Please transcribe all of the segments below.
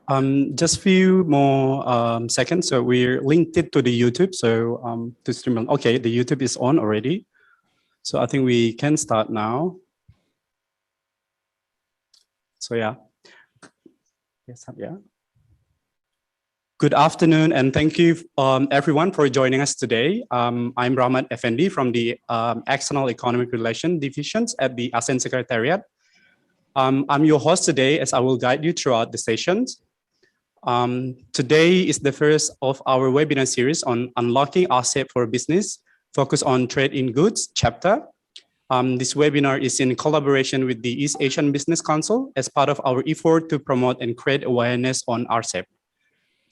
Just few more seconds. So we're linked it to the YouTube. So to stream, okay, the YouTube is on already. So I think we can start now. So yeah. Yes, yeah. Good afternoon, and thank you everyone for joining us today. I'm Rahmat Effendi from the External Economic Relations Divisions at the ASEAN Secretariat. I'm your host today, as I will guide you throughout the sessions. Today is the first of our webinar series on unlocking RCEP for business, focus on trade in goods chapter. This webinar is in collaboration with the East Asian Business Council as part of our effort to promote and create awareness on RCEP.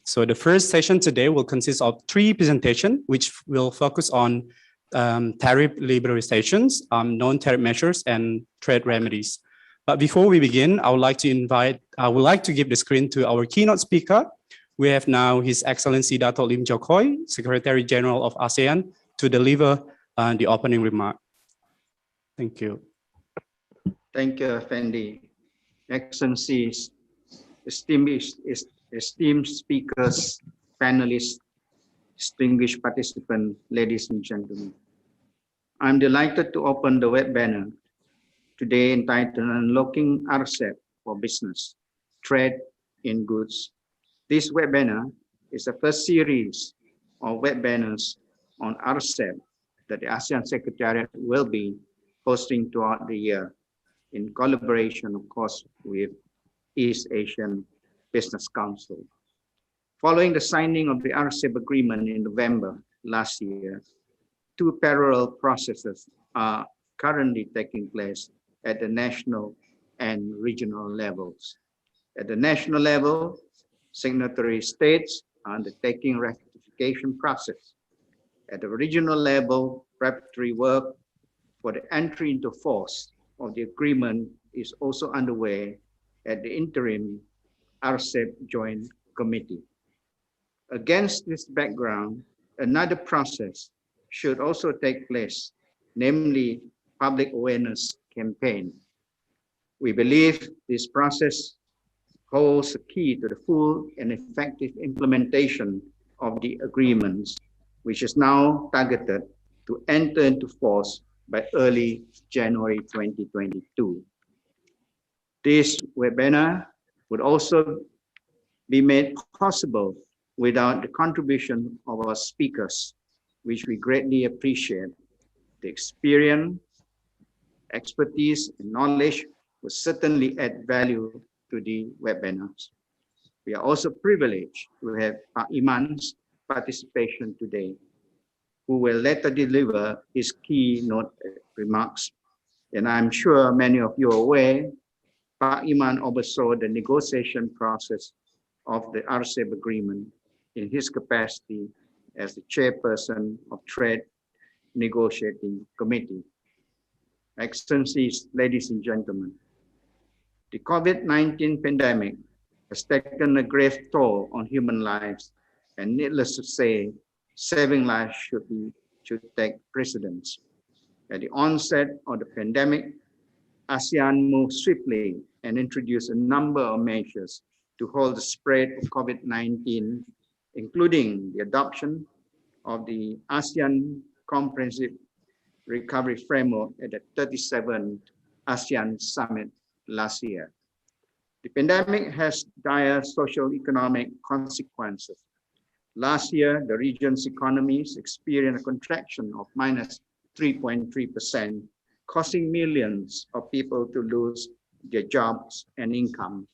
So the first session today will consist of 3 presentations, which will focus on tariff liberalizations, non-tariff measures, and trade remedies. But before we begin, I would like to give the screen to our keynote speaker. We have now His Excellency Dato' Lim Joe Khoi, Secretary General of ASEAN, to deliver the opening remark. Thank you. Thank you, Fendi. Excellencies, esteemed speakers, panelists, distinguished participants, ladies and gentlemen. I'm delighted to open the webinar today entitled Unlocking RCEP for Business, Trade in Goods. This webinar is the first series of webinars on RCEP that the ASEAN Secretariat will be hosting throughout the year in collaboration, of course, with East Asian Business Council. Following the signing of the RCEP agreement in November last year, 2 parallel processes are currently taking place at the national and regional levels. At the national level, signatory states are undertaking ratification process. At the regional level, preparatory work for the entry into force of the agreement is also underway at the interim RCEP Joint Committee. Against this background, another process should also take place, namely public awareness campaign. We believe this process holds the key to the full and effective implementation of the agreements, which is now targeted to enter into force by early January 2022. This webinar would also be made possible without the contribution of our speakers, which we greatly appreciate. The experience, expertise, and knowledge will certainly add value to the webinars. We are also privileged to have Pak Iman's participation today, who will later deliver his keynote remarks. And I'm sure many of you are aware, Pak Iman oversaw the negotiation process of the RCEP agreement in his capacity as the chairperson of Trade Negotiating Committee. Excellencies, ladies and gentlemen, the COVID-19 pandemic has taken a grave toll on human lives, and needless to say, saving lives should take precedence. At the onset of the pandemic, ASEAN moved swiftly and introduced a number of measures to halt the spread of COVID-19, including the adoption of the ASEAN Comprehensive Recovery Framework at the 37th ASEAN Summit last year. The pandemic has dire socio-economic consequences. Last year, the region's economies experienced a contraction of -3.3%, causing millions of people to lose their jobs and income.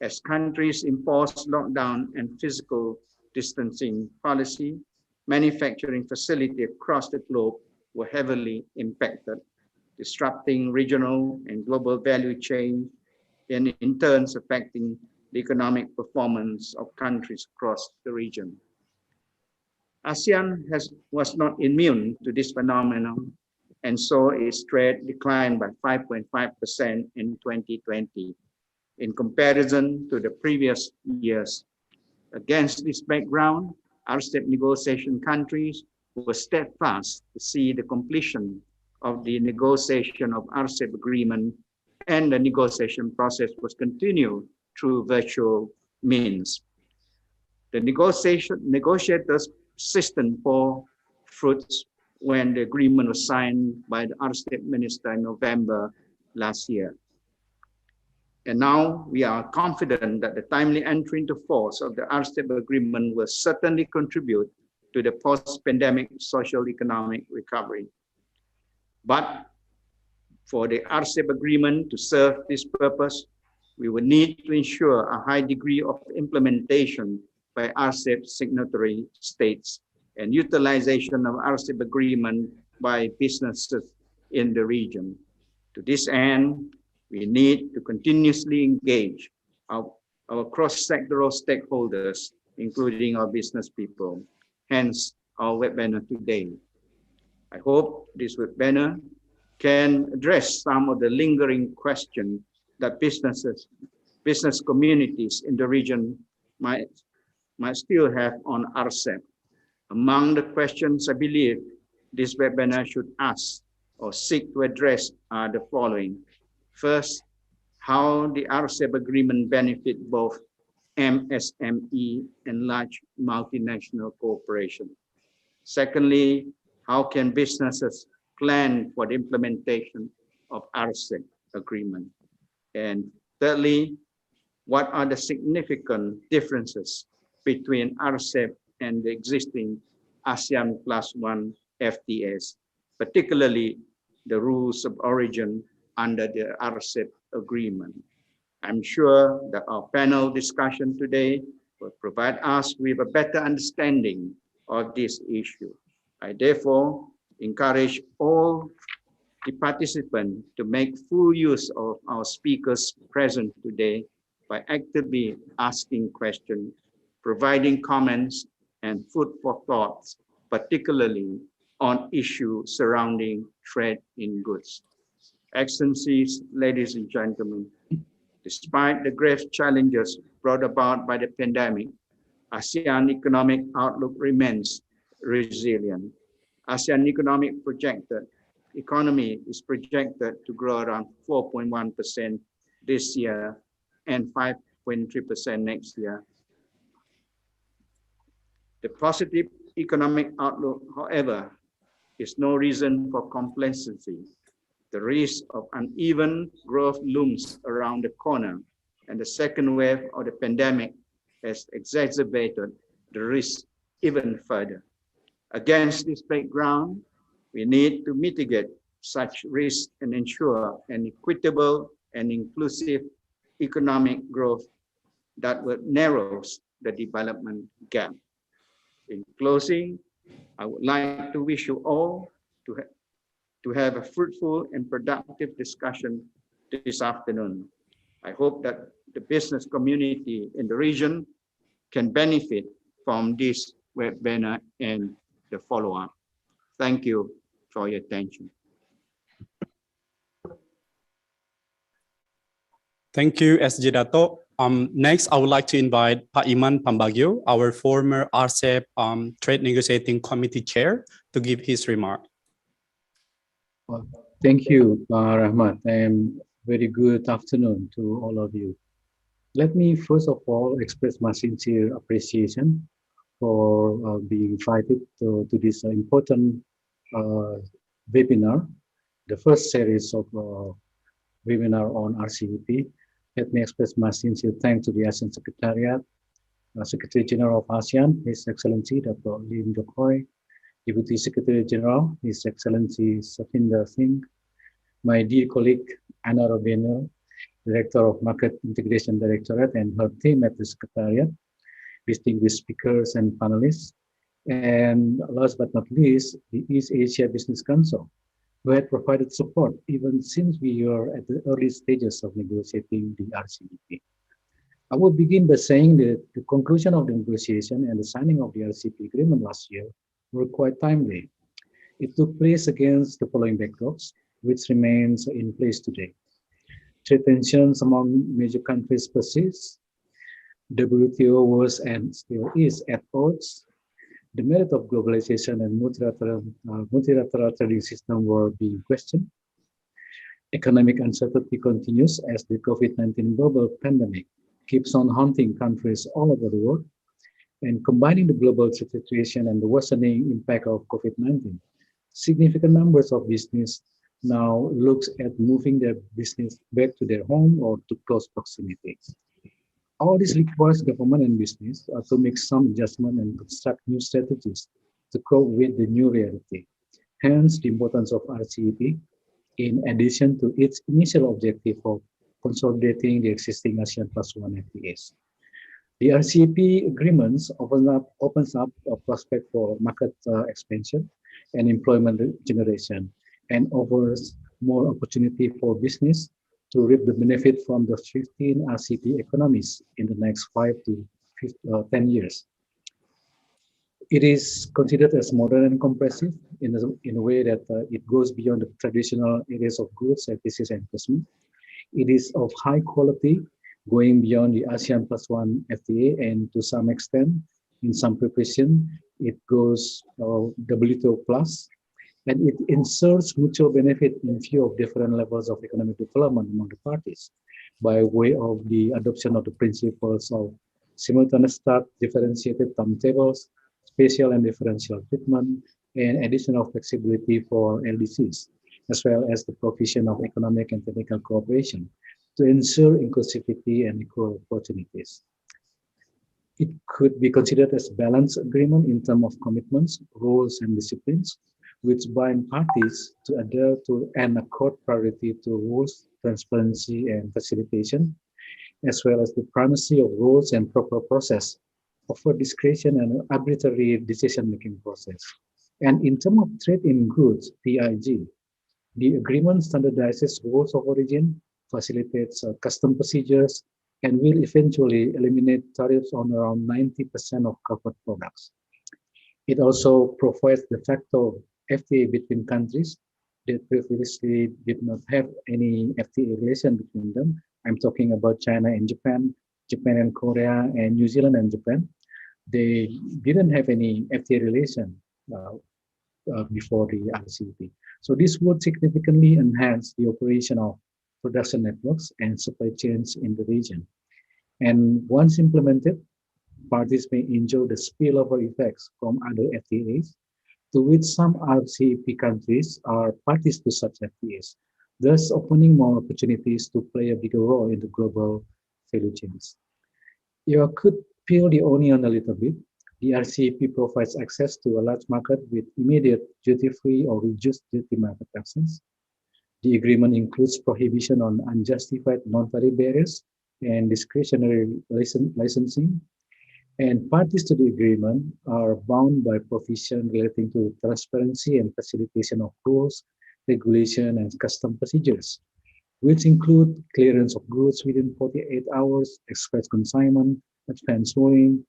As countries imposed lockdown and physical distancing policy, manufacturing facilities across the globe were heavily impacted, disrupting regional and global value chain, and in turn affecting the economic performance of countries across the region. ASEAN was not immune to this phenomenon, and saw its trade decline by 5.5% in 2020 in comparison to the previous years. Against this background, RCEP negotiation countries were steadfast to see the completion of the negotiation of RCEP agreement, and the negotiation process was continued through virtual means. The negotiators system for fruits when the agreement was signed by the RCEP minister in November last year. And now we are confident that the timely entry into force of the RCEP agreement will certainly contribute to the post-pandemic social economic recovery. But for the RCEP agreement to serve this purpose, we will need to ensure a high degree of implementation by RCEP signatory states and utilization of RCEP agreement by businesses in the region. To this end, we need to continuously engage our cross-sectoral stakeholders, including our business people, hence our webinar today. I hope this webinar can address some of the lingering questions that business communities in the region might still have on RCEP. Among the questions I believe this webinar should ask or seek to address are the following. First, how the RCEP agreement benefit both MSME and large multinational corporations. Secondly, how can businesses plan for the implementation of RCEP agreement? And thirdly, what are the significant differences between RCEP and the existing ASEAN +1 FTAs, particularly the rules of origin under the RCEP agreement? I'm sure that our panel discussion today will provide us with a better understanding of this issue. I therefore encourage all the participants to make full use of our speakers present today by actively asking questions, providing comments, and food for thoughts, particularly on issues surrounding trade in goods. Excellencies, ladies and gentlemen, despite the grave challenges brought about by the pandemic, ASEAN economic outlook remains resilient. ASEAN economy is projected to grow around 4.1% this year and 5.3% next year. The positive economic outlook, however, is no reason for complacency. The risk of uneven growth looms around the corner, and the second wave of the pandemic has exacerbated the risk even further. Against this background, we need to mitigate such risk and ensure an equitable and inclusive economic growth that will narrow the development gap. In closing, I would like to wish you all to have a fruitful and productive discussion this afternoon. I hope that the business community in the region can benefit from this webinar and the follow-up. Thank you for your attention. Thank you, SJ Dato. Next, I would like to invite Pak Iman Pambagio, our former RCEP Trade Negotiating Committee Chair, to give his remark. Well, thank you, Rahmat, and very good afternoon to all of you. Let me first of all express my sincere appreciation for being invited to this important webinar, the first series of webinar on RCEP. Let me express my sincere thanks to the ASEAN Secretariat, Secretary General of ASEAN, His Excellency Dr. Lim Jock Hoi, Deputy Secretary General, His Excellency Sathinder Singh, my dear colleague Anna Robiner, Director of Market Integration Directorate, and her team at the Secretariat, distinguished speakers and panelists, and last but not least, the East Asia Business Council, who had provided support even since we were at the early stages of negotiating the RCEP. I will begin by saying that the conclusion of the negotiation and the signing of the RCEP agreement last year were quite timely. It took place against the following backdrops, which remains in place today. Trade tensions among major countries persist. WTO was and still is at odds. The merit of globalization and multilateral trading system were being questioned. Economic uncertainty continues as the COVID-19 global pandemic keeps on haunting countries all over the world, and combining the global situation and the worsening impact of COVID-19, significant numbers of business now looks at moving their business back to their home or to close proximity. All this requires government and business to make some adjustment and construct new strategies to cope with the new reality. Hence, the importance of RCEP in addition to its initial objective of consolidating the existing ASEAN Plus One FTAs. The RCEP agreements opens up a prospect for market expansion and employment generation, and offers more opportunity for business to reap the benefit from the 15 RCEP economies in the next 10 years. It is considered as modern and comprehensive in a way that it goes beyond the traditional areas of goods, services, and investment. It is of high quality, going beyond the ASEAN Plus One FTA, and to some extent, in some preparation, it goes WTO Plus, and it ensures mutual benefit in view of different levels of economic development among the parties by way of the adoption of the principles of simultaneous start, differentiated timetables, spatial and differential treatment, and additional flexibility for LDCs, as well as the provision of economic and technical cooperation to ensure inclusivity and equal opportunities. It could be considered as a balanced agreement in terms of commitments, roles, and disciplines, which bind parties to adhere to and accord priority to rules, transparency, and facilitation, as well as the primacy of rules and proper process, offer discretion and arbitrary decision-making process. And in terms of trade in goods, TIG, the agreement standardizes rules of origin, facilitates custom procedures, and will eventually eliminate tariffs on around 90% of covered products. It also provides de facto FTA between countries that previously did not have any FTA relation between them. I'm talking about China and Japan, Japan and Korea, and New Zealand and Japan. They didn't have any FTA relation before the RCEP. So this would significantly enhance the operation of production networks and supply chains in the region. And once implemented, parties may enjoy the spillover effects from other FTAs, to which some RCEP countries are parties to such FTAs, thus opening more opportunities to play a bigger role in the global value chains. You could peel the onion a little bit. The RCEP provides access to a large market with immediate duty-free or reduced duty market access. The agreement includes prohibition on unjustified non-tariff barriers and discretionary licensing. And parties to the agreement are bound by provision relating to transparency and facilitation of rules, regulation, and custom procedures, which include clearance of goods within 48 hours, express consignment, advance warning,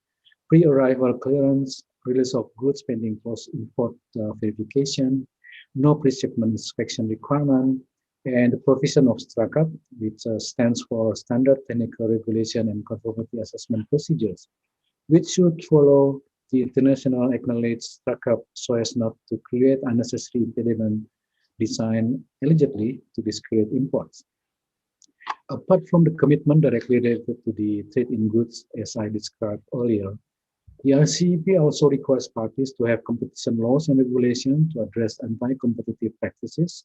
pre-arrival clearance, release of goods pending post-import verification, no pre-shipment inspection requirement, and the provision of STRACAP, which stands for Standard Technical Regulation and Conformity Assessment Procedures, which should follow the international acknowledged STRACAP so as not to create unnecessary impediment designed allegedly to discourage imports. Apart from the commitment directly related to the trade in goods, as I described earlier, the RCEP also requires parties to have competition laws and regulations to address anti-competitive practices.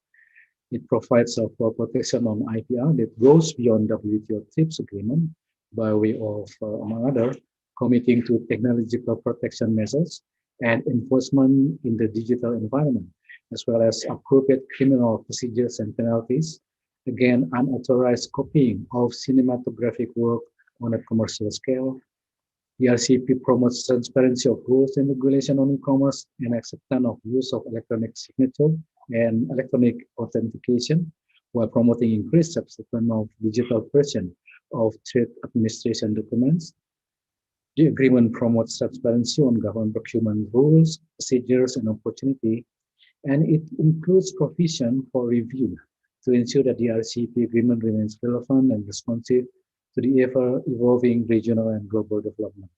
It provides for protection on IPR that goes beyond WTO TRIPS agreement by way of, among other, committing to technological protection measures and enforcement in the digital environment, as well as appropriate criminal procedures and penalties, again, unauthorized copying of cinematographic work on a commercial scale. The RCEP promotes transparency of rules and regulation on e-commerce and acceptance of use of electronic signature and electronic authentication, while promoting increased acceptance of digital version of trade administration documents. The agreement promotes transparency on government procurement rules, procedures, and opportunity, and it includes provision for review to ensure that the RCEP agreement remains relevant and responsive to the ever-evolving regional and global development.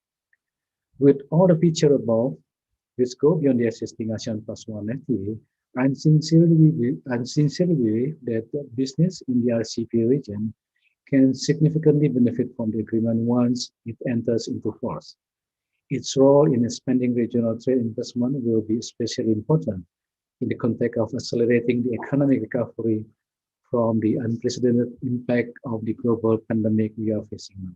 With all the features above, which go beyond the existing ASEAN Plus One FTA, I sincerely believe that business in the RCEP region can significantly benefit from the agreement once it enters into force. Its role in expanding regional trade investment will be especially important in the context of accelerating the economic recovery from the unprecedented impact of the global pandemic we are facing now.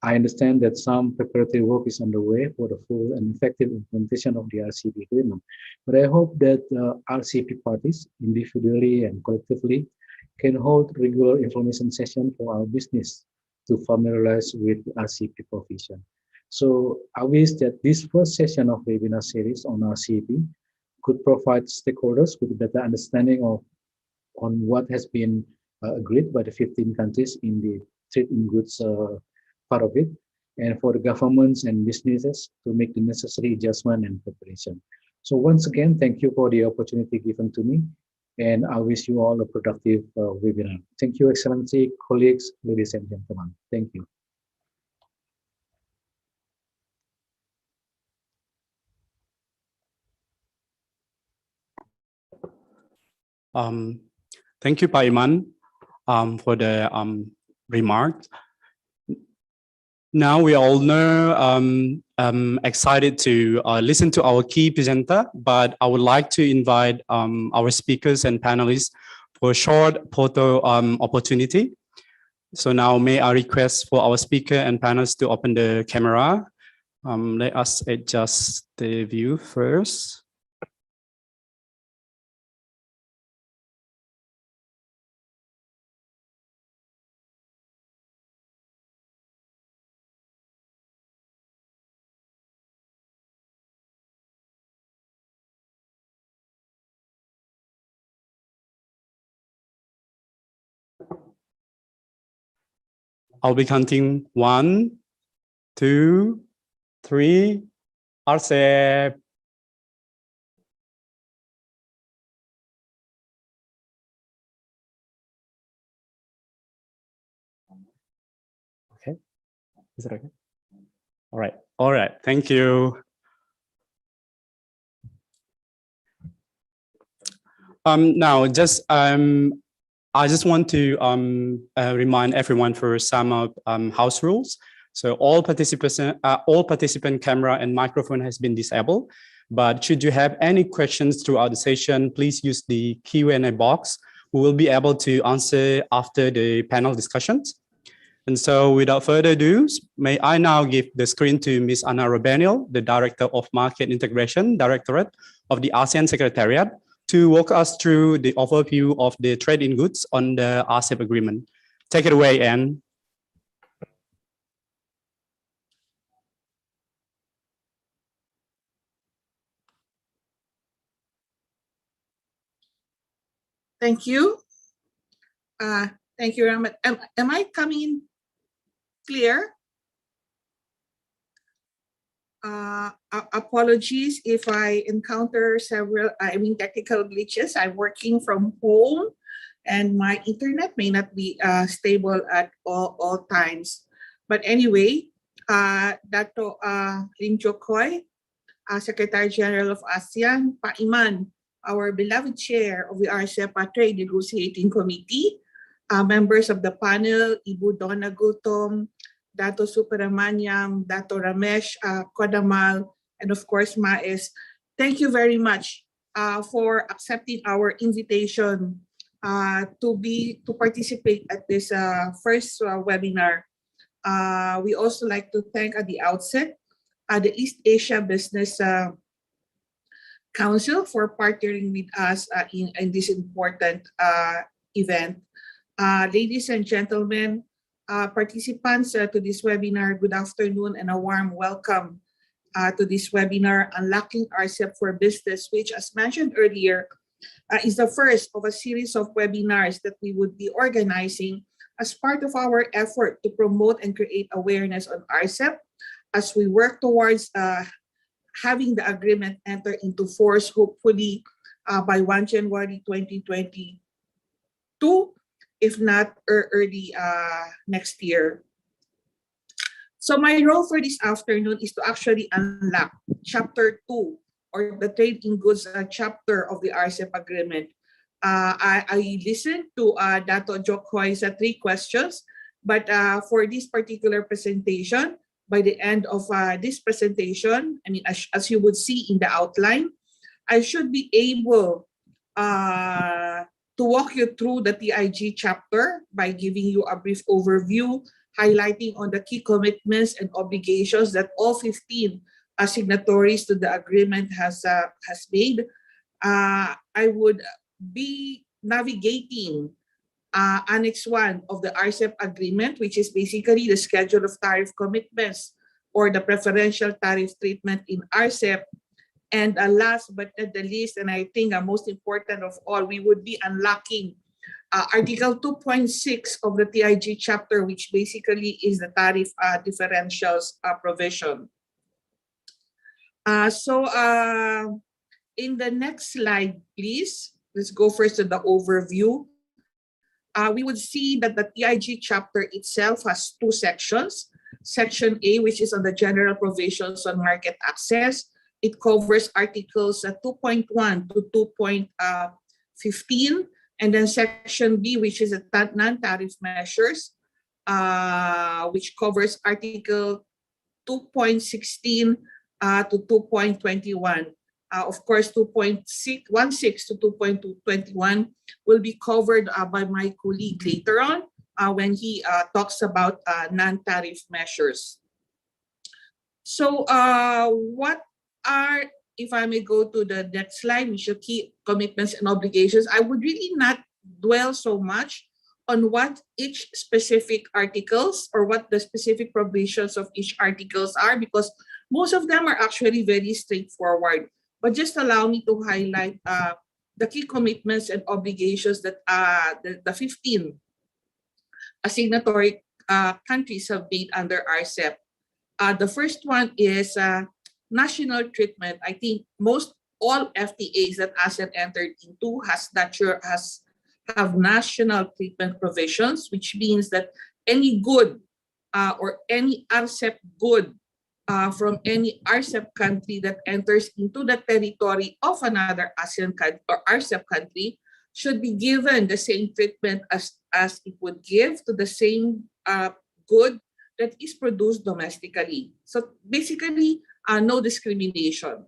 I understand that some preparatory work is underway for the full and effective implementation of the RCEP agreement, but I hope that RCEP parties, individually and collectively, can hold regular information sessions for our business to familiarize with RCEP provision. So I wish that this first session of webinar series on RCEP could provide stakeholders with a better understanding of on what has been agreed by the 15 countries in the trade in goods part of it, and for the governments and businesses to make the necessary adjustment and preparation. So once again, thank you for the opportunity given to me, and I wish you all a productive webinar. Thank you, Excellency, colleagues, ladies and gentlemen. Thank you. Thank you, Pak Iman, for the remark. Now we all know excited to listen to our key presenter, but I would like to invite our speakers and panelists for a short photo opportunity. So now may I request for our speaker and panelists to open the camera. Let us adjust the view first. I'll be counting 1, 2, 3. RCEP. Okay. Is it okay? All right. All right. Thank you. Now, I just want to remind everyone for some house rules. So all participant camera and microphone has been disabled. But should you have any questions throughout the session, please use the Q&A box. We will be able to answer after the panel discussions. And so without further ado, may I now give the screen to Ms. Anna Robeniel, the Director of Market Integration Directorate of the ASEAN Secretariat, to walk us through the overview of the trade in goods on the RCEP agreement. Take it away, Anne. Thank you. Thank you, Rahmat. Am I coming in clear? Apologies if I encounter several, technical glitches. I'm working from home and my internet may not be stable at all times. But anyway, Dato Lim Jokoy, Secretary General of ASEAN, Pak Iman, our beloved chair of the RCEP Trade Negotiating Committee, members of the panel, Ibu Donna Gultom, Dato Suparamaniam, Dato Ramesh Kodamal, and of course, Maes. Thank you very much for accepting our invitation to participate at this first webinar. We also like to thank at the outset the East Asia Business Council for partnering with us in this important event. Ladies and gentlemen, participants to this webinar, good afternoon and a warm welcome to this webinar, Unlocking RCEP for Business, which, as mentioned earlier, is the first of a series of webinars that we would be organizing as part of our effort to promote and create awareness on RCEP as we work towards having the agreement enter into force, hopefully by 1 January 2022, if not early next year. So my role for this afternoon is to actually unlock Chapter 2, or the Trade in Goods chapter of the RCEP agreement. I listened to Dato Jokoy's 3 questions But for this particular presentation, by the end of this presentation, I mean, as you would see in the outline, I should be able to walk you through the TIG chapter by giving you a brief overview, highlighting on the key commitments and obligations that all 15 signatories to the agreement has made. I would be navigating Annex 1 of the RCEP agreement, which is basically the schedule of tariff commitments or the preferential tariff treatment in RCEP. And last but not the least, and I think most important of all, we would be unlocking Article 2.6 of the TIG chapter, which basically is the tariff differentials provision. In the next slide, please, let's go first to the overview. We would see that the TIG chapter itself has two sections. Section A, which is on the general provisions on market access. It covers articles 2.1 to 2.15. And then section B, which is non-tariff measures, which covers article 2.16 to 2.21. Of course, 2.16 to 2.21 will be covered by my colleague later on when he talks about non-tariff measures. So what are, if I may go to the next slide, which are key commitments and obligations, I would really not dwell so much on what each specific articles or what the specific provisions of each articles are, because most of them are actually very straightforward. But just allow me to highlight the key commitments and obligations that the 15 signatory countries have made under RCEP. The first one is national treatment. I think most all FTAs that ASEAN entered into have national treatment provisions, which means that any good or any RCEP good from any RCEP country that enters into the territory of another ASEAN country or RCEP country should be given the same treatment as it would give to the same good that is produced domestically. So basically, no discrimination.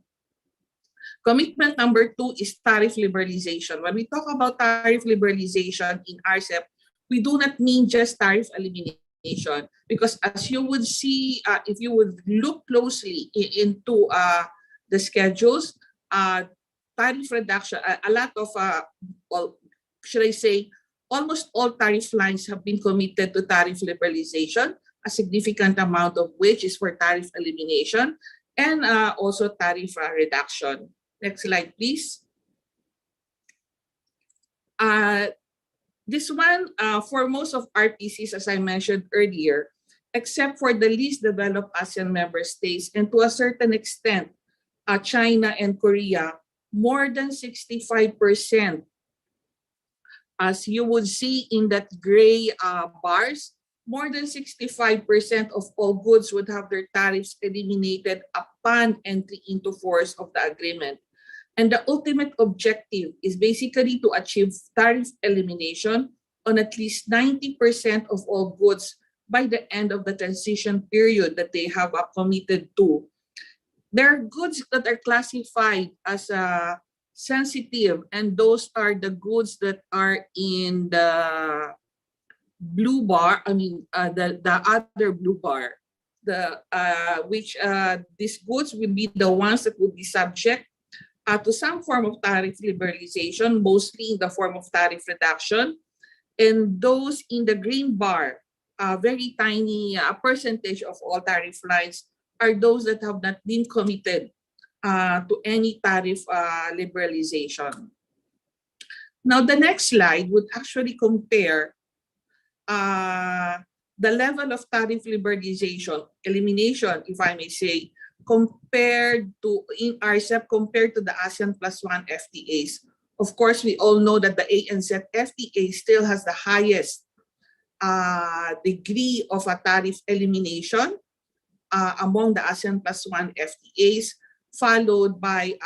Commitment number 2 is tariff liberalization. When we talk about tariff liberalization in RCEP, we do not mean just tariff elimination, because as you would see, if you would look closely into the schedules, tariff reduction, a lot of, well, should I say, almost all tariff lines have been committed to tariff liberalization, a significant amount of which is for tariff elimination and also tariff reduction. Next slide, please. This one, for most of RPCs, as I mentioned earlier, except for the least developed ASEAN member states, and to a certain extent, China and Korea, more than 65%, as you would see in that gray bars, more than 65% of all goods would have their tariffs eliminated upon entry into force of the agreement. And the ultimate objective is basically to achieve tariff elimination on at least 90% of all goods by the end of the transition period that they have committed to. There are goods that are classified as sensitive, and those are the goods that are in the blue bar, I mean, the other blue bar, these goods will be the ones that would be subject to some form of tariff liberalization, mostly in the form of tariff reduction. And those in the green bar, a very tiny percentage of all tariff lines, are those that have not been committed to any tariff liberalization. Now, the next slide would actually compare the level of tariff liberalization, elimination, if I may say, compared to in RCEP compared to the ASEAN +1 FTAs. Of course, we all know that the ANZ FTA still has the highest degree of a tariff elimination among the ASEAN +1 FTAs, followed by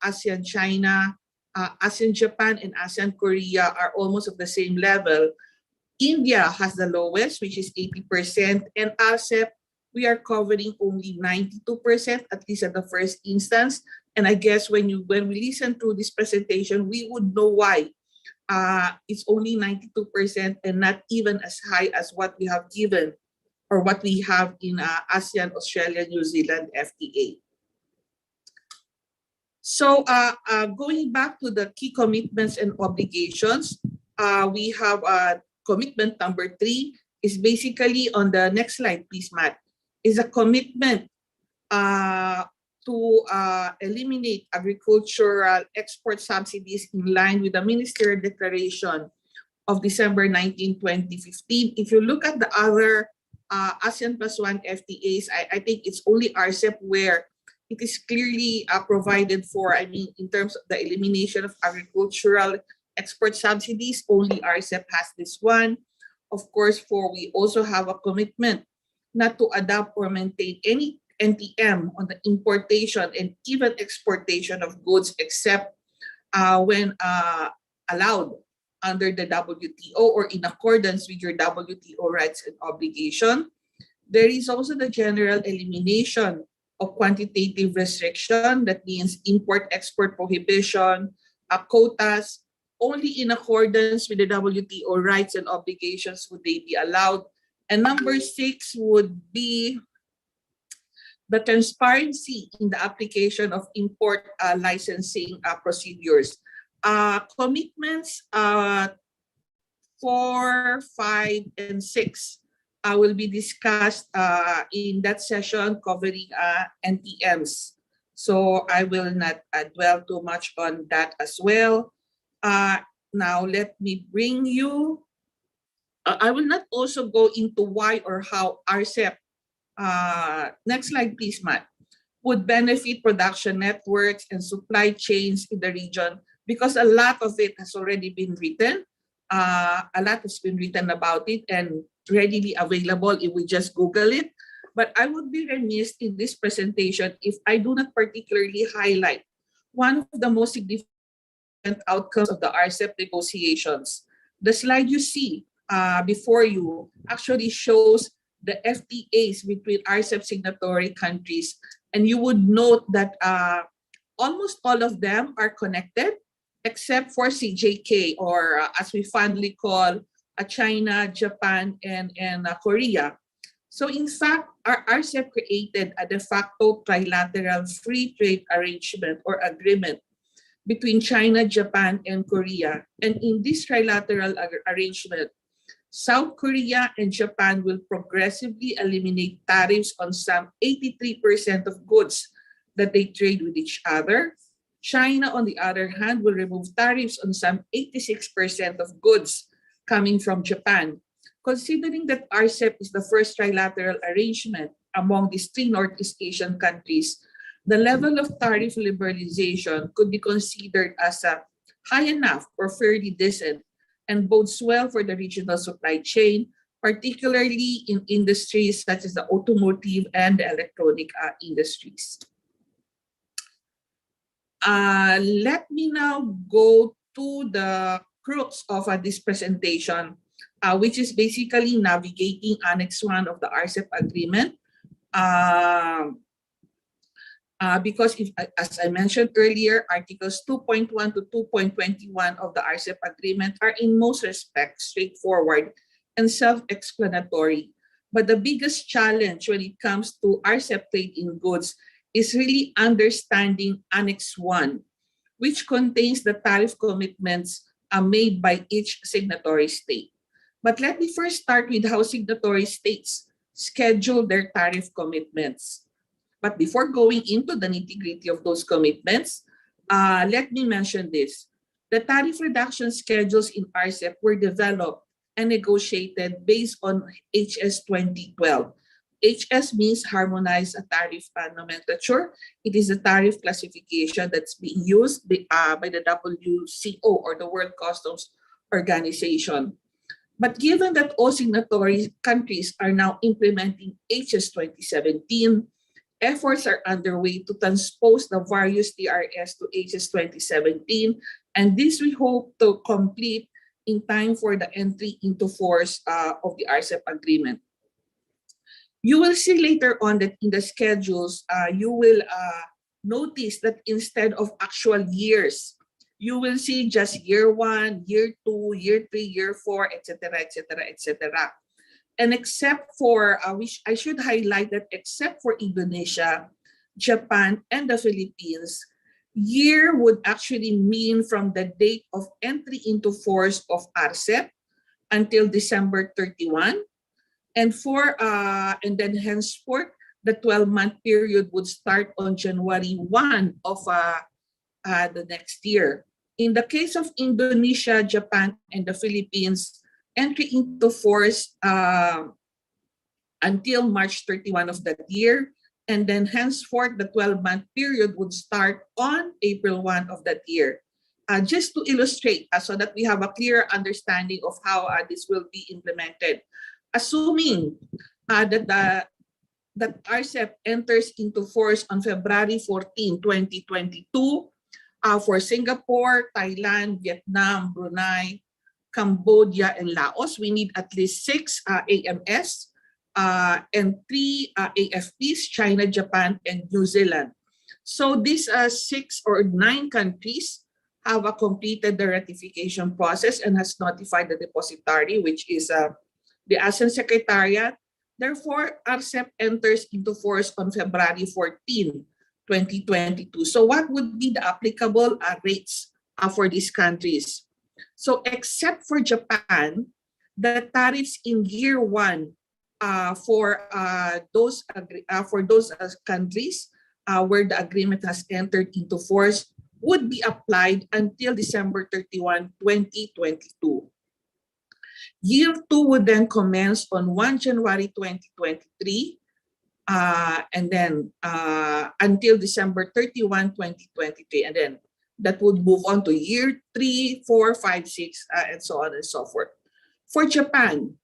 ASEAN China, ASEAN Japan, and ASEAN Korea are almost of the same level. India has the lowest, which is 80%, and RCEP, we are covering only 92%, at least at the first instance. And I guess when we listen to this presentation, we would know why it's only 92% and not even as high as what we have given or what we have in ASEAN, Australia, New Zealand FTA. So going back to the key commitments and obligations, we have commitment number 3 is basically on the next slide, please, Matt, is a commitment to eliminate agricultural export subsidies in line with the Ministerial Declaration of December 19, 2015. If you look at the other ASEAN Plus 1 FTAs, I think it's only RCEP where it is clearly provided for, I mean, in terms of the elimination of agricultural export subsidies, only RCEP has this one. Of course, we also have a commitment not to adopt or maintain any NTM on the importation and even exportation of goods except when allowed under the WTO or in accordance with your WTO rights and obligation. There is also the general elimination of quantitative restriction. That means import-export prohibition, quotas, only in accordance with the WTO rights and obligations would they be allowed. And number 6 would be the transparency in the application of import licensing procedures. Commitments 4, 5, and 6 will be discussed in that session covering NTMs. So I will not dwell too much on that as well. Now let me bring you, I will not also go into why or how RCEP, next slide please, Matt, would benefit production networks and supply chains in the region, because a lot of it has already been written. A lot has been written about it and readily available if we just Google it. But I would be remiss in this presentation if I do not particularly highlight one of the most significant outcomes of the RCEP negotiations. The slide you see before you actually shows the FTAs between RCEP signatory countries. And you would note that almost all of them are connected, except for CJK, or as we fondly call China, Japan, and Korea. So in fact, our RCEP created a de facto trilateral free trade arrangement or agreement between China, Japan, and Korea. And in this trilateral arrangement, South Korea and Japan will progressively eliminate tariffs on some 83% of goods that they trade with each other. China, on the other hand, will remove tariffs on some 86% of goods coming from Japan. Considering that RCEP is the first trilateral arrangement among these 3 Northeast Asian countries, the level of tariff liberalization could be considered as high enough or fairly decent and bodes well for the regional supply chain, particularly in industries such as the automotive and the electronic industries. Let me now go to the crux of this presentation, which is basically navigating Annex 1 of the RCEP agreement. Because as I mentioned earlier, Articles 2.1 to 2.21 of the RCEP agreement are in most respects straightforward and self-explanatory. But the biggest challenge when it comes to RCEP trade in goods is really understanding Annex 1, which contains the tariff commitments made by each signatory state. But let me first start with how signatory states schedule their tariff commitments. But before going into the nitty-gritty of those commitments, let me mention this. The tariff reduction schedules in RCEP were developed and negotiated based on HS 2012. HS means Harmonized Tariff Nomenclature. It is a tariff classification that's being used by the WCO, or the World Customs Organization. But given that all signatory countries are now implementing HS 2017, efforts are underway to transpose the various TRS to HS 2017, and this we hope to complete in time for the entry into force of the RCEP agreement. You will see later on that in the schedules, you will notice that instead of actual years, you will see just year 1, year 2, year 3, year 4, etc., etc., etc. And except for, which I should highlight that except for Indonesia, Japan, and the Philippines, year would actually mean from the date of entry into force of RCEP until December 31. And then henceforth, the 12-month period would start on January 1 of the next year. In the case of Indonesia, Japan, and the Philippines, entry into force until March 31 of that year, and then henceforth the 12-month period would start on April 1 of that year. Just to illustrate, so that we have a clear understanding of how this will be implemented. Assuming that RCEP enters into force on February 14, 2022, for Singapore, Thailand, Vietnam, Brunei, Cambodia, and Laos, we need at least 6 AMS and 3 AFPs, China, Japan, and New Zealand. So these 6 or 9 countries have completed the ratification process and has notified the depositary, which is the ASEAN Secretariat. Therefore, RCEP enters into force on February 14, 2022. So what would be the applicable rates for these countries? So except for Japan, the tariffs in year 1 for those countries where the agreement has entered into force would be applied until December 31, 2022. Year 2 would then commence on 1 January 2023, and then until December 31, 2023, and then that would move on to year 3, 4, 5, 6, and so on and so forth. For Japan,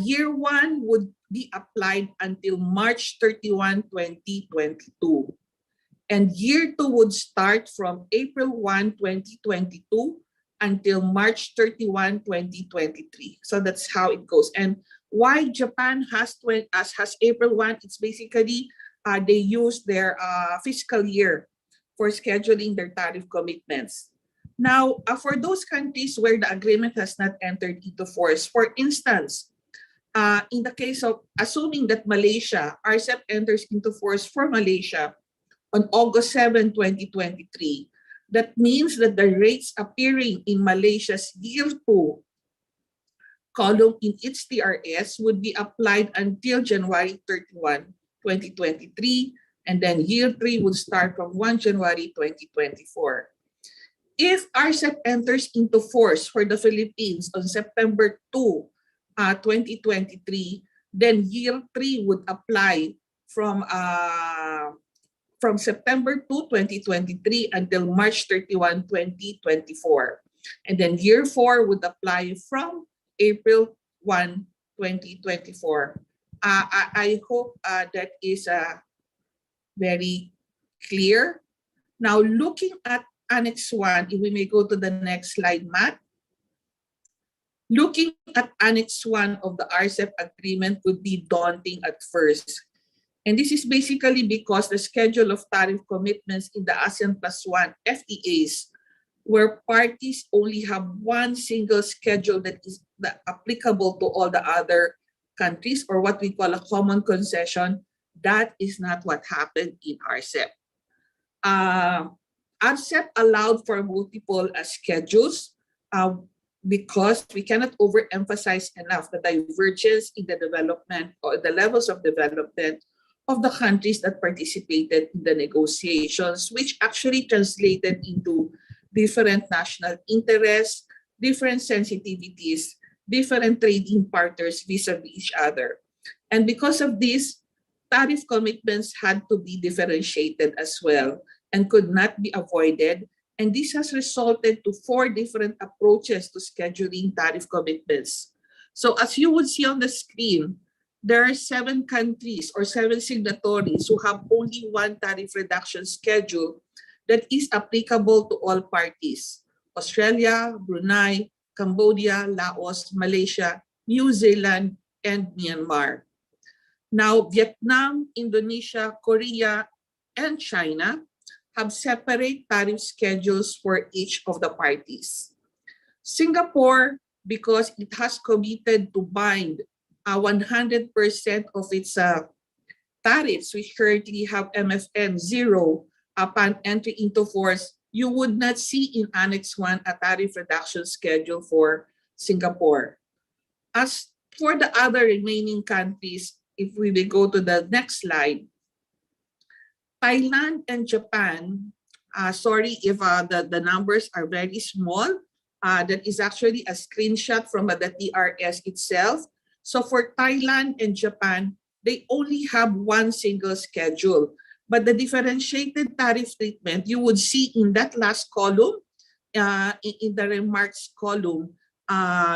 year 1 would be applied until March 31, 2022. And year 2 would start from April 1, 2022 until March 31, 2023. So that's how it goes. And why Japan has April 1, it's basically they use their fiscal year for scheduling their tariff commitments. Now, for those countries where the agreement has not entered into force, for instance, in the case of assuming that Malaysia, RCEP enters into force for Malaysia on August 7, 2023, that means that the rates appearing in Malaysia's year 2 column in its TRS would be applied until January 31, 2023, and then year 3 would start from 1 January 2024. If RCEP enters into force for the Philippines on September 2, 2023, then year 3 would apply from September 2, 2023 until March 31, 2024. And then year 4 would apply from April 1, 2024. I hope that is very clear. Now, looking at Annex 1, if we may go to the next slide, Matt. Looking at Annex 1 of the RCEP agreement would be daunting at first. And this is basically because the schedule of tariff commitments in the ASEAN +1 FTAs, where parties only have one single schedule that is applicable to all the other countries, or what we call a common concession, that is not what happened in RCEP. RCEP allowed for multiple schedules because we cannot overemphasize enough the divergence in the development or the levels of development of the countries that participated in the negotiations, which actually translated into different national interests, different sensitivities, different trading partners vis-a-vis each other. And because of this, tariff commitments had to be differentiated as well and could not be avoided. And this has resulted to 4 different approaches to scheduling tariff commitments. So as you would see on the screen, there are 7 countries or 7 signatories who have only one tariff reduction schedule that is applicable to all parties: Australia, Brunei, Cambodia, Laos, Malaysia, New Zealand, and Myanmar. Now, Vietnam, Indonesia, Korea, and China have separate tariff schedules for each of the parties. Singapore, because it has committed to bind 100% of its tariffs, which currently have MFN 0 upon entry into force, you would not see in Annex 1 a tariff reduction schedule for Singapore. As for the other remaining countries, if we will go to the next slide, Thailand and Japan, sorry if the numbers are very small, that is actually a screenshot from the TRS itself. So for Thailand and Japan, they only have one single schedule. But the differentiated tariff treatment, you would see in that last column, in the remarks column,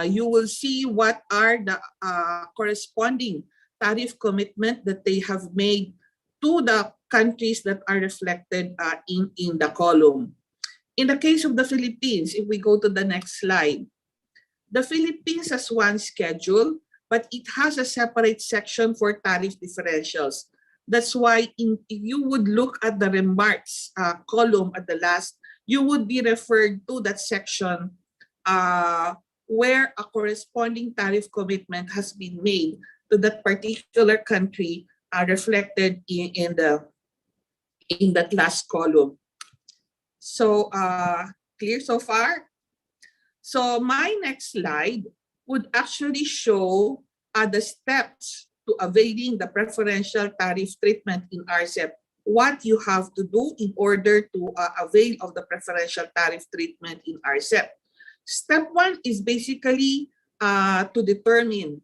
you will see what are the corresponding tariff commitment that they have made to the countries that are reflected in the column. In the case of the Philippines, if we go to the next slide, the Philippines has one schedule, but it has a separate section for tariff differentials. That's why if you would look at the remarks column at the last, you would be referred to that section where a corresponding tariff commitment has been made to that particular country reflected in that last column. So clear so far? So my next slide would actually show the steps to availing the preferential tariff treatment in RCEP. What you have to do in order to avail of the preferential tariff treatment in RCEP. Step one is basically to determine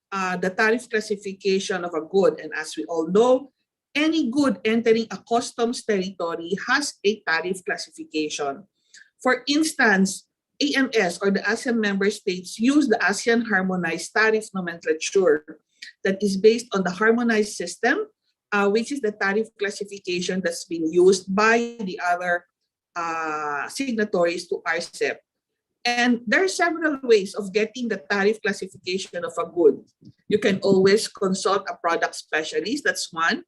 the tariff classification of a good. And as we all know, any good entering a customs territory has a tariff classification. For instance, AMS or the ASEAN member states use the ASEAN Harmonized Tariff Nomenclature that is based on the harmonized system, which is the tariff classification that's being used by the other signatories to RCEP. And there are several ways of getting the tariff classification of a good. You can always consult a product specialist, that's one.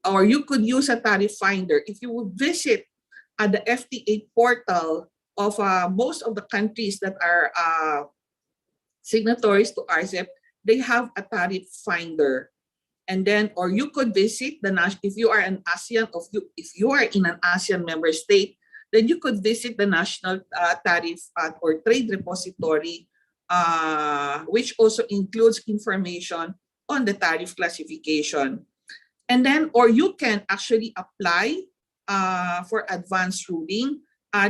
Or you could use a tariff finder. If you would visit the FTA portal of most of the countries that are signatories to RCEP, they have a tariff finder. And then, or you could visit if you are an ASEAN, if you are in an ASEAN member state, then you could visit the National Tariff or Trade Repository, which also includes information on the tariff classification. And then, or you can actually apply for advanced ruling.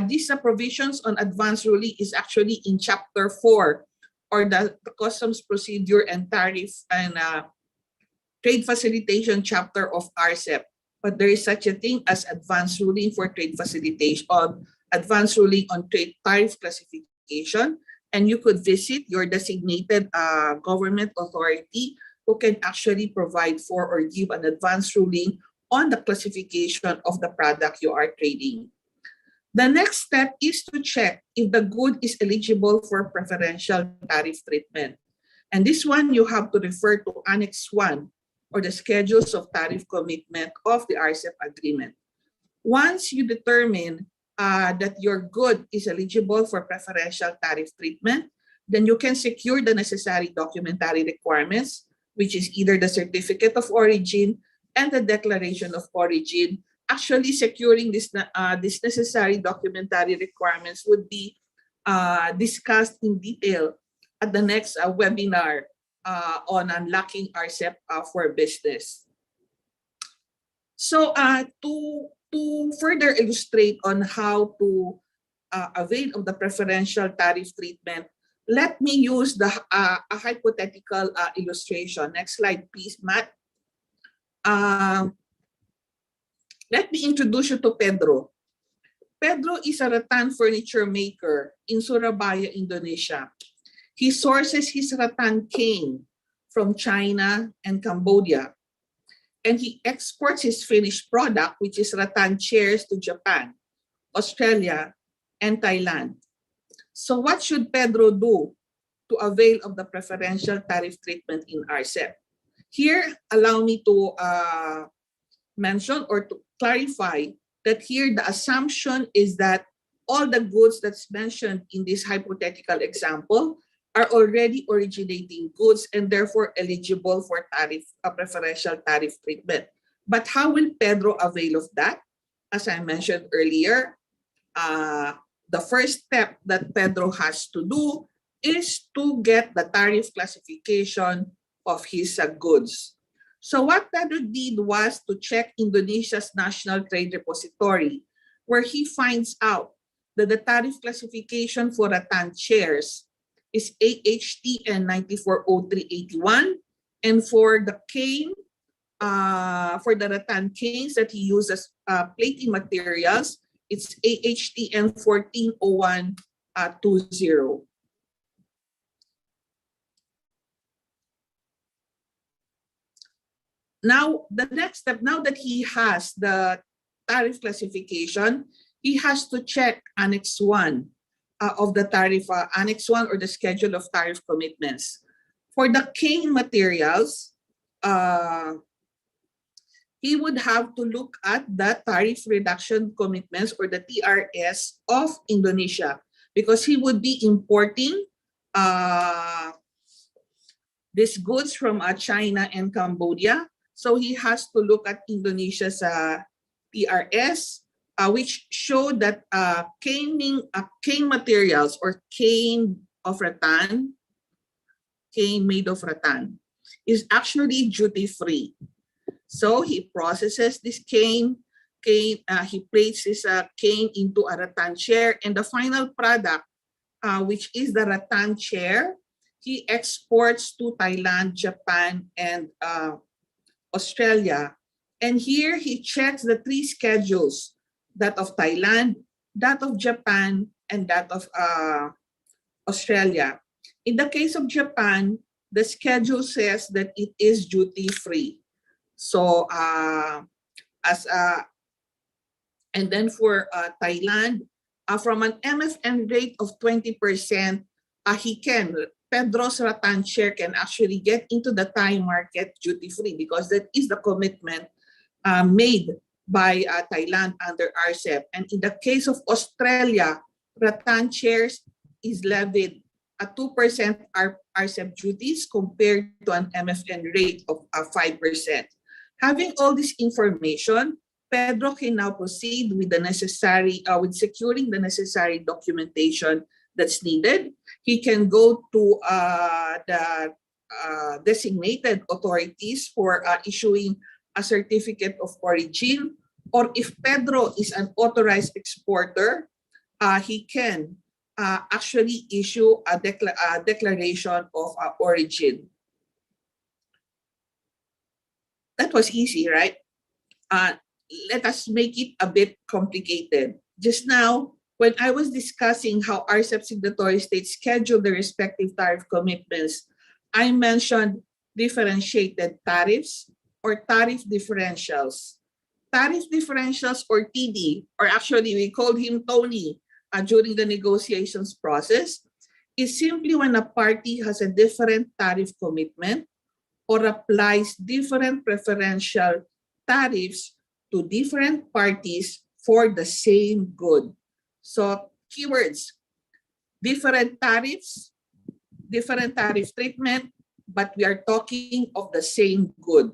These provisions on advanced ruling is actually in Chapter 4, or the Customs Procedure and Tariff and Trade Facilitation chapter of RCEP. But there is such a thing as advanced ruling for trade facilitation, advanced ruling on trade tariff classification, and you could visit your designated government authority who can actually provide for or give an advanced ruling on the classification of the product you are trading. The next step is to check if the good is eligible for preferential tariff treatment. And this one you have to refer to Annex 1, or the schedules of tariff commitment of the RCEP agreement. Once you determine that your good is eligible for preferential tariff treatment, then you can secure the necessary documentary requirements, which is either the certificate of origin and the declaration of origin. Actually, securing this necessary documentary requirements would be discussed in detail at the next webinar on unlocking RCEP for business. So to further illustrate on how to avail of the preferential tariff treatment, let me use a hypothetical illustration. Next slide, please, Matt. Let me introduce you to Pedro. Pedro is a rattan furniture maker in Surabaya, Indonesia. He sources his rattan cane from China and Cambodia, and he exports his finished product, which is rattan chairs, to Japan, Australia, and Thailand. So what should Pedro do to avail of the preferential tariff treatment in RCEP? Here, allow me to mention or to clarify that here the assumption is that all the goods that's mentioned in this hypothetical example are already originating goods and therefore eligible for preferential tariff treatment. But how will Pedro avail of that? As I mentioned earlier, the first step that Pedro has to do is to get the tariff classification of his goods. So what Pedro did was to check Indonesia's National Trade Repository, where he finds out that the tariff classification for rattan chairs is AHTN 940381, and for the cane, for the rattan canes that he uses plating materials, it's AHTN 140120. Now, the next step, now that he has the tariff classification, he has to check Annex 1 of the tariff, Annex 1 or the schedule of tariff commitments. For the cane materials, he would have to look at the tariff reduction commitments or the TRS of Indonesia, because he would be importing these goods from China and Cambodia. So he has to look at Indonesia's TRS, which show that cane materials or cane of rattan, cane made of rattan, is actually duty-free. So he processes this cane, he places a cane into a rattan chair, and the final product, which is the rattan chair, he exports to Thailand, Japan, and Australia. And here he checks the three schedules, that of Thailand, that of Japan, and that of Australia. In the case of Japan, the schedule says that it is duty-free. So, and then for Thailand, from an MFN rate of 20%, Pedro's rattan chair can actually get into the Thai market duty-free, because that is the commitment made by Thailand under RCEP. And in the case of Australia, rattan chairs is levied at 2% RCEP duties compared to an MFN rate of 5%. Having all this information, Pedro can now proceed with the necessary, with securing the necessary documentation that's needed. He can go to the designated authorities for issuing a certificate of origin, or if Pedro is an authorized exporter, he can actually issue a declaration of origin. That was easy, right? Let us make it a bit complicated. Just now, when I was discussing how RCEP signatory states schedule their respective tariff commitments, I mentioned differentiated tariffs or tariff differentials. Tariff differentials, or TD, or actually we called him Tony during the negotiations process, is simply when a party has a different tariff commitment or applies different preferential tariffs to different parties for the same good. So keywords, different tariffs, different tariff treatment, but we are talking of the same good.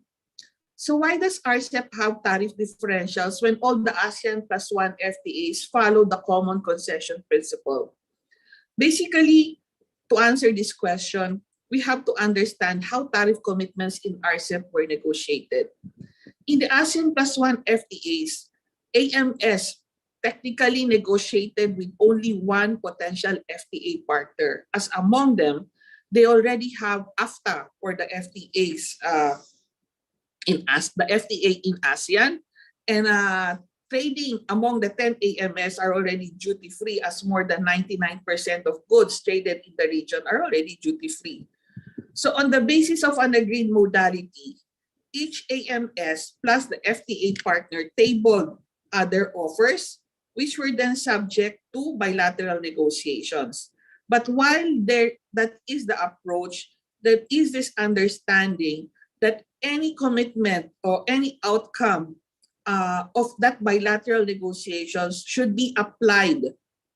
So why does RCEP have tariff differentials when all the ASEAN +1 FTAs follow the common concession principle? Basically, to answer this question, we have to understand how tariff commitments in RCEP were negotiated. In the ASEAN +1 FTAs, AMS technically negotiated with only one potential FTA partner, as among them, they already have AFTA, or the FTAs the FTA in ASEAN, and trading among the 10 AMS are already duty-free, as more than 99% of goods traded in the region are already duty-free. So on the basis of an agreed modality, each AMS plus the FTA partner tabled their offers, which were then subject to bilateral negotiations. But while that is the approach, there is this understanding that any commitment or any outcome of that bilateral negotiations should be applied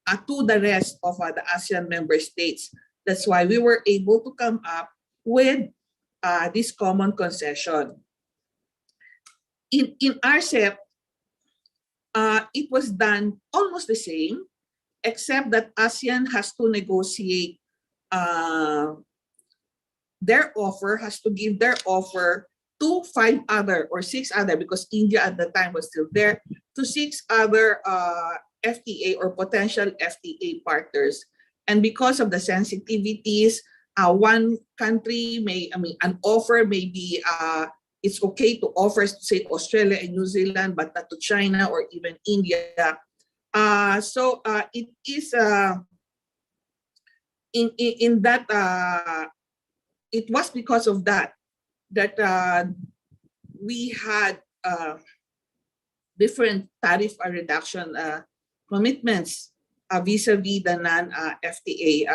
to the rest of the ASEAN member states. That's why we were able to come up with this common concession. In RCEP, it was done almost the same, except that ASEAN has to negotiate their offer, has to give their offer to 5 other or 6 other, because India at the time was still there, to 6 other FTA or potential FTA partners. And because of the sensitivities, one country may, an offer may be, it's okay to offer, say, Australia and New Zealand, but not to China or even India. So it is in that, it was because of that we had different tariff reduction commitments vis-a-vis the non-FTA,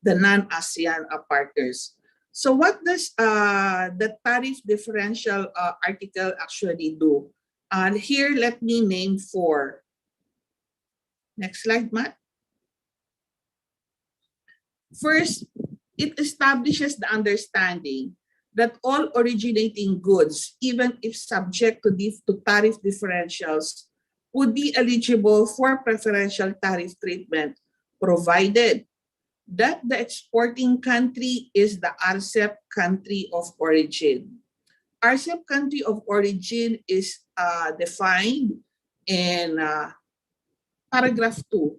the non-ASEAN partners. So what does the tariff differential article actually do? Here, let me name 4. Next slide, Matt. First, it establishes the understanding that all originating goods, even if subject to tariff differentials, would be eligible for preferential tariff treatment, provided that the exporting country is the RCEP country of origin. RCEP country of origin is defined in paragraph 2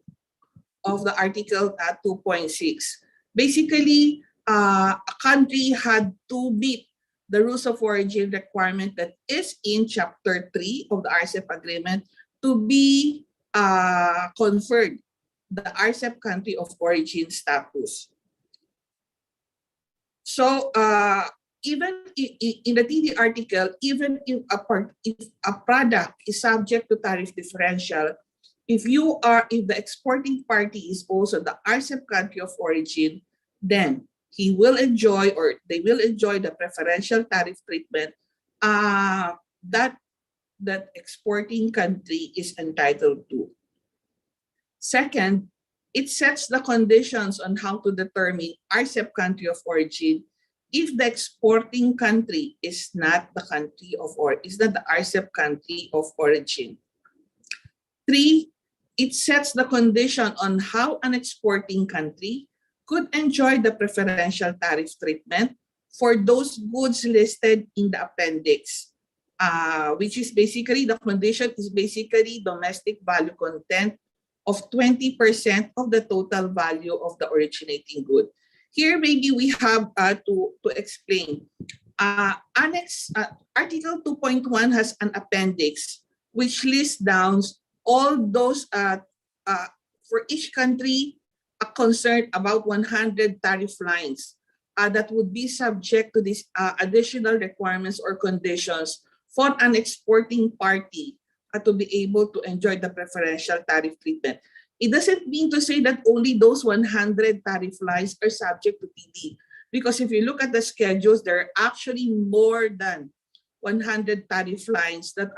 of the article 2.6. Basically, a country had to meet the rules of origin requirement that is in Chapter 3 of the RCEP agreement to be conferred the RCEP country of origin status. So even in the TD article, even if a product is subject to tariff differential, if the exporting party is also the RCEP country of origin, then he will enjoy, or they will enjoy, the preferential tariff treatment that exporting country is entitled to. Second, it sets the conditions on how to determine RCEP country of origin if the exporting country is not the RCEP country of origin. 3, it sets the condition on how an exporting country could enjoy the preferential tariff treatment for those goods listed in the appendix, which is basically, the condition is basically domestic value content of 20% of the total value of the originating good. Here, maybe we have to explain. Article 2.1 has an appendix which lists down all those, for each country, concerned about 100 tariff lines that would be subject to these additional requirements or conditions for an exporting party to be able to enjoy the preferential tariff treatment. It doesn't mean to say that only those 100 tariff lines are subject to TD, because if you look at the schedules, there are actually more than 100 tariff lines that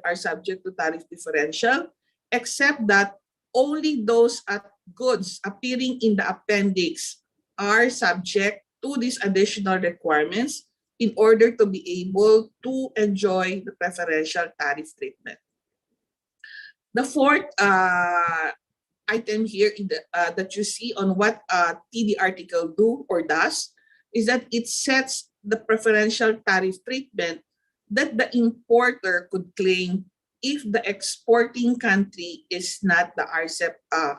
are subject to tariff differential, except that only those goods appearing in the appendix are subject to these additional requirements in order to be able to enjoy the preferential tariff treatment. The 4th item here that you see on what TD article do or does is that it sets the preferential tariff treatment that the importer could claim if the exporting country is not the RCEP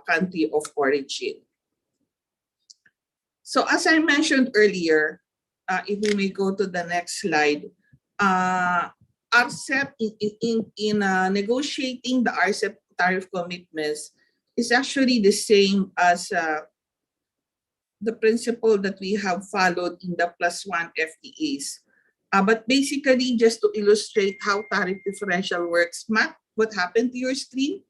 country of origin. So as I mentioned earlier, if we may go to the next slide, RCEP in negotiating the RCEP tariff commitments is actually the same as the principle that we have followed in the +1 FTAs. But basically, just to illustrate how tariff differential works, Matt, what happened to your screen?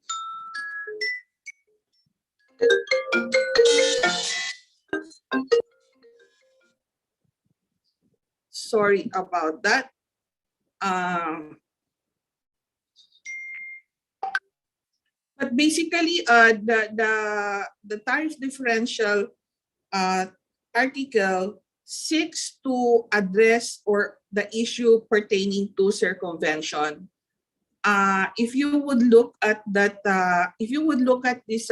sorry about that. But basically, the tariff differential article seeks to address or the issue pertaining to circumvention. If you would look at that, this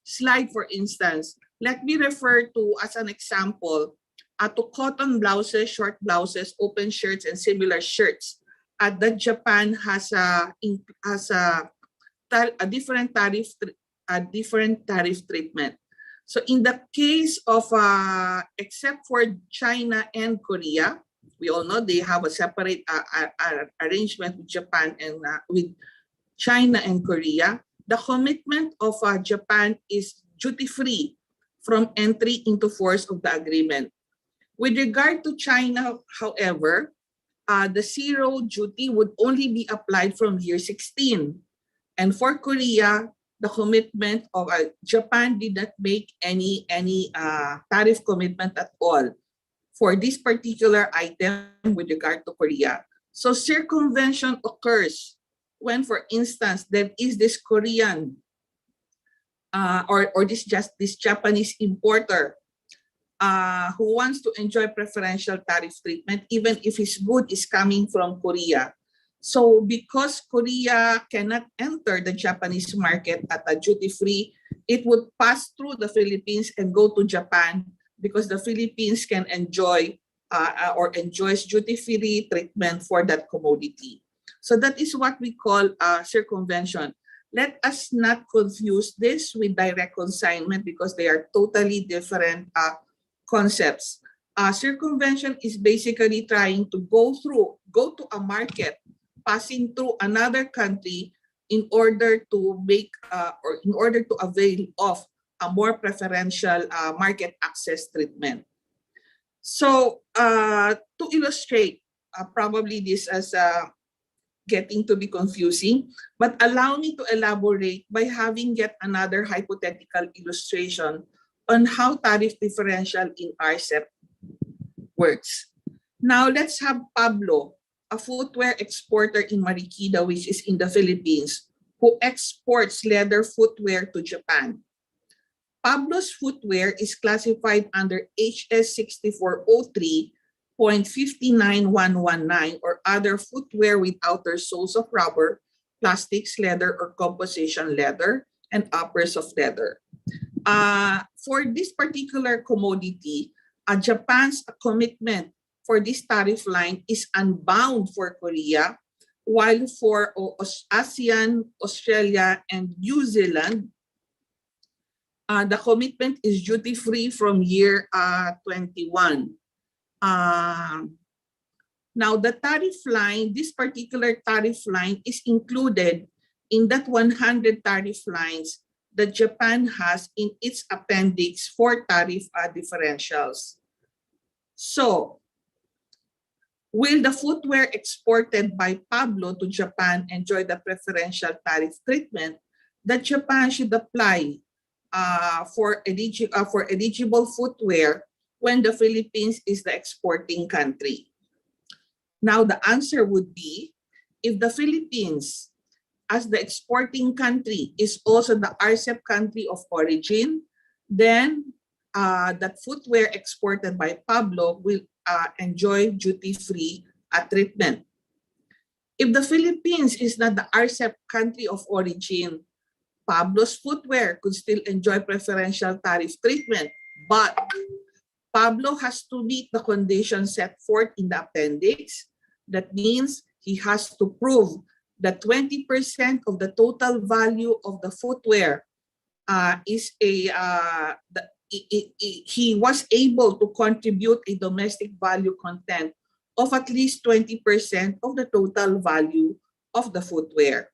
slide, for instance, let me refer to as an example to cotton blouses, short blouses, open shirts, and similar shirts. That Japan has a different tariff treatment. So in the case of, except for China and Korea, we all know they have a separate arrangement with Japan and with China and Korea. The commitment of Japan is duty-free from entry into force of the agreement. With regard to China, however, the zero duty would only be applied from year 16. And for Korea, the commitment of Japan did not make any tariff commitment at all for this particular item with regard to Korea. So circumvention occurs when, for instance, there is this Korean or this Japanese importer who wants to enjoy preferential tariff treatment even if his good is coming from Korea. So because Korea cannot enter the Japanese market at a duty-free, it would pass through the Philippines and go to Japan because the Philippines can enjoy or enjoys duty-free treatment for that commodity. So that is what we call circumvention. Let us not confuse this with direct consignment because they are totally different concepts. Circumvention is basically trying to go to a market, passing through another country in order to make or in order to avail of a more preferential market access treatment. So to illustrate, probably this is getting to be confusing, but allow me to elaborate by having yet another hypothetical illustration on how tariff differential in RCEP works. Now let's have Pablo, a footwear exporter in Marikina, which is in the Philippines, who exports leather footwear to Japan. Pablo's footwear is classified under HS 6403.59119 or other footwear with outer soles of rubber, plastics, leather, or composition leather, and uppers of leather. For this particular commodity, Japan's commitment for this tariff line is unbound for Korea, while for ASEAN, Australia, and New Zealand, the commitment is duty-free from year 21. Now, the tariff line, this particular tariff line is included in that 100 tariff lines that Japan has in its appendix for tariff differentials. So, will the footwear exported by Pablo to Japan enjoy the preferential tariff treatment that Japan should apply for eligible footwear when the Philippines is the exporting country? Now, the answer would be, if the Philippines, as the exporting country, is also the RCEP country of origin, then that footwear exported by Pablo will enjoy duty-free treatment. If the Philippines is not the RCEP country of origin, Pablo's footwear could still enjoy preferential tariff treatment, but Pablo has to meet the conditions set forth in the appendix. That means he has to prove that 20% of the total value of the footwear he was able to contribute a domestic value content of at least 20% of the total value of the footwear.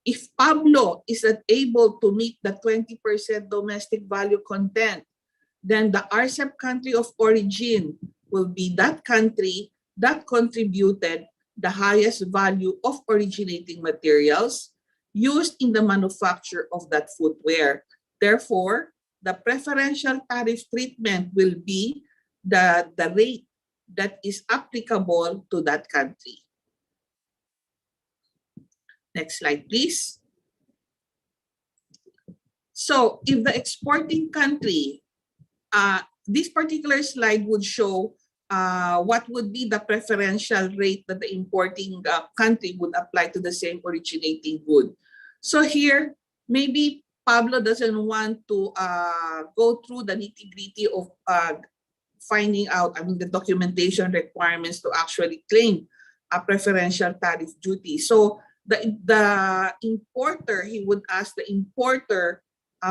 If Pablo is not able to meet the 20% domestic value content, then the RCEP country of origin will be that country that contributed the highest value of originating materials used in the manufacture of that footwear. Therefore, the preferential tariff treatment will be the rate that is applicable to that country. Next slide, please. So if the exporting country, this particular slide would show what would be the preferential rate that the importing country would apply to the same originating good. So here, maybe Pablo doesn't want to go through the nitty-gritty of finding out, the documentation requirements to actually claim a preferential tariff duty. So the importer, he would ask the importer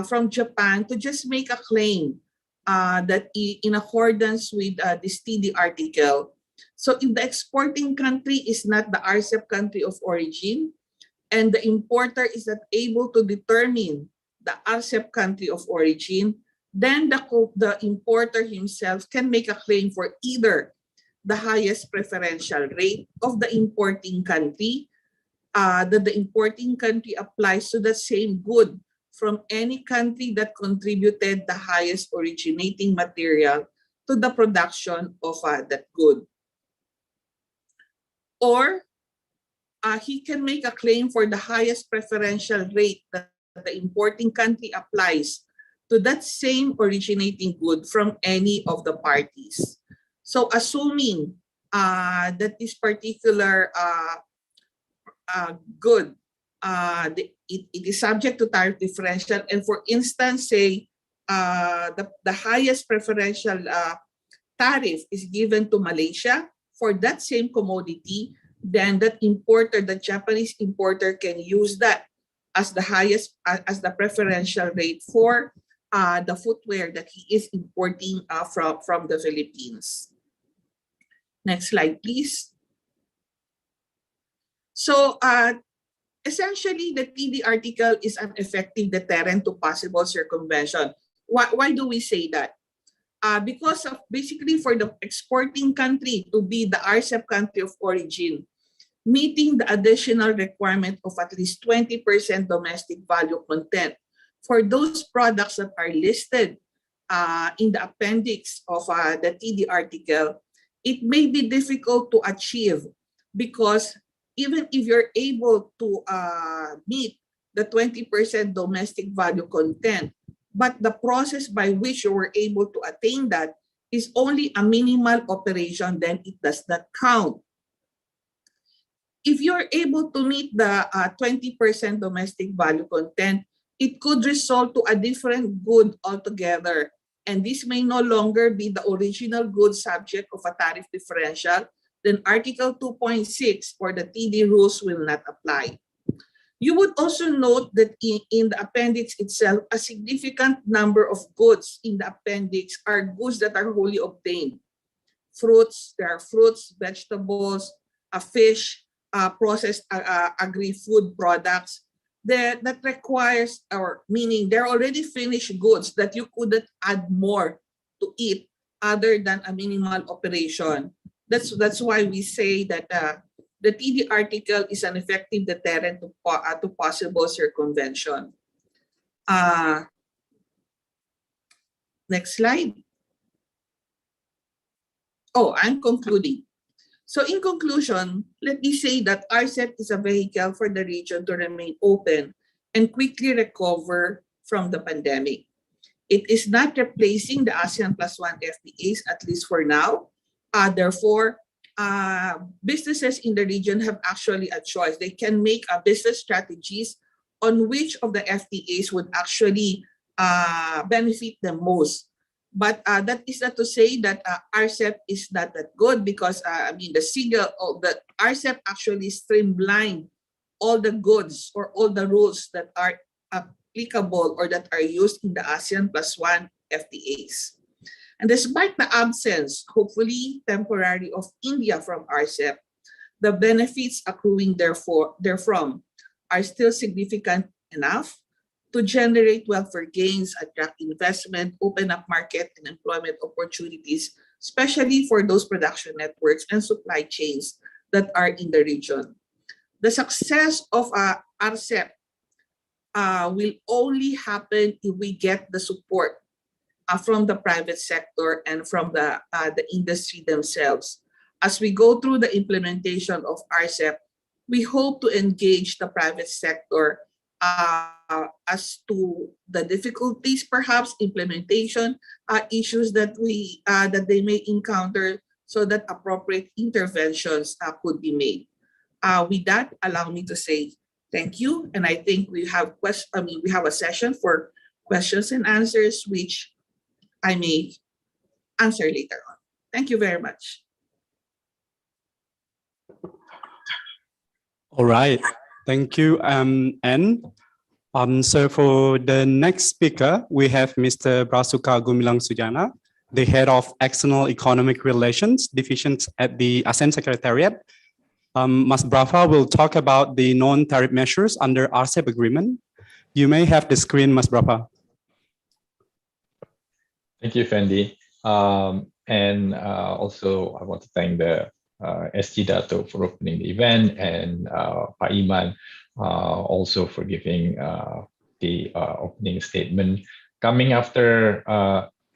from Japan to just make a claim that in accordance with this TD article. So if the exporting country is not the RCEP country of origin, and the importer is not able to determine the RCEP country of origin, then the importer himself can make a claim for either the highest preferential rate of the importing country, that the importing country applies to the same good from any country that contributed the highest originating material to the production of that good. Or he can make a claim for the highest preferential rate that the importing country applies to that same originating good from any of the parties. So assuming that this particular good, it is subject to tariff differential, and for instance, say the highest preferential tariff is given to Malaysia for that same commodity, then that importer, the Japanese importer, can use that as the highest, as the preferential rate for the footwear that he is importing from the Philippines. Next slide, please. So essentially, the TD article is an effective deterrent to possible circumvention. Why do we say that? Because of basically for the exporting country to be the RCEP country of origin, meeting the additional requirement of at least 20% domestic value content for those products that are listed in the appendix of the TD article, it may be difficult to achieve because even if you're able to meet the 20% domestic value content, but the process by which you were able to attain that is only a minimal operation, then it does not count. If you're able to meet the 20% domestic value content, it could result to a different good altogether. And this may no longer be the original good subject of a tariff differential, then Article 2.6 for the TD rules will not apply. You would also note that in the appendix itself, a significant number of goods in the appendix are goods that are wholly obtained. Fruits, there are fruits, vegetables, fish, processed agri-food products that requires, or meaning they're already finished goods that you couldn't add more to it other than a minimal operation. That's why we say that the TD article is an effective deterrent to possible circumvention. Next slide. Oh, I'm concluding. So in conclusion, let me say that RCEP is a vehicle for the region to remain open and quickly recover from the pandemic. It is not replacing the ASEAN +1 FTAs, at least for now. Therefore, businesses in the region have actually a choice. They can make business strategies on which of the FTAs would actually benefit them most. But that is not to say that RCEP is not that good, because the RCEP actually streamlined all the goods or all the rules that are applicable or that are used in the ASEAN +1 FTAs. And despite the absence, hopefully temporary, of India from RCEP, the benefits accruing therefrom are still significant enough to generate welfare gains, attract investment, open up market and employment opportunities, especially for those production networks and supply chains that are in the region. The success of RCEP will only happen if we get the support from the private sector and from the industry themselves. As we go through the implementation of RCEP, we hope to engage the private sector as to the difficulties, perhaps implementation issues that they may encounter, so that appropriate interventions could be made. With that, allow me to say thank you, and I think we have we have a session for questions and answers, which I may answer later on. Thank you very much. All right. Thank you, Anne. So for the next speaker, we have Mr. Brasuka Gumilang Sujana, the Head of External Economic Relations Division at the ASEAN Secretariat. Mas Brafa will talk about the non-tariff measures under RCEP agreement. You may have the screen, Mas Brafa. Thank you, Fendi. And also, I want to thank the SG Dato for opening the event, and Pak Iman also for giving the opening statement. Coming after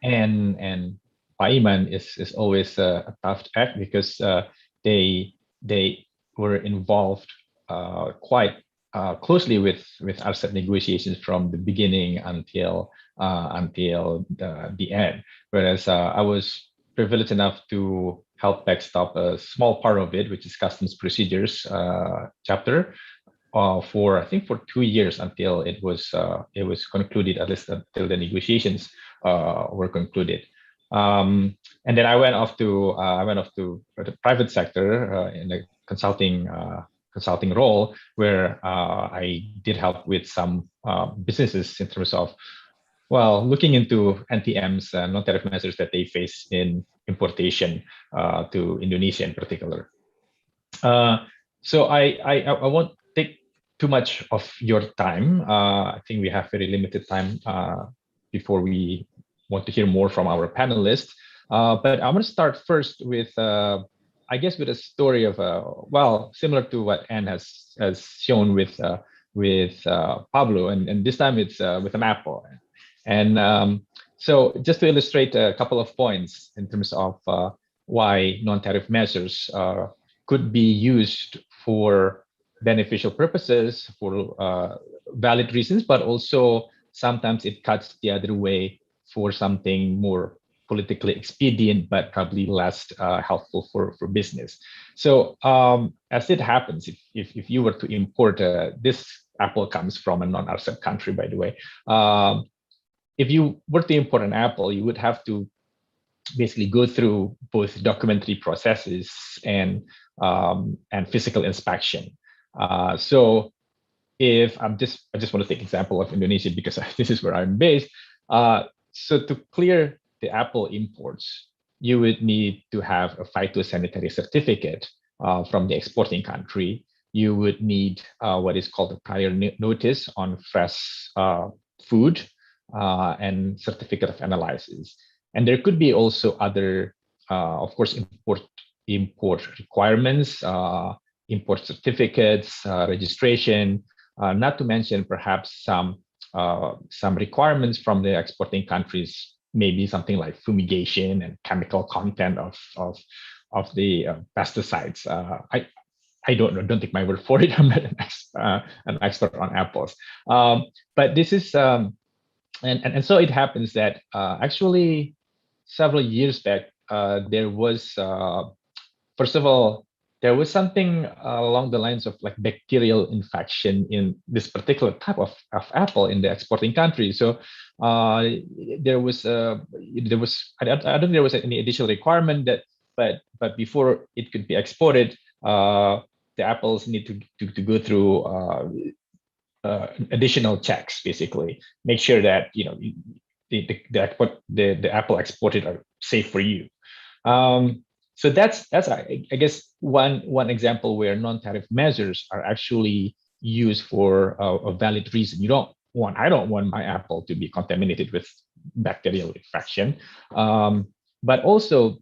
Anne and Pak Iman is always a tough act, because they were involved quite closely with RCEP negotiations from the beginning until the end. Whereas I was privileged enough to help backstop a small part of it, which is customs procedures chapter, for 2 years until it was concluded, at least until the negotiations were concluded. And then I went off to the private sector in the consulting role, where I did help with some businesses in terms of, well, looking into NTM's non-tariff measures that they face in importation to Indonesia in particular. So I won't take too much of your time. I think we have very limited time before we want to hear more from our panelists. But I'm going to start first with, I guess, with a story of, well, similar to what Anne has shown with Pablo, and this time it's with an apple. And so just to illustrate a couple of points in terms of why non-tariff measures could be used for beneficial purposes, for valid reasons, but also sometimes it cuts the other way for something more politically expedient, but probably less helpful for business. So as it happens, if you were to import, this apple comes from a non-RCEP country, by the way. If you were to import an apple, you would have to basically go through both documentary processes and physical inspection. So if I just want to take example of Indonesia, because this is where I'm based. So to clear the apple imports, you would need to have a phytosanitary certificate from the exporting country. You would need what is called a prior notice on fresh food and certificate of analysis. And there could be also other, of course, import requirements, import certificates, registration, not to mention perhaps some requirements from the exporting countries, maybe something like fumigation and chemical content of the pesticides. I don't take my word for it. I'm not an expert on apples, but this is and so it happens that actually several years back there was first of all, there was something along the lines of like bacterial infection in this particular type of apple in the exporting country. So there was I don't think there was any additional requirement that, but before it could be exported, the apples need to go through additional checks, basically make sure that the apple exported are safe for you. So that's I guess one example where non-tariff measures are actually used for a valid reason. I don't want my apple to be contaminated with bacterial infection, but also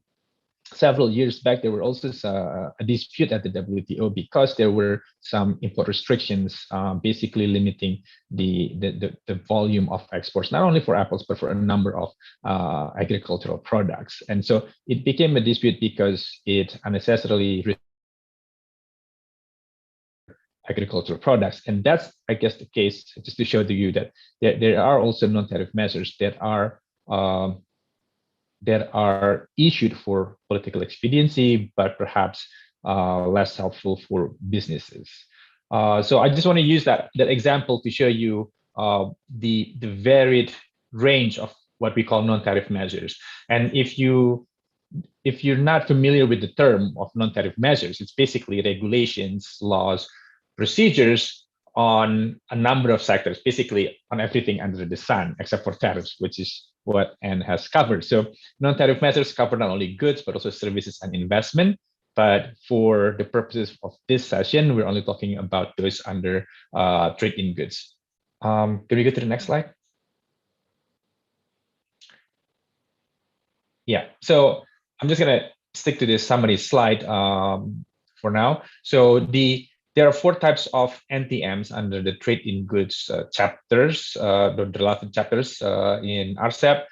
several years back, there were also a dispute at the WTO because there were some import restrictions, basically limiting the volume of exports, not only for apples, but for a number of agricultural products. And so it became a dispute because it unnecessarily agricultural products. And that's, I guess, the case, just to show to you that there are also non-tariff measures that are issued for political expediency, but perhaps less helpful for businesses. So I just want to use that example to show you the varied range of what we call non-tariff measures. And if you're not familiar with the term of non-tariff measures, it's basically regulations, laws, procedures on a number of sectors, basically on everything under the sun, except for tariffs, which is what Anne has covered. So non-tariff measures cover not only goods, but also services and investment. But for the purposes of this session, we're only talking about those under trade in goods. Can we go to the next slide? Yeah, so I'm just gonna stick to this summary slide for now. So there are 4 types of NTMs under the trade in goods chapters, the relevant chapters in RCEP,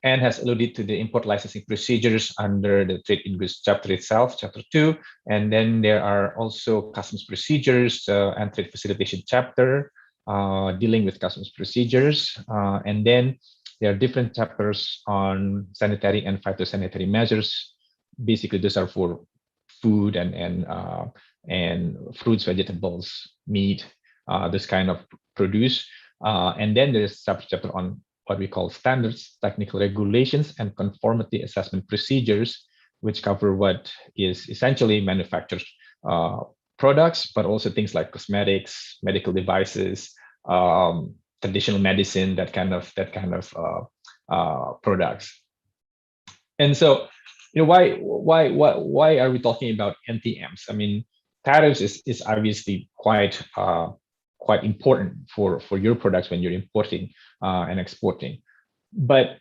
and has alluded to the import licensing procedures under the trade in goods chapter itself, chapter 2. And then there are also customs procedures and trade facilitation chapter dealing with customs procedures. And then there are different chapters on sanitary and phytosanitary measures. Basically, those are for food and fruits, vegetables, meat, this kind of produce. And then there's a subchapter on what we call standards, technical regulations, and conformity assessment procedures, which cover what is essentially manufactured products, but also things like cosmetics, medical devices, traditional medicine, that kind of products. And so, why are we talking about NTMs? I mean, tariffs is obviously quite important for your products when you're importing and exporting. But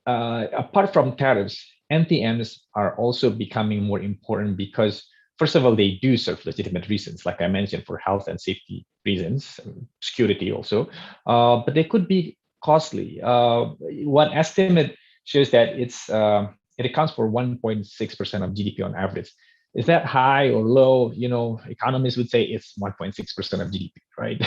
apart from tariffs, NTMs are also becoming more important because, first of all, they do serve legitimate reasons, like I mentioned, for health and safety reasons, security also, but they could be costly. One estimate shows that it accounts for 1.6% of GDP on average. Is that high or low? Economists would say it's 1.6% of GDP, right?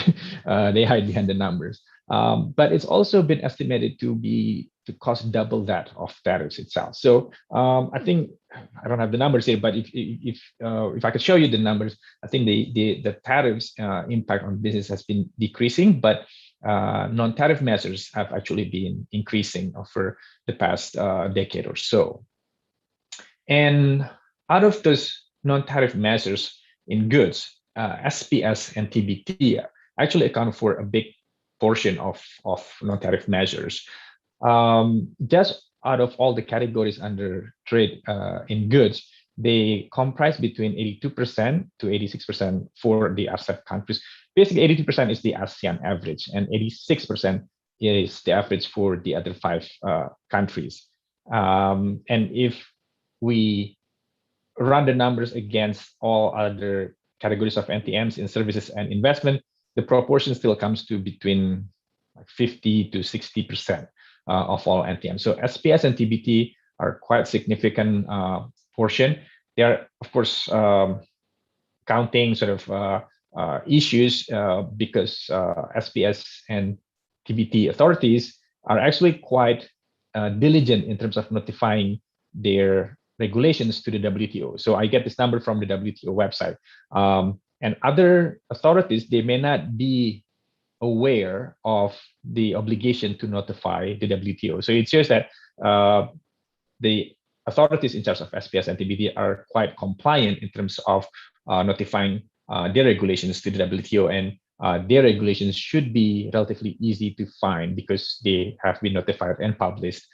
They hide behind the numbers. But it's also been estimated to cost double that of tariffs itself. So I think, I don't have the numbers here, but if I could show you the numbers, I think the tariffs impact on business has been decreasing, but non-tariff measures have actually been increasing for the past decade or so. And out of those non-tariff measures in goods, SPS and TBT actually account for a big portion of non-tariff measures. Just out of all the categories under trade in goods, they comprise between 82% to 86% for the RCEP countries. Basically, 82% is the ASEAN average, and 86% is the average for the other 5 countries. And if we run the numbers against all other categories of NTMs in services and investment, the proportion still comes to between 50 to 60% of all NTMs. So SPS and TBT are quite significant portion. They are, of course, counting sort of issues because SPS and TBT authorities are actually quite diligent in terms of notifying their regulations to the WTO. So I get this number from the WTO website. And other authorities, they may not be aware of the obligation to notify the WTO. So it's just that the authorities in charge of SPS and TBT are quite compliant in terms of notifying their regulations to the WTO, and their regulations should be relatively easy to find because they have been notified and published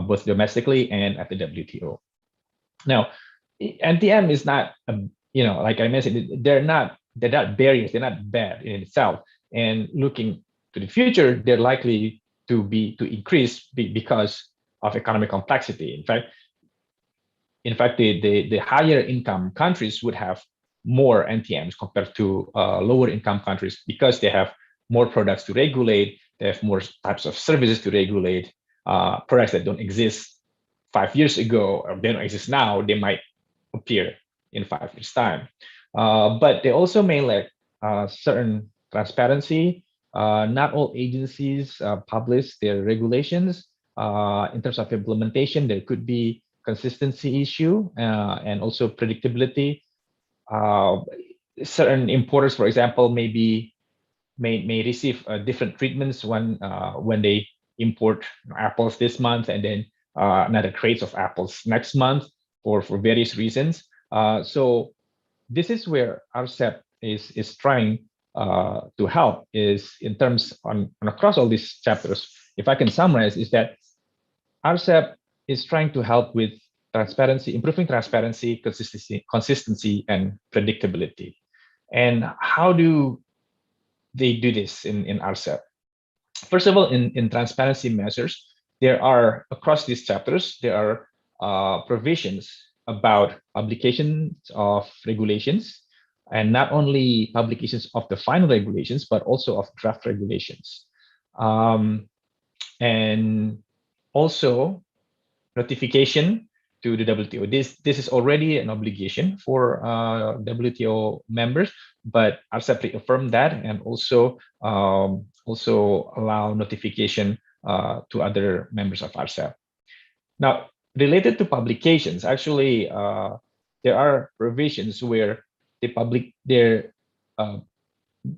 both domestically and at the WTO. Now, NTM is not, like I mentioned, they're not barriers, they're not bad in itself. And looking to the future, they're likely to increase because of economic complexity. In fact, in fact, the higher income countries would have more NTMs compared to lower income countries because they have more products to regulate, they have more types of services to regulate, products that don't exist 5 years ago or they don't exist now, they might appear in 5 years' time. But they also may lack certain transparency. Not all agencies publish their regulations. In terms of implementation, there could be consistency issue and also predictability. Certain importers, for example, may receive different treatments when they import apples this month and then another crates of apples next month for various reasons. So this is where RCEP is trying to help, is in terms on across all these chapters. If I can summarize, is that RCEP is trying to help with transparency, improving transparency, consistency, and predictability. And how do they do this in RCEP? First of all, in transparency measures, there are, across these chapters, there are provisions about publications of regulations, and not only publications of the final regulations, but also of draft regulations. And also notification to the WTO. This is already an obligation for WTO members, but RCEP reaffirmed that and also allow notification to other members of RCEP. Now, related to publications, actually, there are provisions where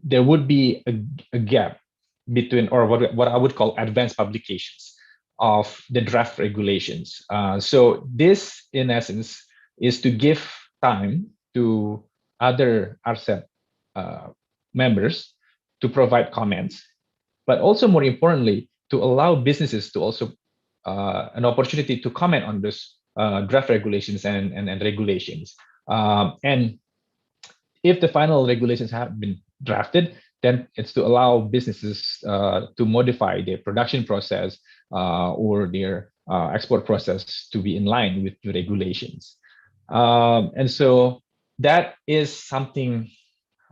there would be a gap between, or what I would call advanced publications of the draft regulations. So this, in essence, is to give time to other RCEP members to provide comments, but also more importantly, to allow businesses to also an opportunity to comment on those draft regulations and regulations. And if the final regulations have been drafted, then it's to allow businesses to modify their production process or their export process to be in line with the regulations. And so that is something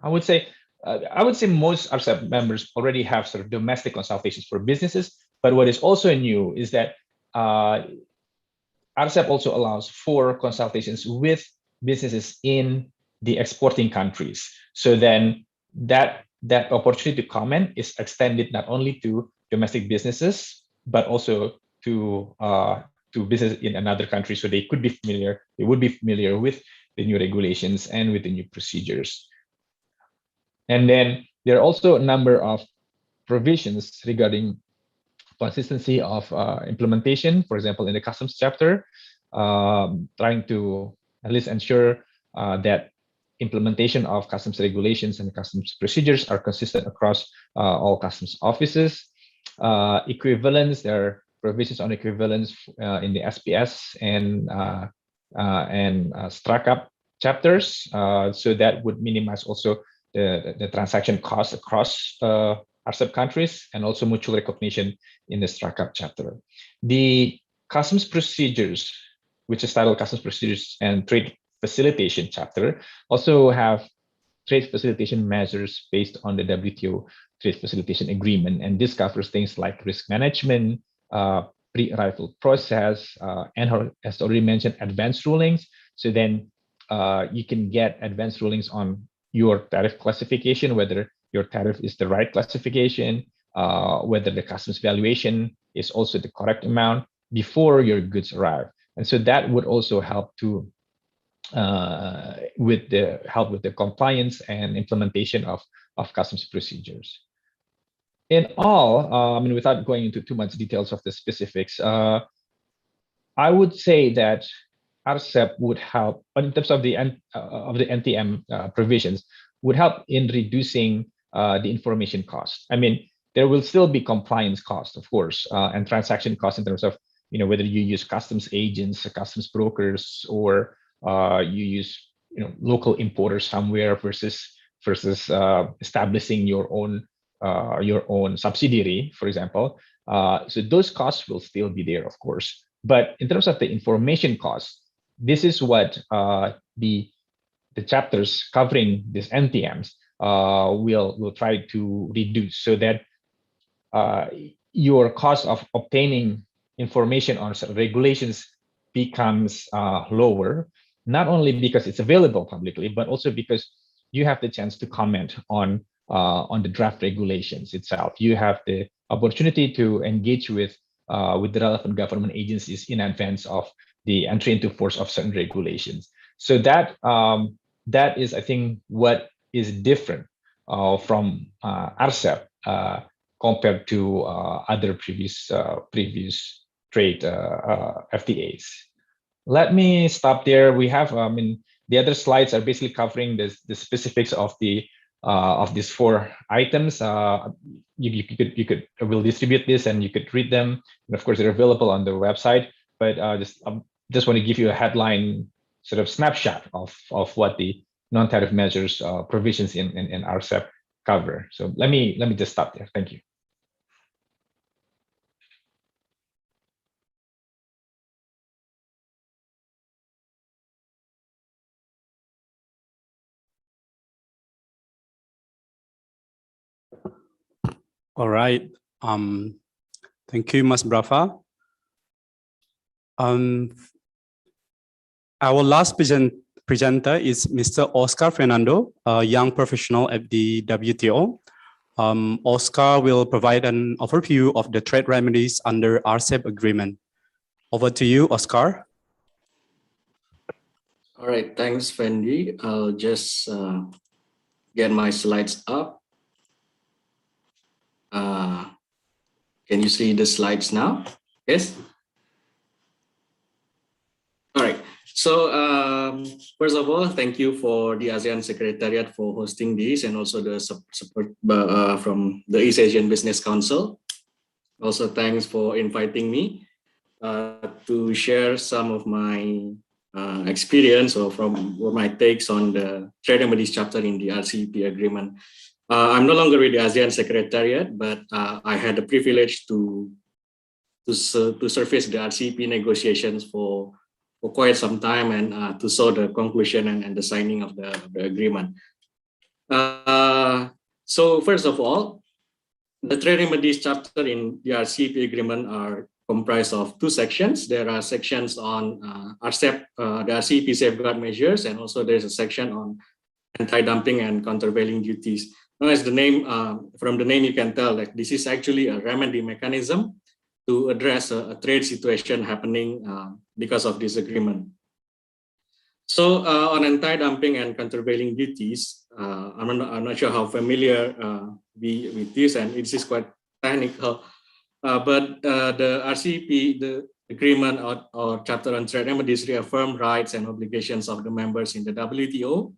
I would say most RCEP members already have sort of domestic consultations for businesses. But what is also new is that RCEP also allows for consultations with businesses in the exporting countries. So then that opportunity to comment is extended not only to domestic businesses, but also to business in another country. So they would be familiar with the new regulations and with the new procedures. And then there are also a number of provisions regarding consistency of implementation. For example, in the customs chapter, trying to at least ensure that implementation of customs regulations and customs procedures are consistent across all customs offices. Equivalence, there are provisions on equivalence in the SPS and STRACAP chapters. So that would minimize also the transaction costs across RCEP countries, and also mutual recognition in the STRACAP chapter. The customs procedures, which is titled Customs Procedures and Trade Facilitation chapter, also have trade facilitation measures based on the WTO Trade Facilitation Agreement. And this covers things like risk management, pre-arrival process, and as already mentioned, advanced rulings. So then you can get advanced rulings on your tariff classification, whether your tariff is the right classification, whether the customs valuation is also the correct amount before your goods arrive. And so that would also help to with the compliance and implementation of customs procedures. In all, without going into too much details of the specifics, I would say that RCEP would help, in terms of the NTM provisions, would help in reducing the information cost. I mean, there will still be compliance costs, of course, and transaction costs in terms of whether you use customs agents, customs brokers, or you use local importers somewhere versus establishing your own subsidiary, for example. So those costs will still be there, of course. But in terms of the information costs, this is what the chapters covering these NTMs will try to reduce, so that your cost of obtaining information on certain regulations becomes lower, not only because it's available publicly, but also because you have the chance to comment on the draft regulations itself. You have the opportunity to engage with the relevant government agencies in advance of the entry into force of certain regulations. So that that is, I think, what is different from RCEP compared to other previous trade FTAs. Let me stop there. We have, the other slides are basically covering the specifics of these 4 items. You could will distribute this and you could read them, and of course they're available on the website. But just want to give you a headline sort of snapshot of what the non-tariff measures provisions in RCEP cover. So let me just stop there. Thank you. All right. Thank you, Mas Brafa. Our last presenter is Mr. Oscar Fernando, a young professional at the WTO. Oscar will provide an overview of the trade remedies under RCEP agreement. Over to you, Oscar. All right, thanks, Fendi. I'll just get my slides up. Can you see the slides now? Yes? All right. So first of all, thank you for the ASEAN Secretariat for hosting this, and also the support from the East Asian Business Council. Also, thanks for inviting me to share some of my experience or my takes on the trade remedies chapter in the RCEP agreement. I'm no longer with the ASEAN Secretariat, but I had the privilege to surface the RCEP negotiations for quite some time, and to saw the conclusion and the signing of the agreement. So first of all, the trade remedies chapter in the RCEP agreement are comprised of 2 sections. There are sections on RCEP, the RCEP safeguard measures, and also there's a section on anti-dumping and countervailing duties. Now, as the name, from the name you can tell that this is actually a remedy mechanism to address a trade situation happening because of this agreement. So on anti-dumping and countervailing duties, I'm not sure how familiar with this, and it is quite technical, but the RCEP, the agreement or chapter on trade remedies reaffirm rights and obligations of the members in the WTO.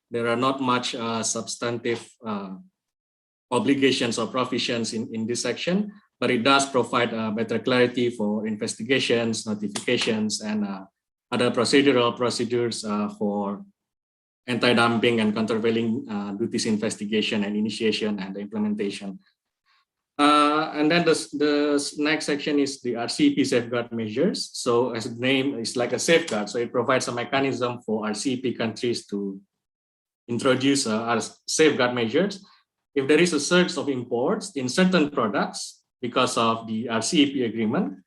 There are not much substantive obligations or provisions in this section, but it does provide better clarity for investigations, notifications, and other procedural procedures for anti-dumping and countervailing duties investigation and initiation and the implementation. And then the next section is the RCEP safeguard measures. So as the name is like a safeguard, so it provides a mechanism for RCEP countries to introduce our safeguard measures if there is a surge of imports in certain products because of the RCEP agreement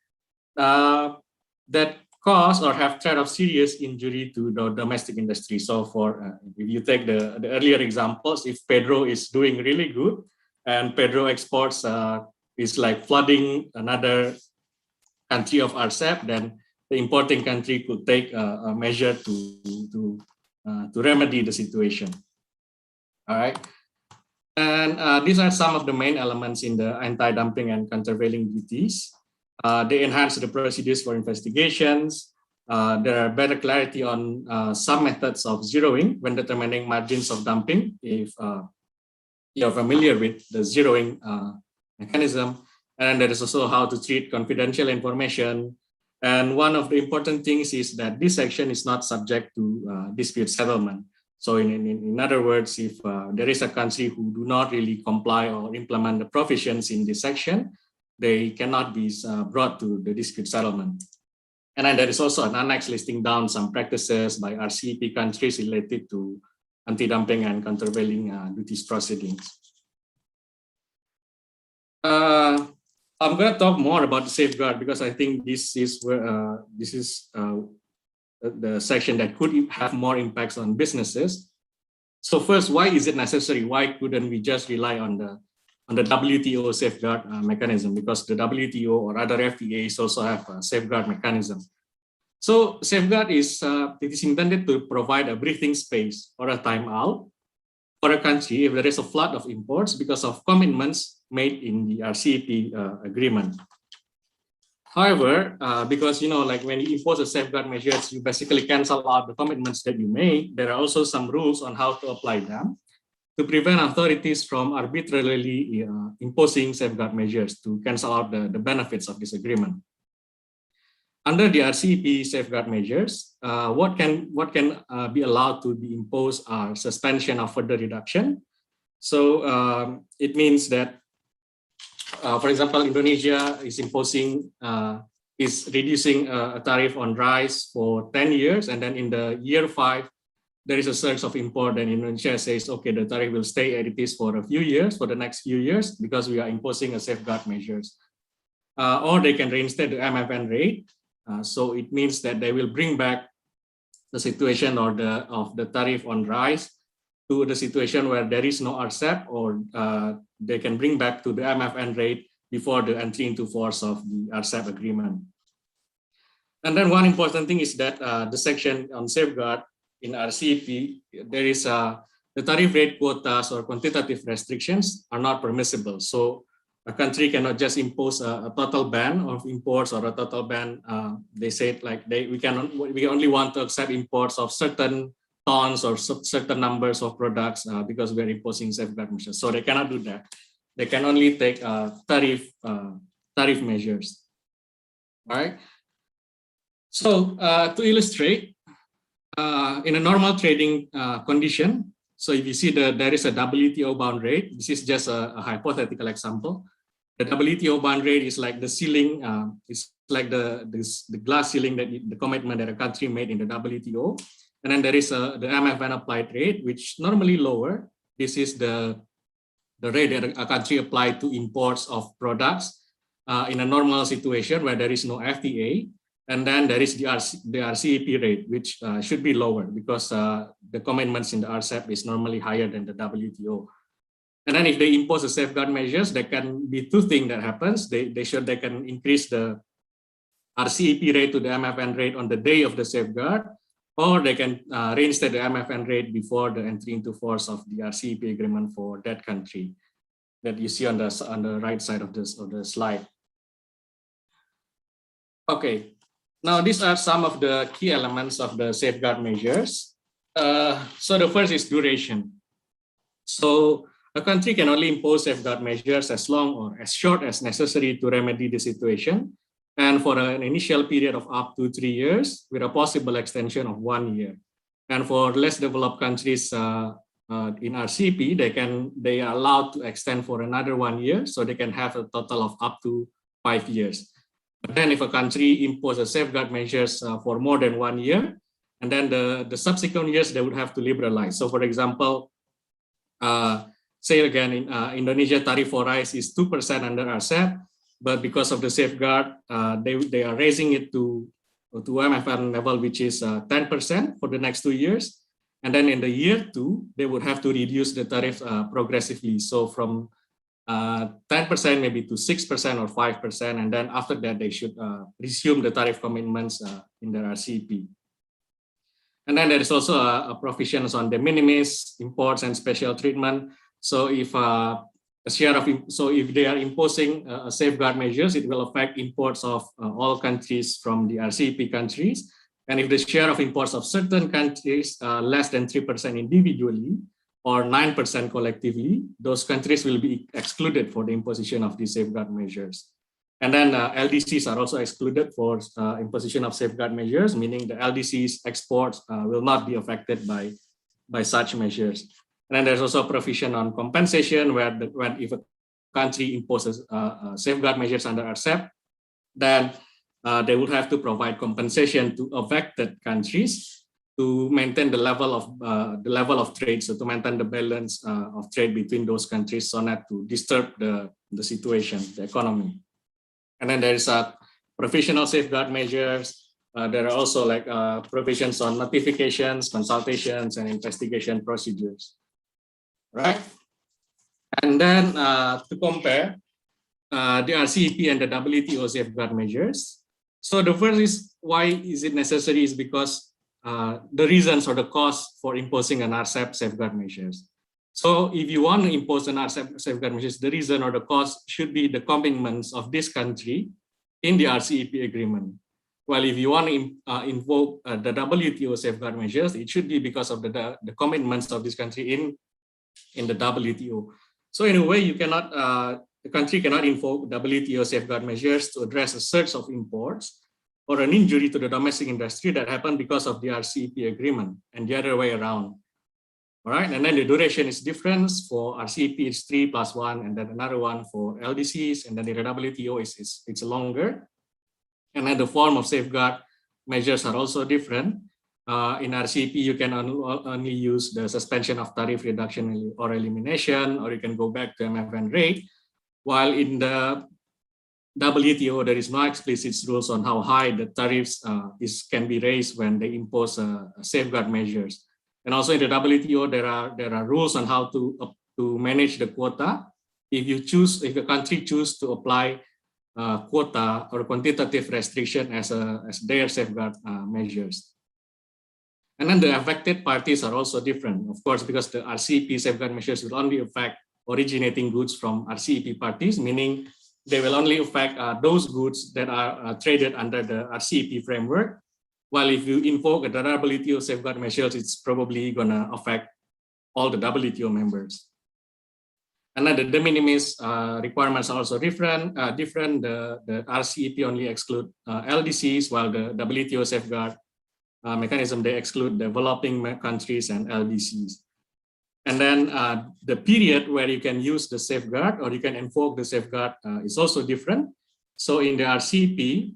that cause or have threat of serious injury to the domestic industry. So for if you take the earlier examples, if Pedro is doing really good and Pedro exports is like flooding another country of RCEP, then the importing country could take a measure to remedy the situation. All right. And these are some of the main elements in the anti-dumping and countervailing duties. They enhance the procedures for investigations. There are better clarity on some methods of zeroing when determining margins of dumping, if you're familiar with the zeroing mechanism. And there is also how to treat confidential information. And one of the important things is that this section is not subject to dispute settlement. So in other words, if there is a country who do not really comply or implement the provisions in this section, they cannot be brought to the dispute settlement. And then there is also an annex listing down some practices by RCEP countries related to anti-dumping and countervailing duties proceedings. I'm going to talk more about the safeguard because I think this is where the section that could have more impacts on businesses. So first, why is it necessary? Why couldn't we just rely on the WTO safeguard mechanism? Because the WTO or other FTAs also have a safeguard mechanism. So safeguard is it is intended to provide a breathing space or a timeout for a country if there is a flood of imports because of commitments made in the RCEP agreement. However, because like when you impose a safeguard measures, you basically cancel out the commitments that you made. There are also some rules on how to apply them to prevent authorities from arbitrarily imposing safeguard measures to cancel out the benefits of this agreement. Under the RCEP safeguard measures, what can be allowed to be imposed are suspension of further reduction. So it means that, for example, Indonesia is reducing a tariff on rice for 10 years, and then in the year 5, there is a surge of import, and Indonesia says, okay, the tariff will stay as it is for a few years, for the next few years, because we are imposing a safeguard measures. Or they can reinstate the MFN rate. So it means that they will bring back the situation of the tariff on rice to the situation where there is no RCEP, or they can bring back to the MFN rate before the entry into force of the RCEP agreement. And then one important thing is that the section on safeguard in RCEP, there is the tariff rate quotas or quantitative restrictions are not permissible. So a country cannot just impose a total ban of imports or a total ban. They said like we only want to accept imports of certain tons or certain numbers of products because we're imposing safeguard measures. So they cannot do that. They can only take tariff measures. All right. So to illustrate, in a normal trading condition, so if you see there is a WTO bound rate, this is just a hypothetical example. The WTO bound rate is like the ceiling, it's like the glass ceiling that the commitment that a country made in the WTO. And then there is the MFN applied rate, which normally lower. This is the rate that a country applied to imports of products in a normal situation where there is no FTA. And then there is the RCEP rate, which should be lower because the commitments in the RCEP is normally higher than the WTO. And then if they impose the safeguard measures, there can be two things that happens. They can increase the RCEP rate to the MFN rate on the day of the safeguard, or they can reinstate the MFN rate before the entry into force of the RCEP agreement for that country that you see on the right side of the slide. Okay. Now, these are some of the key elements of the safeguard measures. So the first is duration. So a country can only impose safeguard measures as long or as short as necessary to remedy the situation, and for an initial period of up to 3 years with a possible extension of 1 year. And for less developed countries in RCEP, they are allowed to extend for another 1 year, so they can have a total of up to 5 years. But then if a country imposes safeguard measures for more than 1 year, and then the subsequent years, they would have to liberalize. So for example, say again, in Indonesia, tariff for rice is 2% under RCEP, but because of the safeguard, they are raising it to MFN level, which is 10% for the next 2 years. And then in the year 2, they would have to reduce the tariff progressively. So from 10% maybe to 6% or 5%, and then after that they should resume the tariff commitments in the RCEP. And then there is also a provisions on de minimis imports and special treatment. So if if they are imposing safeguard measures, it will affect imports of all countries from the RCEP countries. And if the share of imports of certain countries less than 3% individually, or 9% collectively, those countries will be excluded for the imposition of these safeguard measures. And then LDCs are also excluded for imposition of safeguard measures, meaning the LDCs exports will not be affected by such measures. And then there's also a provision on compensation where if a country imposes safeguard measures under RCEP, then they would have to provide compensation to affected countries to maintain the level of trade, so to maintain the balance of trade between those countries, so not to disturb the situation, the economy. And then there is a provisional safeguard measures. There are also like provisions on notifications, consultations, and investigation procedures, right? And then to compare the RCEP and the WTO safeguard measures. So the first is, why is it necessary, is because the reasons or the cost for imposing an RCEP safeguard measures. So if you want to impose an RCEP safeguard measures, the reason or the cost should be the commitments of this country in the RCEP agreement. While if you want to invoke the WTO safeguard measures, it should be because of the commitments of this country in the WTO. So in a way, you cannot, the country cannot invoke WTO safeguard measures to address a surge of imports or an injury to the domestic industry that happened because of the RCEP agreement, and the other way around. All right, and then the duration is different. For RCEP, it's 3+1, and then another one for LDCs, and then the WTO it's longer. And then the form of safeguard measures are also different. In RCEP, you can only use the suspension of tariff reduction or elimination, or you can go back to MFN rate. While in the WTO, there is no explicit rules on how high the tariffs can be raised when they impose safeguard measures. And also in the WTO, there are rules on how to manage the quota. If a country choose to apply quota or quantitative restriction as their safeguard measures. And then the affected parties are also different, of course, because the RCEP safeguard measures will only affect originating goods from RCEP parties, meaning they will only affect those goods that are traded under the RCEP framework. While if you invoke the WTO safeguard measures, it's probably gonna affect all the WTO members. And then the de minimis requirements are also different. The RCEP only exclude LDCs, while the WTO safeguard mechanism, they exclude developing countries and LDCs. And then the period where you can use the safeguard or you can invoke the safeguard is also different. So in the RCEP,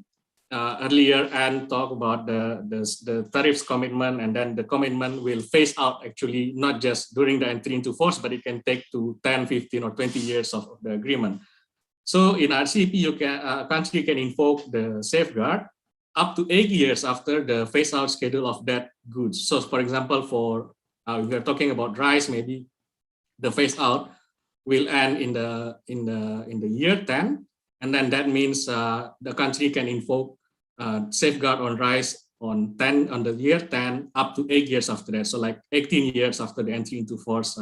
earlier Anne talked about the tariffs commitment, and then the commitment will phase out actually not just during the entry into force, but it can take to 10, 15, or 20 years of the agreement. So in RCEP, a country can invoke the safeguard up to 8 years after the phase out schedule of that goods. So for example, if we're talking about rice, maybe the phase out will end in the year 10, and then that means the country can invoke safeguard on rice on the year 10 up to 8 years after that. So like 18 years after the entry into force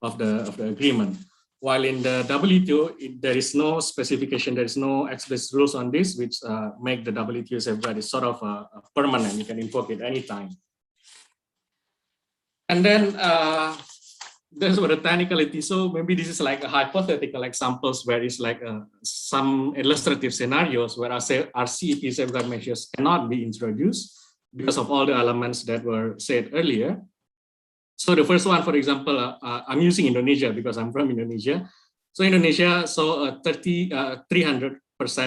of the agreement. While in the WTO, there is no specification, there is no explicit rules on this, which make the WTO safeguard is sort of permanent. You can invoke it anytime. And then there's the technicality. So maybe this is like a hypothetical examples where it's like some illustrative scenarios where RCEP safeguard measures cannot be introduced because of all the elements that were said earlier. So the first one, for example, I'm using Indonesia because I'm from Indonesia. So Indonesia saw a 300%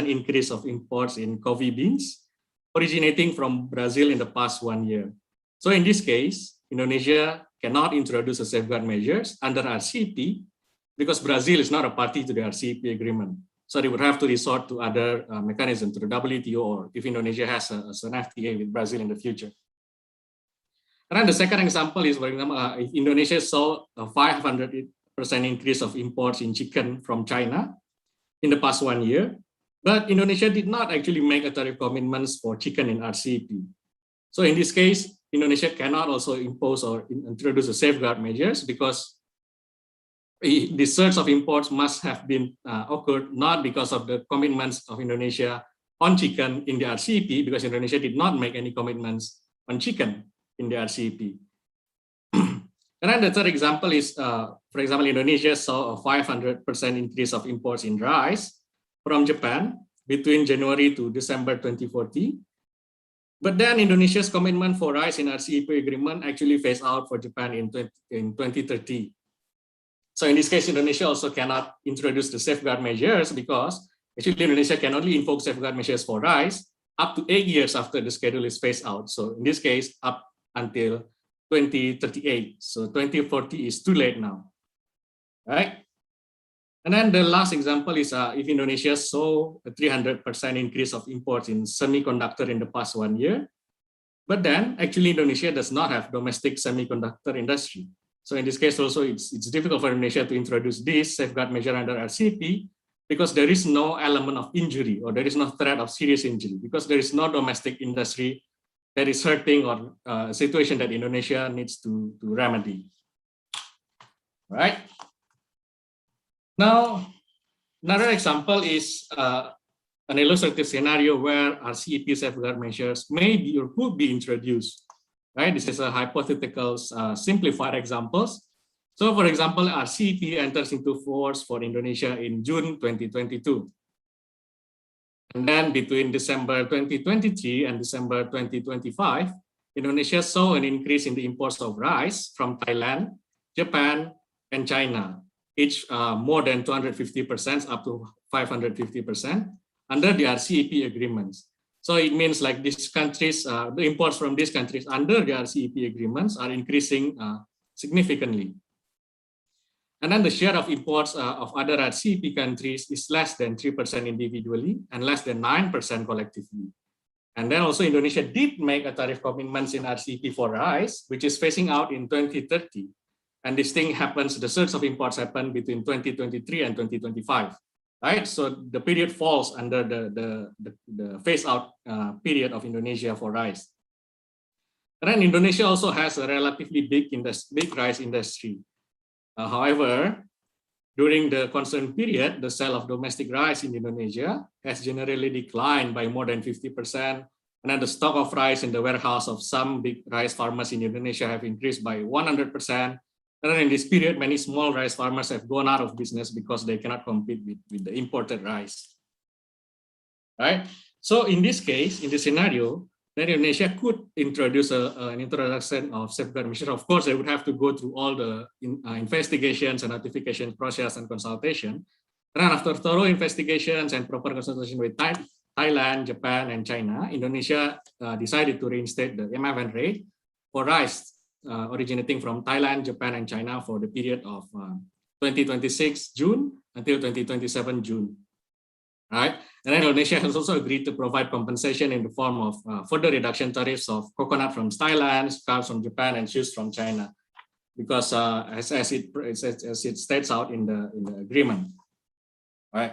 increase of imports in coffee beans originating from Brazil in the past 1 year. So in this case, Indonesia cannot introduce a safeguard measures under RCEP because Brazil is not a party to the RCEP agreement. So they would have to resort to other mechanisms, to the WTO, or if Indonesia has an FTA with Brazil in the future. And then the second example is, for example, if Indonesia saw a 500% increase of imports in chicken from China in the past 1 year, but Indonesia did not actually make a tariff commitments for chicken in RCEP. So in this case, Indonesia cannot also impose or introduce a safeguard measures because the surge of imports must have been occurred not because of the commitments of Indonesia on chicken in the RCEP, because Indonesia did not make any commitments on chicken in the RCEP. And then the third example is, for example, Indonesia saw a 500% increase of imports in rice from Japan between January to December 2014. But then Indonesia's commitment for rice in RCEP agreement actually phased out for Japan in 2030. So in this case, Indonesia also cannot introduce the safeguard measures because Actually, Indonesia can only invoke safeguard measures for rice up to 8 years after the schedule is phased out. So in this case, up until 2038. So 2040 is too late now, right? And then the last example is if Indonesia saw a 300% increase of imports in semiconductor in the past 1 year, but then actually Indonesia does not have domestic semiconductor industry. So in this case also, it's difficult for Indonesia to introduce this safeguard measure under RCEP because there is no element of injury or there is no threat of serious injury because there is no domestic industry that is hurting or a situation that Indonesia needs to remedy, right? Now, another example is an illustrative scenario where RCEP safeguard measures may be or could be introduced, right? This is a hypothetical simplified examples. So for example, RCEP enters into force for Indonesia in June 2022. And then between December 2023 and December 2025, Indonesia saw an increase in the imports of rice from Thailand, Japan, and China, each more than 250% up to 550% under the RCEP agreements. So it means like these countries, the imports from these countries under the RCEP agreements are increasing significantly. And then the share of imports of other RCEP countries is less than 3% individually and less than 9% collectively. And then also Indonesia did make a tariff commitments in RCEP for rice, which is phasing out in 2030. And this thing happens, the surge of imports happened between 2023 and 2025, right? So the period falls under the phase out period of Indonesia for rice. And then Indonesia also has a relatively big rice industry. However, during the concerned period, the sale of domestic rice in Indonesia has generally declined by more than 50%. And then the stock of rice in the warehouse of some big rice farmers in Indonesia have increased by 100%. And then in this period, many small rice farmers have gone out of business because they cannot compete with the imported rice. Right? So in this case, in this scenario, then Indonesia could introduce an introduction of safeguard measure. Of course, they would have to go through all the investigations and notification process and consultation. And then after thorough investigations and proper consultation with Thailand, Japan, and China, Indonesia decided to reinstate the MFN rate for rice originating from Thailand, Japan, and China for the period of 2026 June until 2027 June. Right? And then Indonesia has also agreed to provide compensation in the form of further reduction tariffs of coconut from Thailand, scarves from Japan, and shoes from China, because as it states out in the agreement. Right?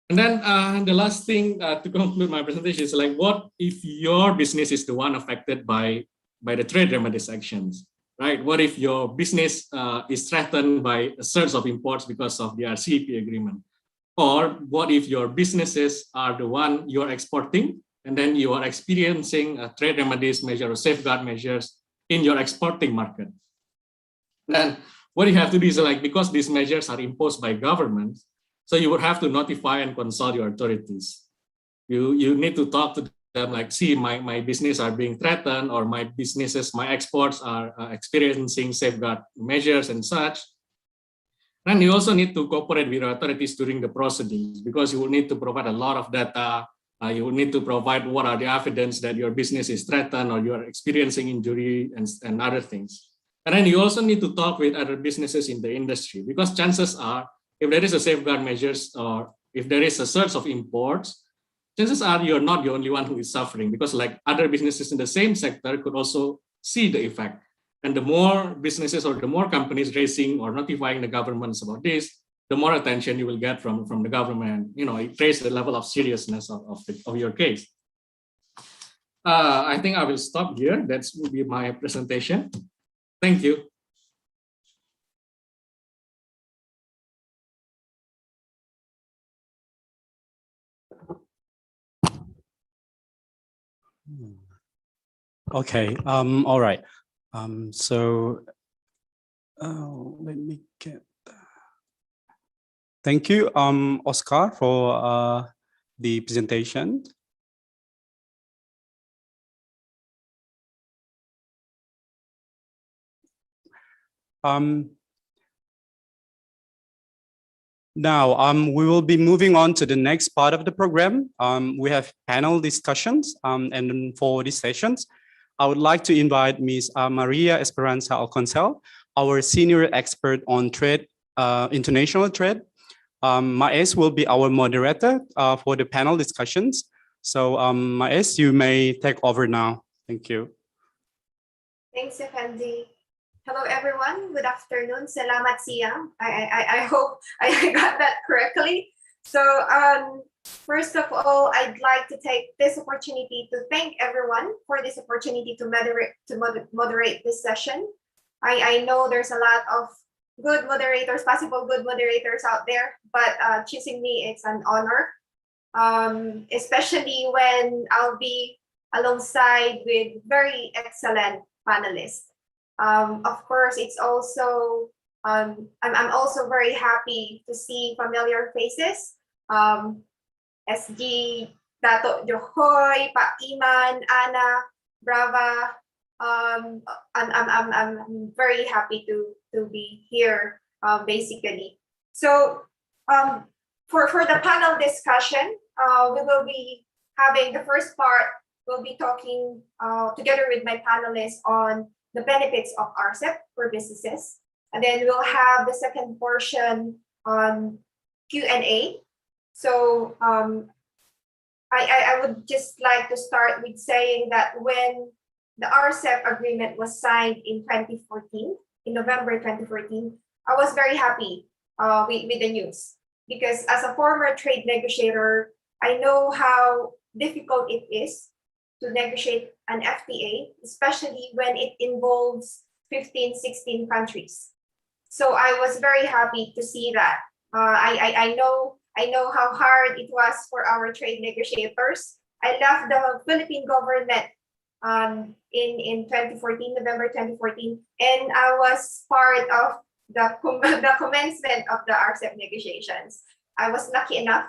And then the last thing to conclude my presentation is like, what if your business is the one affected by the trade remedies actions? Right? What if your business is threatened by a surge of imports because of the RCEP agreement? Or what if your businesses are the one you're exporting and then you are experiencing trade remedies measures or safeguard measures in your exporting market? Then what you have to do is like, because these measures are imposed by governments, so you would have to notify and consult your authorities. You need to talk to them like, see, my business are being threatened, or my exports are experiencing safeguard measures and such. And you also need to cooperate with authorities during the proceedings, because you will need to provide a lot of data. You will need to provide what are the evidence that your business is threatened or you are experiencing injury and other things. And then you also need to talk with other businesses in the industry, because chances are, if there is a safeguard measures or if there is a surge of imports, chances are you're not the only one who is suffering, because like other businesses in the same sector could also see the effect. And the more businesses or the more companies raising or notifying the governments about this, the more attention you will get from the government. You know, it raises the level of seriousness of your case. I think I will stop here. That will be my presentation. Thank you. Okay. All right. So let me get. Thank you, Oscar, for the presentation. Now, we will be moving on to the next part of the program. We have panel discussions, and then for these sessions, I would like to invite Ms. Maria Esperanza Alconcel, our senior expert on trade, international trade. Maes will be our moderator for the panel discussions. So Maes, you may take over now. Thank you. Thanks, Effendi. Hello, everyone. Good afternoon. Salamat siang. I hope I got that correctly. So first of all, I'd like to take this opportunity to thank everyone for this opportunity to moderate this session. I know there's a lot of good moderators, possible good moderators out there, but choosing me, it's an honor, especially when I'll be alongside with very excellent panelists. Of course, it's also, I'm also very happy to see familiar faces. SG, Dato Johoy, Pak Iman, Ana, Brava. I'm very happy to be here, basically. So for the panel discussion, we will be having the first part. We'll be talking together with my panelists on the benefits of RCEP for businesses. And then we'll have the second portion on Q&A. So I would just like to start with saying that when the RCEP agreement was signed in 2014, in November 2014, I was very happy with the news, because as a former trade negotiator, I know how difficult it is to negotiate an FTA, especially when it involves 15, 16 countries. So I was very happy to see that. I know how hard it was for our trade negotiators. I left the Philippine government in 2014, November 2014, and I was part of the commencement of the RCEP negotiations. I was lucky enough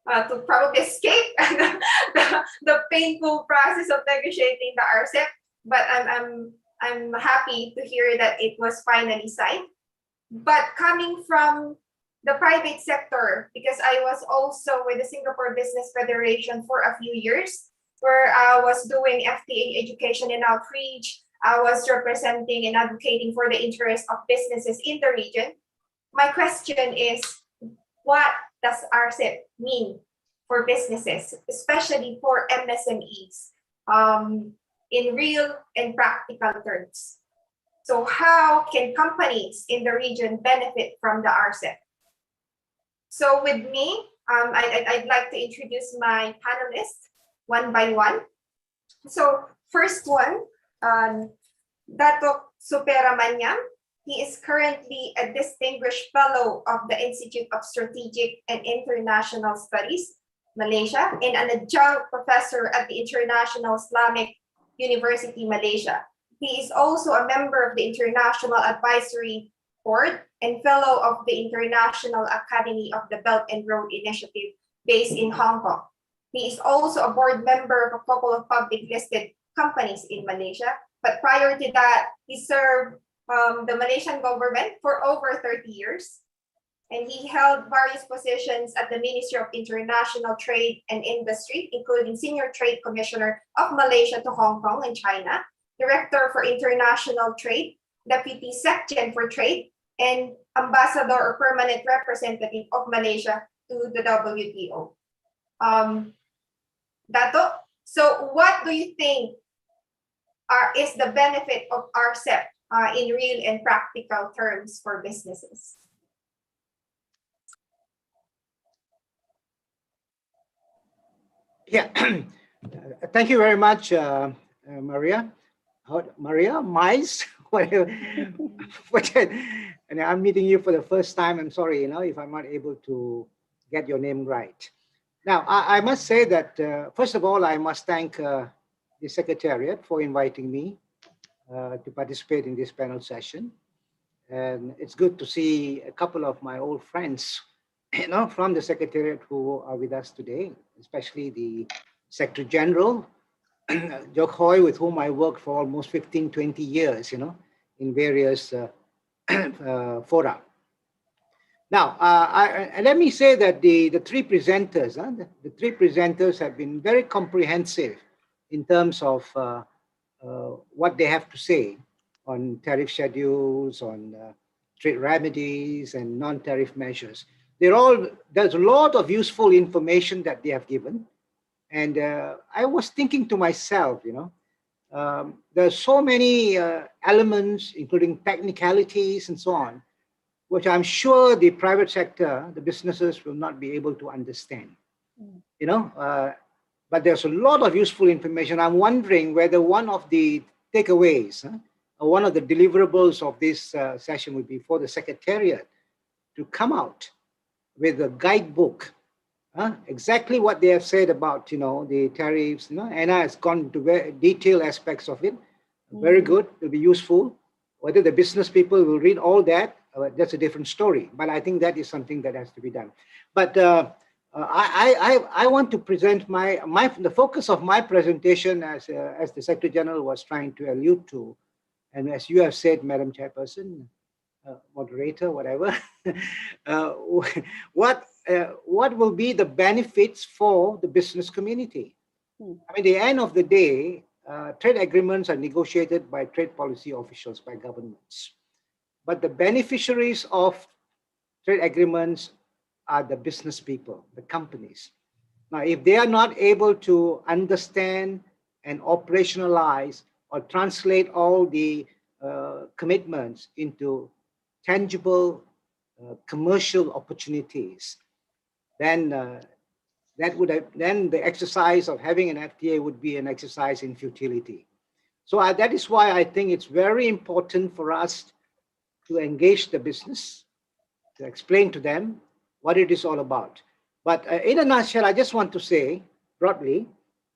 to probably escape the painful process of negotiating the RCEP, but I'm happy to hear that it was finally signed. But coming from the private sector, because I was also with the Singapore Business Federation for a few years, where I was doing FTA education and outreach. I was representing and advocating for the interests of businesses in the region. My question is, what does RCEP mean for businesses, especially for MSMEs, in real and practical terms? So how can companies in the region benefit from the RCEP? So with me, I'd like to introduce my panelists one by one. So first one, Dato Superamanyam. He is currently a distinguished fellow of the Institute of Strategic and International Studies, Malaysia, and an adjunct professor at the International Islamic University, Malaysia. He is also a member of the International Advisory Board and fellow of the International Academy of the Belt and Road Initiative based in Hong Kong. He is also a board member of a couple of public listed companies in Malaysia. But prior to that, he served the Malaysian government for over 30 years. And he held various positions at the Ministry of International Trade and Industry, including Senior Trade Commissioner of Malaysia to Hong Kong and China, Director for International Trade, Deputy Secretary for Trade, and Ambassador or Permanent Representative of Malaysia to the WTO. Dato, so what do you think is the benefit of RCEP in real and practical terms for businesses? Yeah, thank you very much, Maria. Maria, Mice, whatever. And I'm meeting you for the first time. I'm sorry, if I'm not able to get your name right. Now, I must say that, first of all, I must thank the Secretariat for inviting me to participate in this panel session. And it's good to see a couple of my old friends, from the Secretariat who are with us today, especially the Secretary General, Jok Hoy, with whom I worked for almost 15, 20 years, in various fora. Now, let me say that the three presenters, the three presenters have been very comprehensive in terms of what they have to say on tariff schedules, on trade remedies, and non-tariff measures. There's a lot of useful information that they have given. And I was thinking to myself, there's so many elements, including technicalities and so on, which I'm sure the private sector, the businesses will not be able to understand. But there's a lot of useful information. I'm wondering whether one of the takeaways or one of the deliverables of this session would be for the Secretariat to come out with a guidebook, exactly what they have said about, the tariffs. Anna has gone into very detailed aspects of it. Very good, it'll be useful. Whether the business people will read all that, that's a different story. But I think that is something that has to be done. But I want to present the focus of my presentation, as the Secretary General was trying to allude to, and as you have said, Madam Chairperson, moderator, whatever, what will be the benefits for the business community? I mean, at the end of the day, trade agreements are negotiated by trade policy officials, by governments. But the beneficiaries of trade agreements are the business people, the companies. Now, if they are not able to understand and operationalize or translate all the commitments into tangible commercial opportunities, then then the exercise of having an FTA would be an exercise in futility. So that is why I think it's very important for us to engage the business, to explain to them what it is all about. But in a nutshell, I just want to say broadly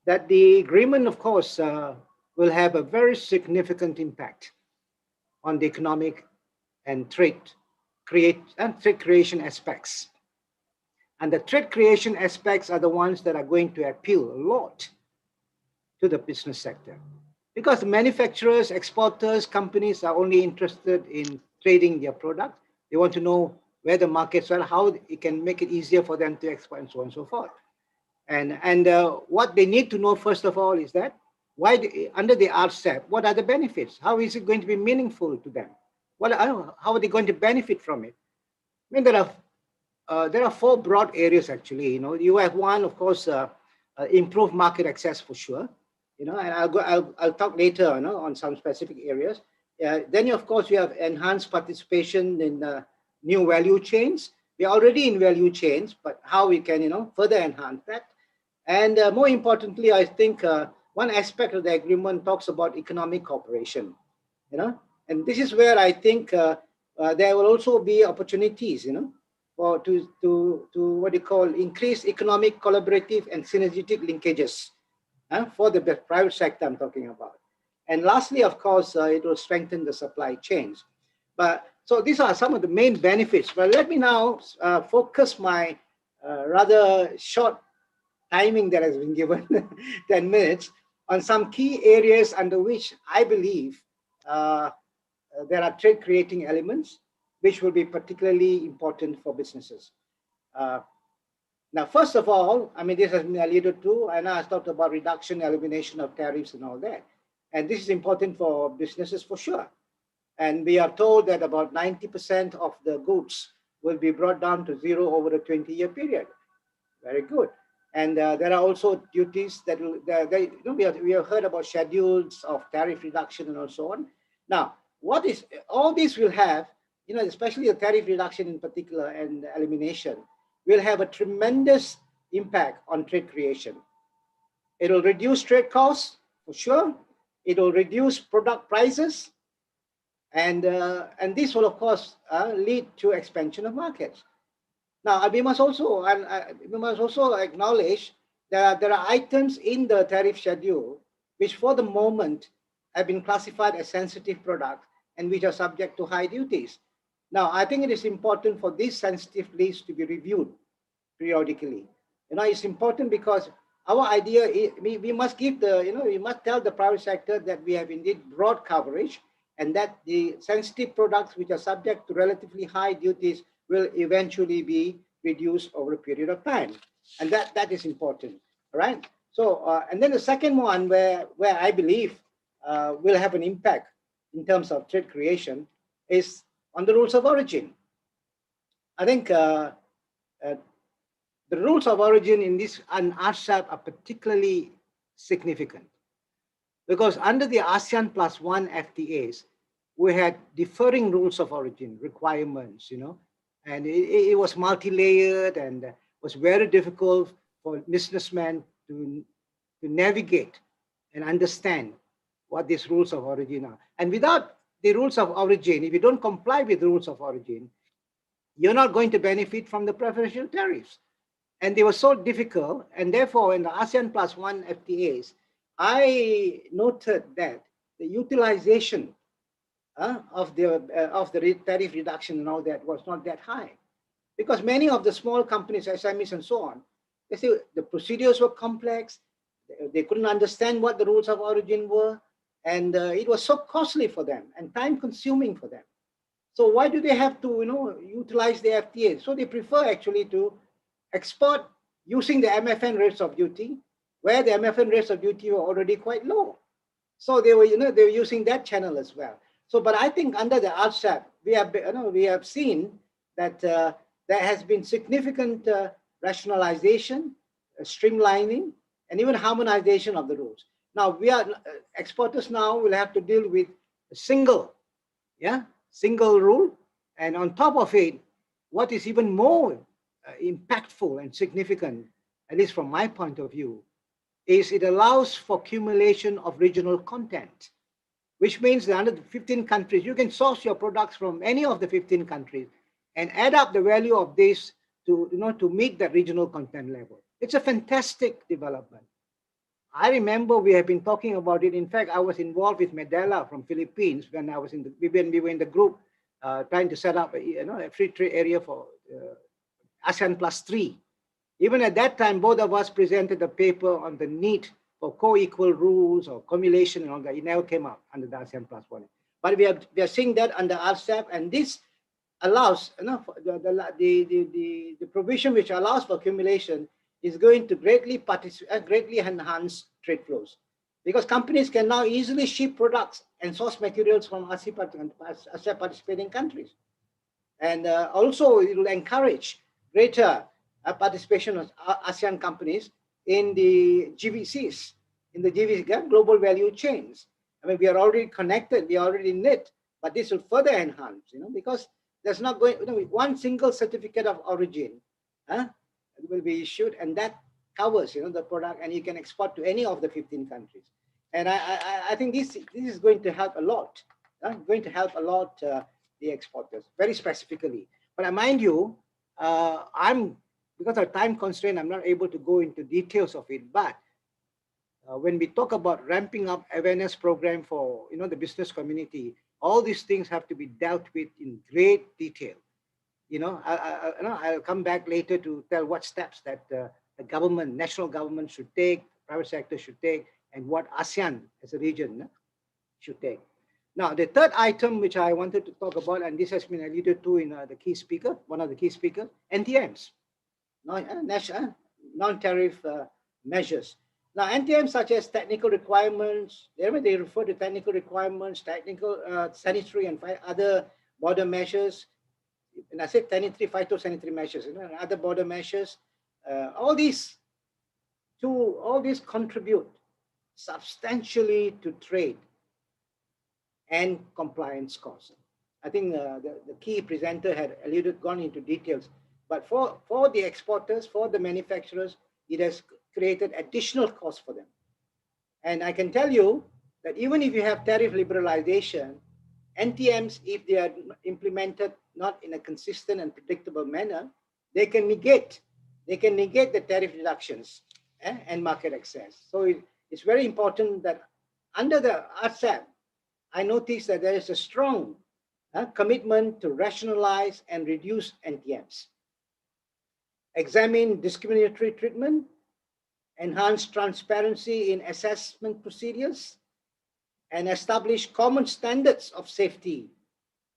that the agreement, of course, will have a very significant impact on the economic and trade creation aspects. And the trade creation aspects are the ones that are going to appeal a lot to the business sector. Because the manufacturers, exporters, companies are only interested in trading their product. They want to know where the markets are, how it can make it easier for them to export, and so on and so forth. And what they need to know, first of all, is that under the RCEP, what are the benefits? How is it going to be meaningful to them? How are they going to benefit from it? I mean, there are four broad areas, actually. You have one, of course, improved market access for sure. And I'll talk later on some specific areas. Then, of course, you have enhanced participation in new value chains. We're already in value chains, but how we can, further enhance that. And more importantly, I think one aspect of the agreement talks about economic cooperation, and this is where I think there will also be opportunities, or to what you call increase economic, collaborative, and synergetic linkages for the private sector I'm talking about. And lastly, of course, it will strengthen the supply chains. So these are some of the main benefits. But let me now focus my rather short timing that has been given, 10 minutes, on some key areas under which I believe there are trade creating elements which will be particularly important for businesses. Now, first of all, I mean, this has been alluded to, and I talked about reduction, elimination of tariffs and all that. And this is important for businesses for sure. And we are told that about 90% of the goods will be brought down to zero over a 20-year period. Very good. And there are also duties that we have heard about schedules of tariff reduction and so on. Now, all this will have, especially the tariff reduction in particular and elimination, will have a tremendous impact on trade creation. It will reduce trade costs for sure. It will reduce product prices, and this will, of course, lead to expansion of markets. Now, we must also acknowledge that there are items in the tariff schedule which, for the moment, have been classified as sensitive products and which are subject to high duties. Now, I think it is important for these sensitive lists to be reviewed periodically. It's important because our idea is we must give we must tell the private sector that we have indeed broad coverage and that the sensitive products which are subject to relatively high duties will eventually be reduced over a period of time. And that is important, all right? So, and then the second one where I believe will have an impact in terms of trade creation is on the rules of origin. I think the rules of origin in this RCEP are particularly significant because under the ASEAN +1 FTAs, we had differing rules of origin requirements, you know, and it was multi-layered and was very difficult for businessmen to navigate and understand what these rules of origin are. And without the rules of origin, if you don't comply with the rules of origin, you're not going to benefit from the preferential tariffs. And they were so difficult, and therefore in the ASEAN +1 FTAs, I noted that the utilization of the tariff reduction and all that was not that high, because many of the small companies, SMEs and so on, they say the procedures were complex, they couldn't understand what the rules of origin were, and it was so costly for them and time consuming for them. So why do they have to, you know, utilize the FTA? So they prefer actually to export using the MFN rates of duty, where the MFN rates of duty were already quite low. So they were, you know, they were using that channel as well. So, but I think under the RCEP, we have seen that there has been significant rationalization, streamlining, and even harmonization of the rules. Now we are exporters now will have to deal with a single rule, and on top of it, what is even more impactful and significant, at least from my point of view, is it allows for accumulation of regional content, which means that under the 15 countries, you can source your products from any of the 15 countries and add up the value of this to, you know, to meet that regional content level. It's a fantastic development. I remember we have been talking about it. In fact, I was involved with Medela from Philippines when I was we were in the group trying to set up a free trade area for ASEAN +3. Even at that time, both of us presented a paper on the need for co-equal rules or cumulation and all that. It never came up under the ASEAN +1. But we are seeing that under RCEP, and this allows, you know, the provision which allows for accumulation is going to greatly enhance trade flows, because companies can now easily ship products and source materials from RCEP participating countries. And also it will encourage greater participation of ASEAN companies in the GVCs, global value chains. I mean, we are already connected, we are already knit, but this will further enhance, you know, because there's not going, you know, one single certificate of origin will be issued, and that covers, you know, the product, and you can export to any of the 15 countries. And I think this is going to help a lot, the exporters, very specifically. But mind you, because of time constraint, I'm not able to go into details of it. But when we talk about ramping up awareness program for, you know, the business community, all these things have to be dealt with in great detail. You know, I'll come back later to tell what steps that the government, national government should take, private sector should take, and what ASEAN as a region should take. Now, the third item which I wanted to talk about, and this has been alluded to in the key speaker, one of the key speakers, NTMs, non-tariff measures. Now, NTMs such as technical requirements, they refer to technical requirements, technical sanitary and other border measures. And I said sanitary, phytosanitary measures, you know, and other border measures. All these contribute substantially to trade and compliance costs. I think the key presenter had gone into details, but for the exporters, for the manufacturers, it has created additional costs for them. And I can tell you that even if you have tariff liberalization, NTMs, if they are implemented not in a consistent and predictable manner, they can negate the tariff reductions and market access. So it's very important that under the RCEP, I noticed that there is a strong commitment to rationalize and reduce NTMs, examine discriminatory treatment, enhance transparency in assessment procedures, and establish common standards of safety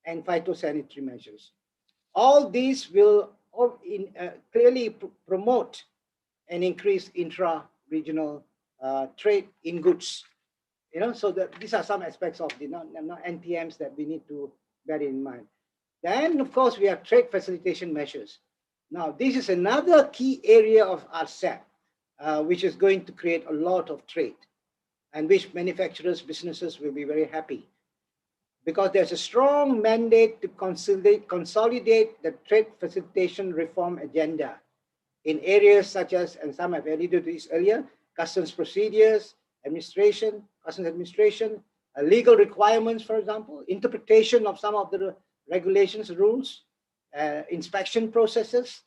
and phytosanitary measures. All these will clearly promote and increase intra-regional trade in goods. So these are some aspects of the NPMs that we need to bear in mind. Then, of course, we have trade facilitation measures. Now, this is another key area of RCEP, which is going to create a lot of trade, and which manufacturers, businesses will be very happy, because there's a strong mandate to consolidate the trade facilitation reform agenda in areas such as, and some have alluded to this earlier, customs procedures, customs administration, legal requirements, for example, interpretation of some of the regulations, rules, inspection processes,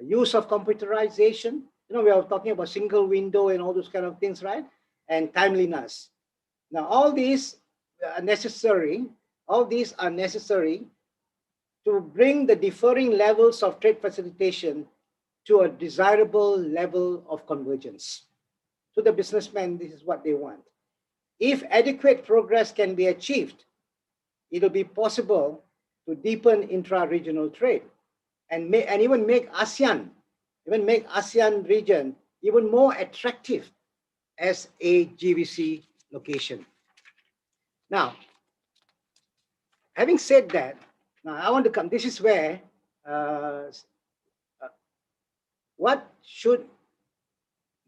use of computerization. We are talking about single window and all those kind of things, right? And timeliness. Now, all these are necessary. All these are necessary to bring the differing levels of trade facilitation to a desirable level of convergence. To the businessmen, this is what they want. If adequate progress can be achieved, it will be possible to deepen intra-regional trade and even make ASEAN region even more attractive as a GVC location. Now, having said that, now I want to come, this is where, what should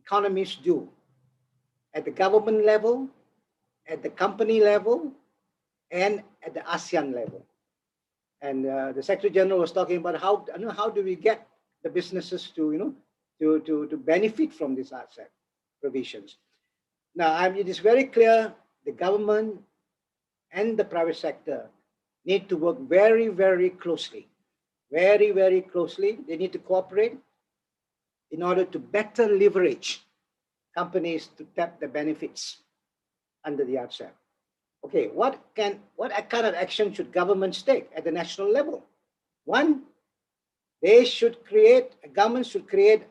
economists do at the government level, at the company level, and at the ASEAN level? And the Secretary General was talking about how do we get the businesses to benefit from these RCEP provisions. Now, it is very clear the government and the private sector need to work very, very closely. Very, very closely. They need to cooperate in order to better leverage companies to tap the benefits under the RCEP. Okay, what kind of action should governments take at the national level? One, governments should create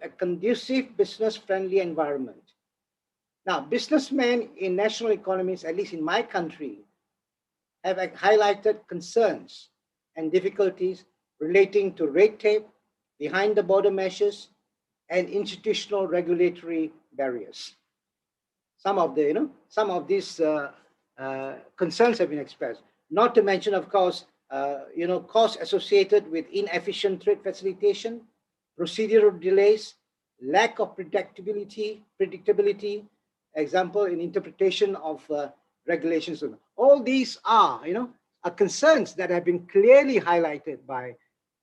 a conducive, business-friendly environment. Now, businessmen in national economies, at least in my country, have highlighted concerns and difficulties relating to red tape, behind-the-border measures, and institutional regulatory barriers. Some of these concerns have been expressed. Not to mention, of course, costs associated with inefficient trade facilitation, procedural delays, lack of predictability, example in interpretation of regulations. All these are concerns that have been clearly highlighted by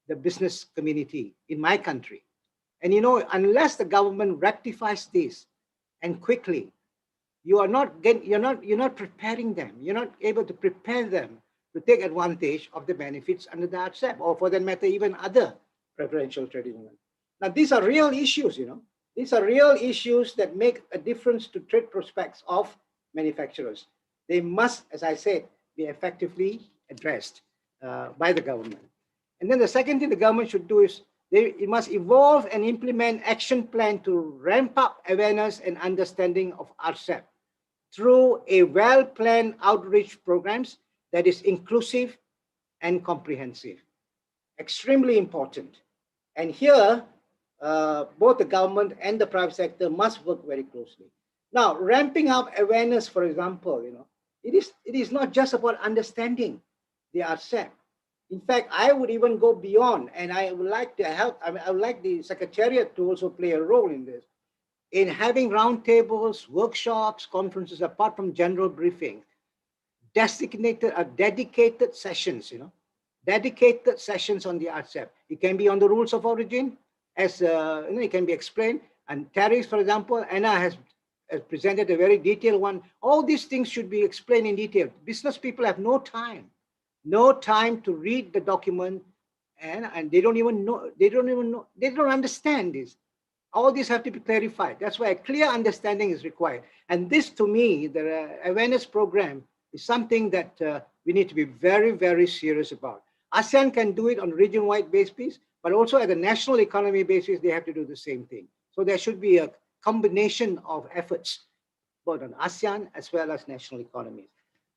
the business community in my country. And unless the government rectifies this and quickly, you're not preparing them. You're not able to prepare them to take advantage of the benefits under the RCEP, or for that matter, even other preferential trade agreements. Now, these are real issues, These are real issues that make a difference to trade prospects of manufacturers. They must, as I said, be effectively addressed by the government. And then the second thing the government should do is it must evolve and implement action plan to ramp up awareness and understanding of RCEP through a well-planned outreach programs that is inclusive and comprehensive. Extremely important. And here, both the government and the private sector must work very closely. Now, ramping up awareness, for example, it is not just about understanding the RCEP. In fact, I would even go beyond, and I would like to help. I would like the Secretariat to also play a role in this, in having roundtables, workshops, conferences, apart from general briefing, dedicated sessions, dedicated sessions on the RCEP. It can be on the rules of origin, as it can be explained, and tariffs, for example. Anna has presented a very detailed one. All these things should be explained in detail. Business people have no time to read the document, and they don't understand this. All these have to be clarified. That's why a clear understanding is required. And this, to me, the awareness program is something that we need to be very, very serious about. ASEAN can do it on region-wide basis, but also at the national economy basis, they have to do the same thing. So there should be a combination of efforts, both on ASEAN as well as national economies.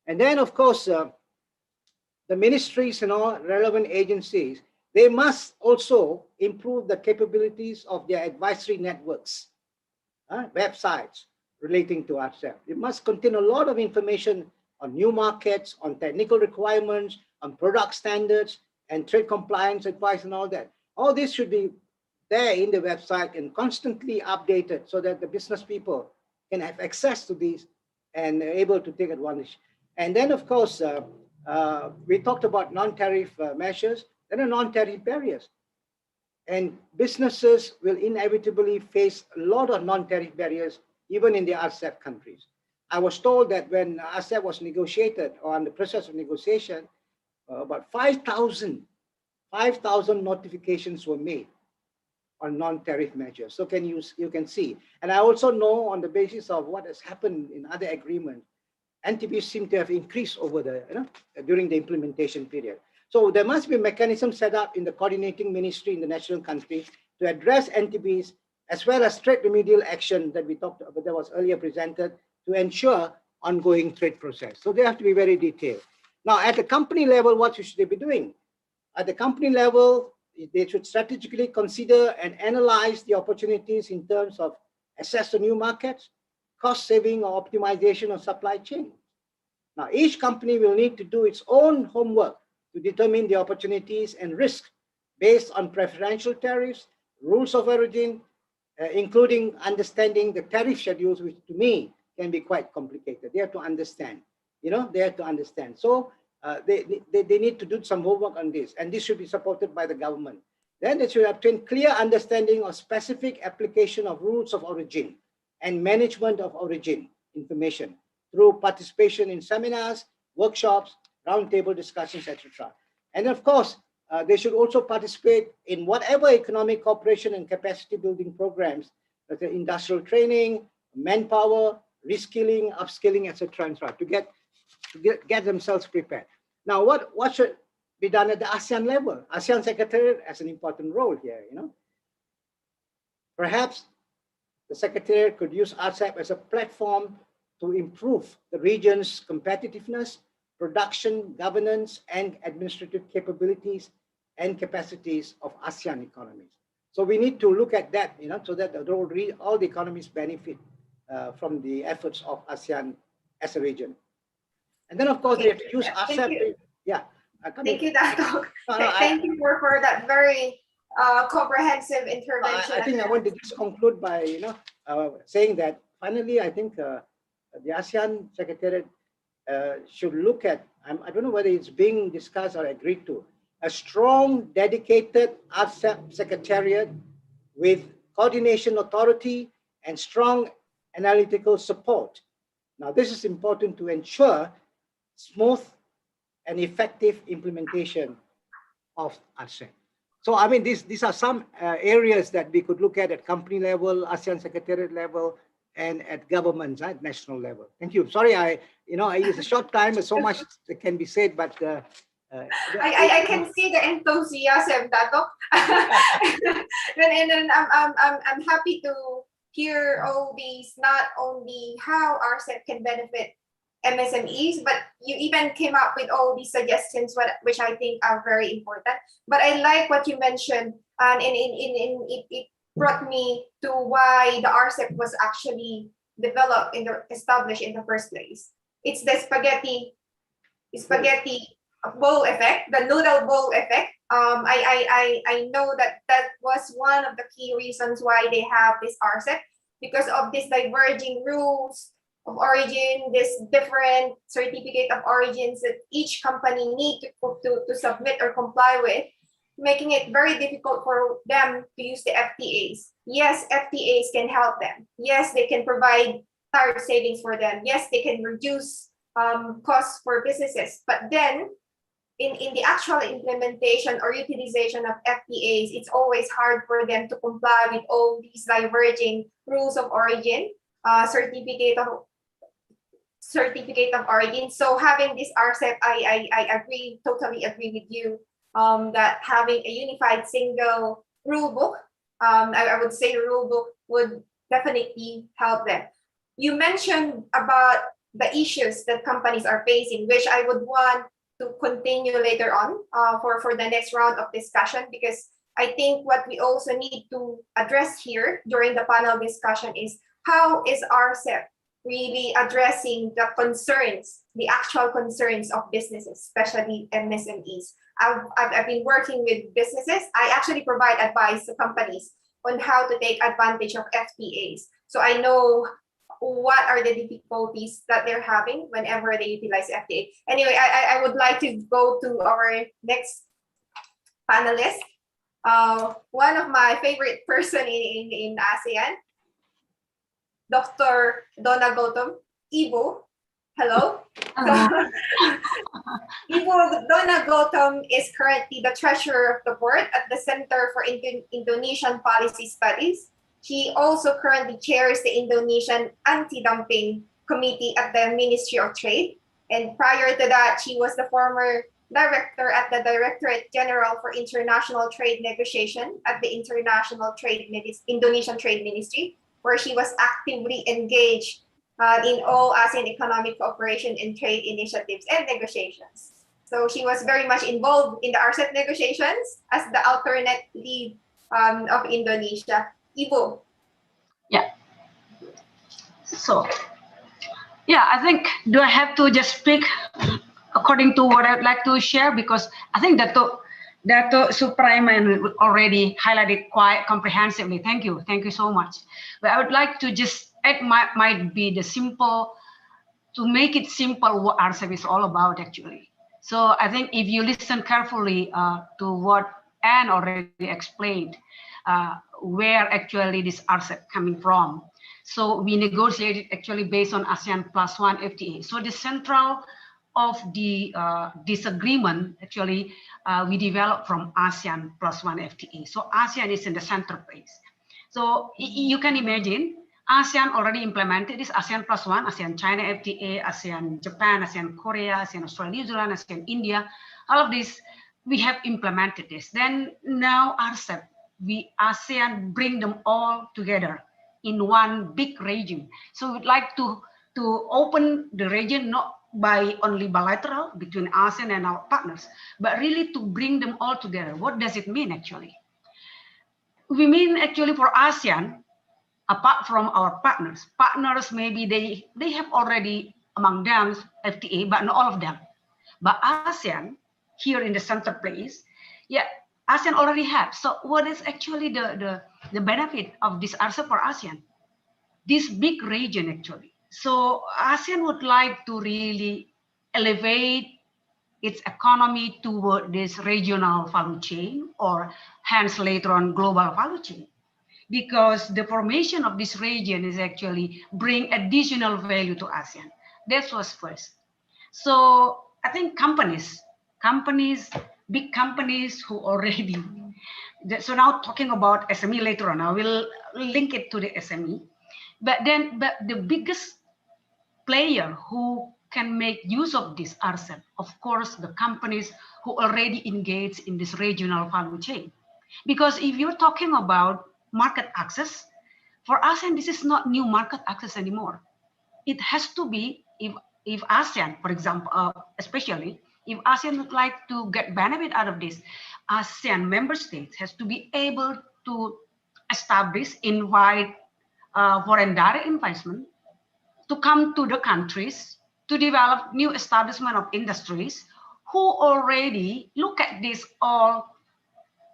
And then, of course, the ministries and all relevant agencies, they must also improve the capabilities of their advisory networks, websites relating to RCEP. It must contain a lot of information on new markets, on technical requirements, on product standards, and trade compliance advice and all that. All this should be there in the website and constantly updated so that the business people can have access to these and are able to take advantage. And then, of course, we talked about non-tariff measures. There are non-tariff barriers. And businesses will inevitably face a lot of non-tariff barriers, even in the RCEP countries. I was told that when RCEP was negotiated, or on the process of negotiation, about 5,000 notifications were made on non-tariff measures. So you can see. And I also know on the basis of what has happened in other agreements, NTBs seem to have increased over during the implementation period. So there must be a mechanism set up in the coordinating ministry in the national country to address NTBs, as well as trade remedial action that we talked about, that was earlier presented, to ensure ongoing trade process. So they have to be very detailed. Now, at the company level, what should they be doing? At the company level, they should strategically consider and analyze the opportunities in terms of access to new markets, cost saving or optimization of supply chain. Now, each company will need to do its own homework to determine the opportunities and risks based on preferential tariffs, rules of origin, including understanding the tariff schedules, which to me can be quite complicated. They have to understand, they have to understand. So they need to do some homework on this, and this should be supported by the government. Then they should obtain clear understanding of specific application of rules of origin and management of origin information through participation in seminars, workshops, roundtable discussions, etc. And of course, they should also participate in whatever economic cooperation and capacity building programs, like the industrial training, manpower, reskilling, upskilling, etc., to get themselves prepared. Now, what should be done at the ASEAN level? ASEAN Secretariat has an important role here. Perhaps the Secretariat could use RCEP as a platform to improve the region's competitiveness, production, governance, and administrative capabilities and capacities of ASEAN economies. So we need to look at that, so that all the economies benefit from the efforts of ASEAN as a region. And then, of course, they have to use RCEP. Yeah. Thank you, Dato. Thank you for that very comprehensive intervention. I think I want to just conclude by saying that finally, I think the ASEAN Secretariat should look at, I don't know whether it's being discussed or agreed to, a strong, dedicated RCEP Secretariat with coordination authority and strong analytical support. Now, this is important to ensure smooth and effective implementation of RCEP. So, I mean, these are some areas that we could look at company level, ASEAN Secretariat level, and at governments at national level. Thank you. Sorry, it's a short time, but so much that can be said, but I can see the enthusiasm, Dato. and I'm happy to hear all these, not only how RCEP can benefit MSMEs, but you even came up with all these suggestions, which I think are very important. But I like what you mentioned, and it brought me to why the RCEP was actually developed established in the first place. It's the spaghetti bowl effect, the noodle bowl effect. I know that was one of the key reasons why they have this RCEP, because of this diverging rules of origin, this different certificate of origins that each company need to submit or comply with, making it very difficult for them to use the FTAs. Yes, FTAs can help them. Yes, they can provide tariff savings for them. Yes, they can reduce costs for businesses. But then, in the actual implementation or utilization of FTAs, it's always hard for them to comply with all these diverging rules of origin, certificate of origin. So having this RCEP, I totally agree with you that having a unified single rule book, I would say rule book would definitely help them. You mentioned about the issues that companies are facing, which I would want continue later on for the next round of discussion, because I think what we also need to address here during the panel discussion is how is RCEP really addressing the concerns, the actual concerns of businesses, especially MSMEs. I've been working with businesses. I actually provide advice to companies on how to take advantage of FTAs. So I know what are the difficulties that they're having whenever they utilize FTA. Anyway, I would like to go to our next panelist. One of my favorite person in ASEAN, Dr. Donna Gautam, Ibu. Hello. Ibu Donna Gautam is currently the treasurer of the board at the Center for Indonesian Policy Studies. She also currently chairs the Indonesian Anti-Dumping Committee at the Ministry of Trade. And prior to that, she was the former director at the Directorate General for International Trade Negotiation at the Indonesian Trade Ministry, where she was actively engaged in all ASEAN economic cooperation and trade initiatives and negotiations. So she was very much involved in the RCEP negotiations as the alternate lead of Indonesia. Ibu. Yeah. So, yeah, I think, do I have to just speak according to what I'd like to share? Because I think Dato Supraiman already highlighted quite comprehensively. Thank you so much. But I would like to just add might be the simple, to make it simple what RCEP is all about actually. So I think if you listen carefully to what Anne already explained, where actually this RCEP coming from. So we negotiated actually based on ASEAN +1 FTA. So the central of the disagreement actually we developed from ASEAN +1 FTA. So ASEAN is in the center place. So you can imagine ASEAN already implemented this ASEAN +1, ASEAN China FTA, ASEAN Japan, ASEAN Korea, ASEAN Australia, New Zealand, ASEAN India. All of this we have implemented this. Then now RCEP, ASEAN bring them all together in one big region. So we'd like to open the region not by only bilateral between ASEAN and our partners, but really to bring them all together. What does it mean actually? We mean actually for ASEAN, apart from our partners maybe they have already among them FTA, but not all of them. But ASEAN here in the center place, yeah, ASEAN already have. So what is actually the benefit of this RCEP for ASEAN? This big region actually. So ASEAN would like to really elevate its economy toward this regional value chain, or hence later on global value chain, because the formation of this region is actually bring additional value to ASEAN. That was first. So I think companies, big companies who already, so now talking about SME later on, I will link it to the SME. But the biggest player who can make use of this RCEP, of course, the companies who already engage in this regional value chain. Because if you're talking about market access, for ASEAN, this is not new market access anymore. It has to be, if ASEAN, for example, especially, if ASEAN would like to get benefit out of this, ASEAN member states has to be able to establish, invite foreign direct investment to come to the countries to develop new establishment of industries who already look at this all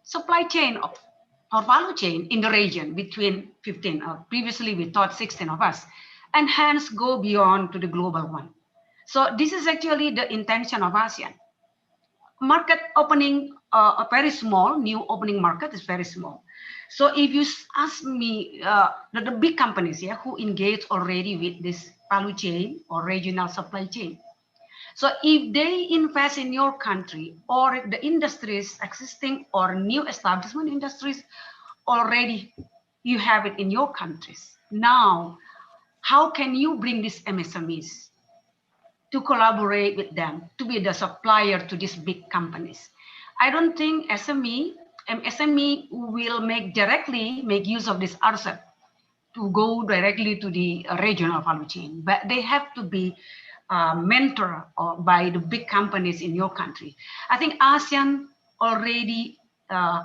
supply chain or value chain in the region between 15, previously we thought 16 of us, and hence go beyond to the global one. So this is actually the intention of ASEAN. Market opening, a very small, new opening market is very small. So if you ask me, the big companies here who engage already with this value chain or regional supply chain. So if they invest in your country, or the industries existing or new establishment industries already, you have it in your countries. Now, how can you bring these MSMEs to collaborate with them, to be the supplier to these big companies? I don't think SME will directly make use of this RCEP to go directly to the regional value chain, but they have to be mentored by the big companies in your country. I think ASEAN already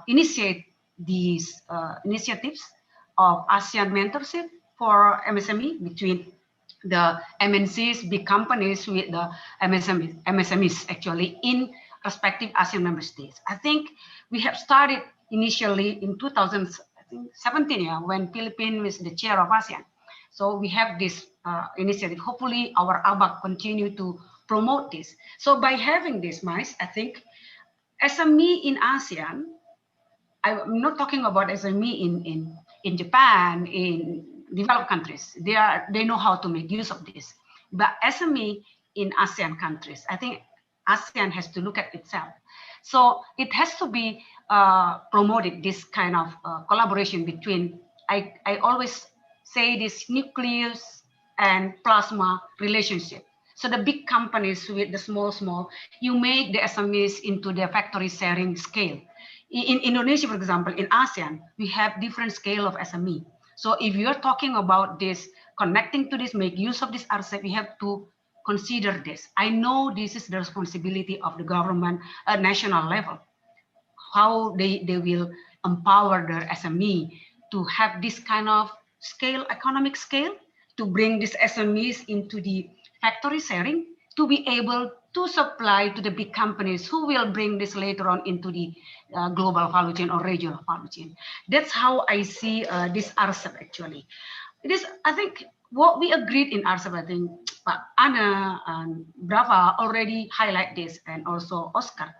initiate these initiatives of ASEAN mentorship for MSME between the MNCs, big companies with the MSMEs actually in respective ASEAN member states. I think we have started initially in 2017, yeah, when Philippines was the chair of ASEAN. So we have this initiative. Hopefully our ABAC continue to promote this. So by having this, Mais, I think SME in ASEAN, I'm not talking about SME in Japan, in developed countries. They know how to make use of this. But SME in ASEAN countries, I think ASEAN has to look at itself. So it has to be promoted, this kind of collaboration between, I always say this nucleus and plasma relationship. So the big companies with the small, you make the SMEs into the factory sharing scale. In Indonesia, for example, in ASEAN, we have different scale of SME. So if you're talking about this, connecting to this, make use of this RCEP, we have to consider this. I know this is the responsibility of the government at national level, how they will empower their SME to have this kind of scale, economic scale, to bring these SMEs into the factory sharing, to be able to supply to the big companies who will bring this later on into the global value chain or regional value chain. That's how I see this RCEP actually. It is, I think, what we agreed in RCEP, I think Anna and Brava already highlight this, and also Oscar.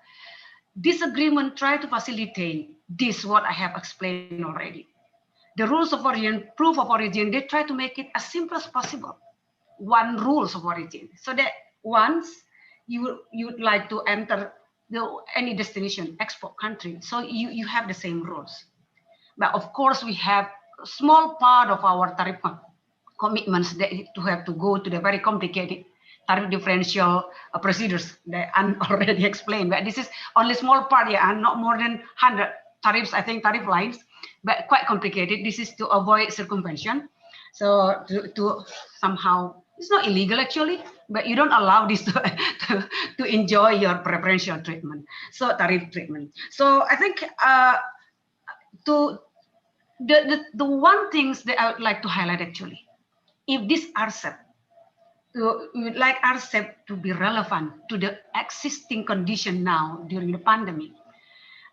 This agreement try to facilitate this, what I have explained already. The rules of origin, proof of origin, they try to make it as simple as possible. One rules of origin, so that once you'd like to enter any destination, export country, so you have the same rules. But of course, we have a small part of our tariff commitments that to have to go to the very complicated tariff differential procedures that I already explained. But this is only small part, yeah, and not more than 100 tariffs, I think, tariff lines, but quite complicated. This is to avoid circumvention. So to somehow, it's not illegal actually, but you don't allow this to enjoy your preferential treatment, so tariff treatment. So I think the one things that I would like to highlight actually, if this RCEP, we would like RCEP to be relevant to the existing condition now during the pandemic.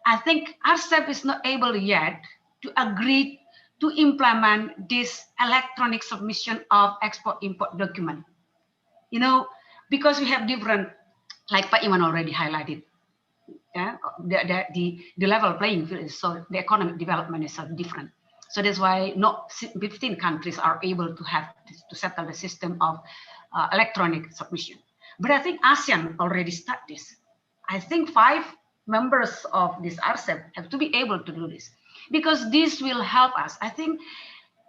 I think RCEP is not able yet to agree to implement this electronic submission of export-import document. You know, because we have different, like Pak Iman already highlighted, yeah, the level playing field is so, the economic development is so different. So that's why not 15 countries are able to have to settle the system of electronic submission. But I think ASEAN already start this. I think 5 members of this RCEP have to be able to do this, because this will help us. I think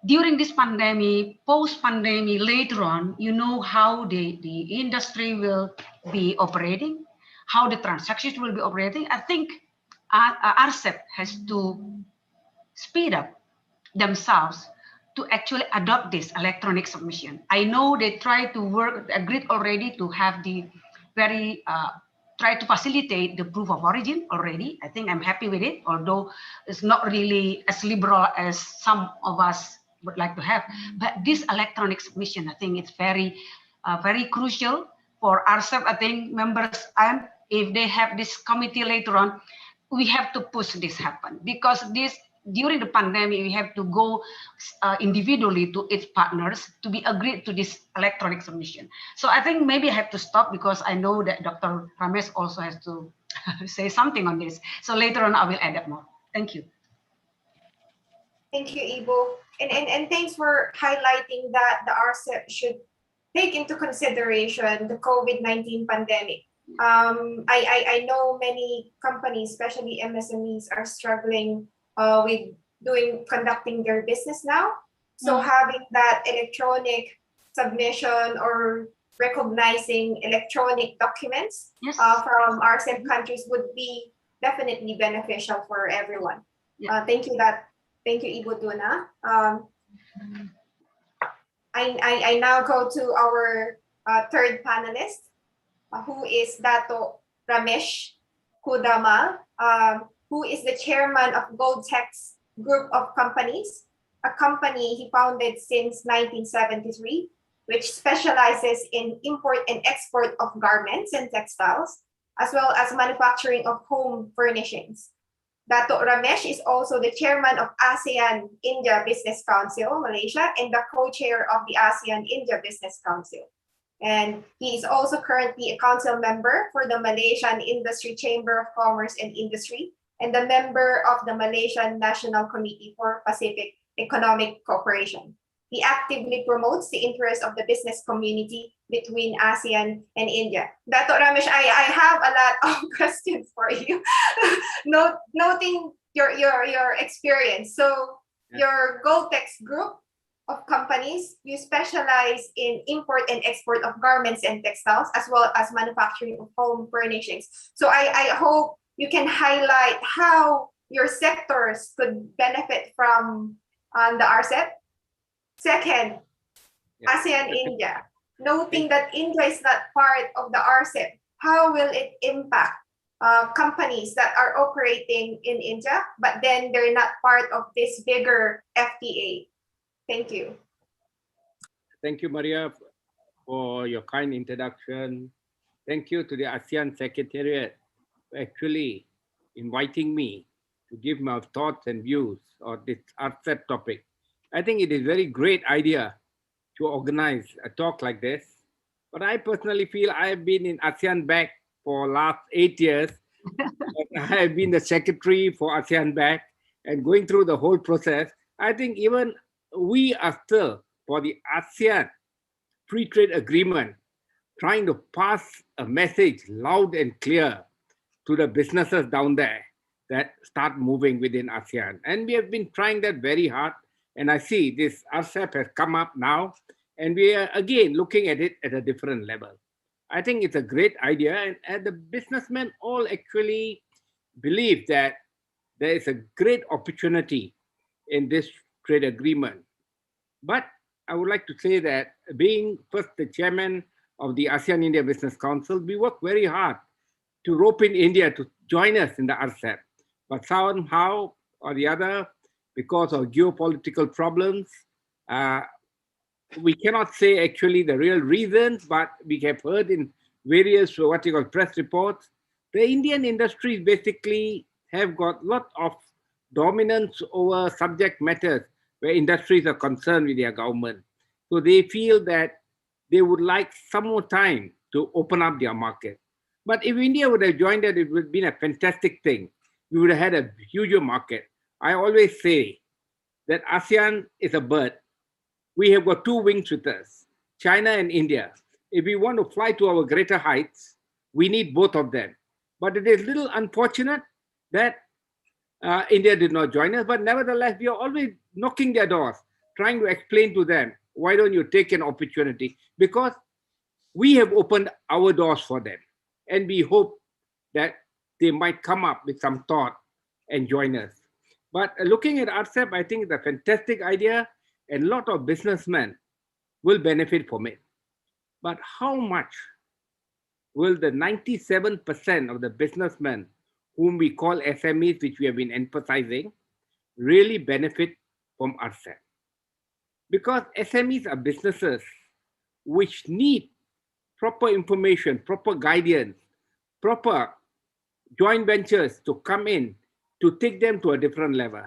during this pandemic, post-pandemic, later on, you know how the industry will be operating, how the transactions will be operating. I think RCEP has to speed up themselves to actually adopt this electronic submission. I know they try to work, agreed already to have the very, try to facilitate the proof of origin already. I think I'm happy with it, although it's not really as liberal as some of us would like to have. But this electronic submission, I think it's very, very crucial for RCEP. I think members, and if they have this committee later on, we have to push this happen, because this, during the pandemic, we have to go individually to its partners to be agreed to this electronic submission. So I think maybe I have to stop, because I know that Dr. Ramesh also has to say something on this. So later on, I will add up more. Thank you. Thank you, Ibu. And thanks for highlighting that the RCEP should take into consideration the COVID-19 pandemic. I know many companies, especially MSMEs, are struggling with conducting their business now. So having that electronic submission or recognizing electronic documents from RCEP countries would be definitely beneficial for everyone. Thank you, Ibu Duna. I now go to our third panelist, who is Dato Ramesh Kudama, who is the chairman of Goldtex Group of Companies, a company he founded since 1973, which specializes in import and export of garments and textiles, as well as manufacturing of home furnishings. Dato Ramesh is also the chairman of ASEAN India Business Council, Malaysia, and the co-chair of the ASEAN India Business Council. And he is also currently a council member for the Malaysian Industry Chamber of Commerce and Industry, and the member of the Malaysian National Committee for Pacific Economic Cooperation. He actively promotes the interests of the business community between ASEAN and India. Dato Ramesh, I have a lot of questions for you, noting your experience. So your Goldtex Group of companies, you specialize in import and export of garments and textiles, as well as manufacturing of home furnishings. So I hope you can highlight how your sectors could benefit from the RCEP. Second, ASEAN India. Noting that India is not part of the RCEP, how will it impact companies that are operating in India, but then they're not part of this bigger FTA? Thank you. Thank you, Maria, for your kind introduction. Thank you to the ASEAN Secretariat for actually inviting me to give my thoughts and views on this RCEP topic. I think it is a very great idea to organize a talk like this. But I personally feel I have been in ASEAN BAC for last 8 years. I have been the secretary for ASEAN BAC and going through the whole process. I think even we are still for the ASEAN Free Trade Agreement, trying to pass a message loud and clear to the businesses down there that start moving within ASEAN. And we have been trying that very hard. And I see this RCEP has come up now, and we are again looking at it at a different level. I think it's a great idea, and the businessmen all actually believe that there is a great opportunity in this trade agreement. But I would like to say that being first the chairman of the ASEAN India Business Council, we work very hard to rope in India to join us in the RCEP. But somehow or the other, because of geopolitical problems, we cannot say actually the real reasons, but we have heard in various what you call press reports, the Indian industries basically have got a lot of dominance over subject matters where industries are concerned with their government. So they feel that they would like some more time to open up their market. But if India would have joined it, it would have been a fantastic thing. We would have had a huger market. I always say that ASEAN is a bird. We have got two wings with us, China and India. If we want to fly to our greater heights, we need both of them. But it is a little unfortunate that India did not join us, but nevertheless, we are always knocking their doors, trying to explain to them, why don't you take an opportunity? Because we have opened our doors for them. And we hope that they might come up with some thought and join us. But looking at RCEP, I think it's a fantastic idea, and a lot of businessmen will benefit from it. But how much will the 97% of the businessmen whom we call SMEs, which we have been emphasizing, really benefit from RCEP? Because SMEs are businesses which need proper information, proper guidance, proper joint ventures to come in to take them to a different level.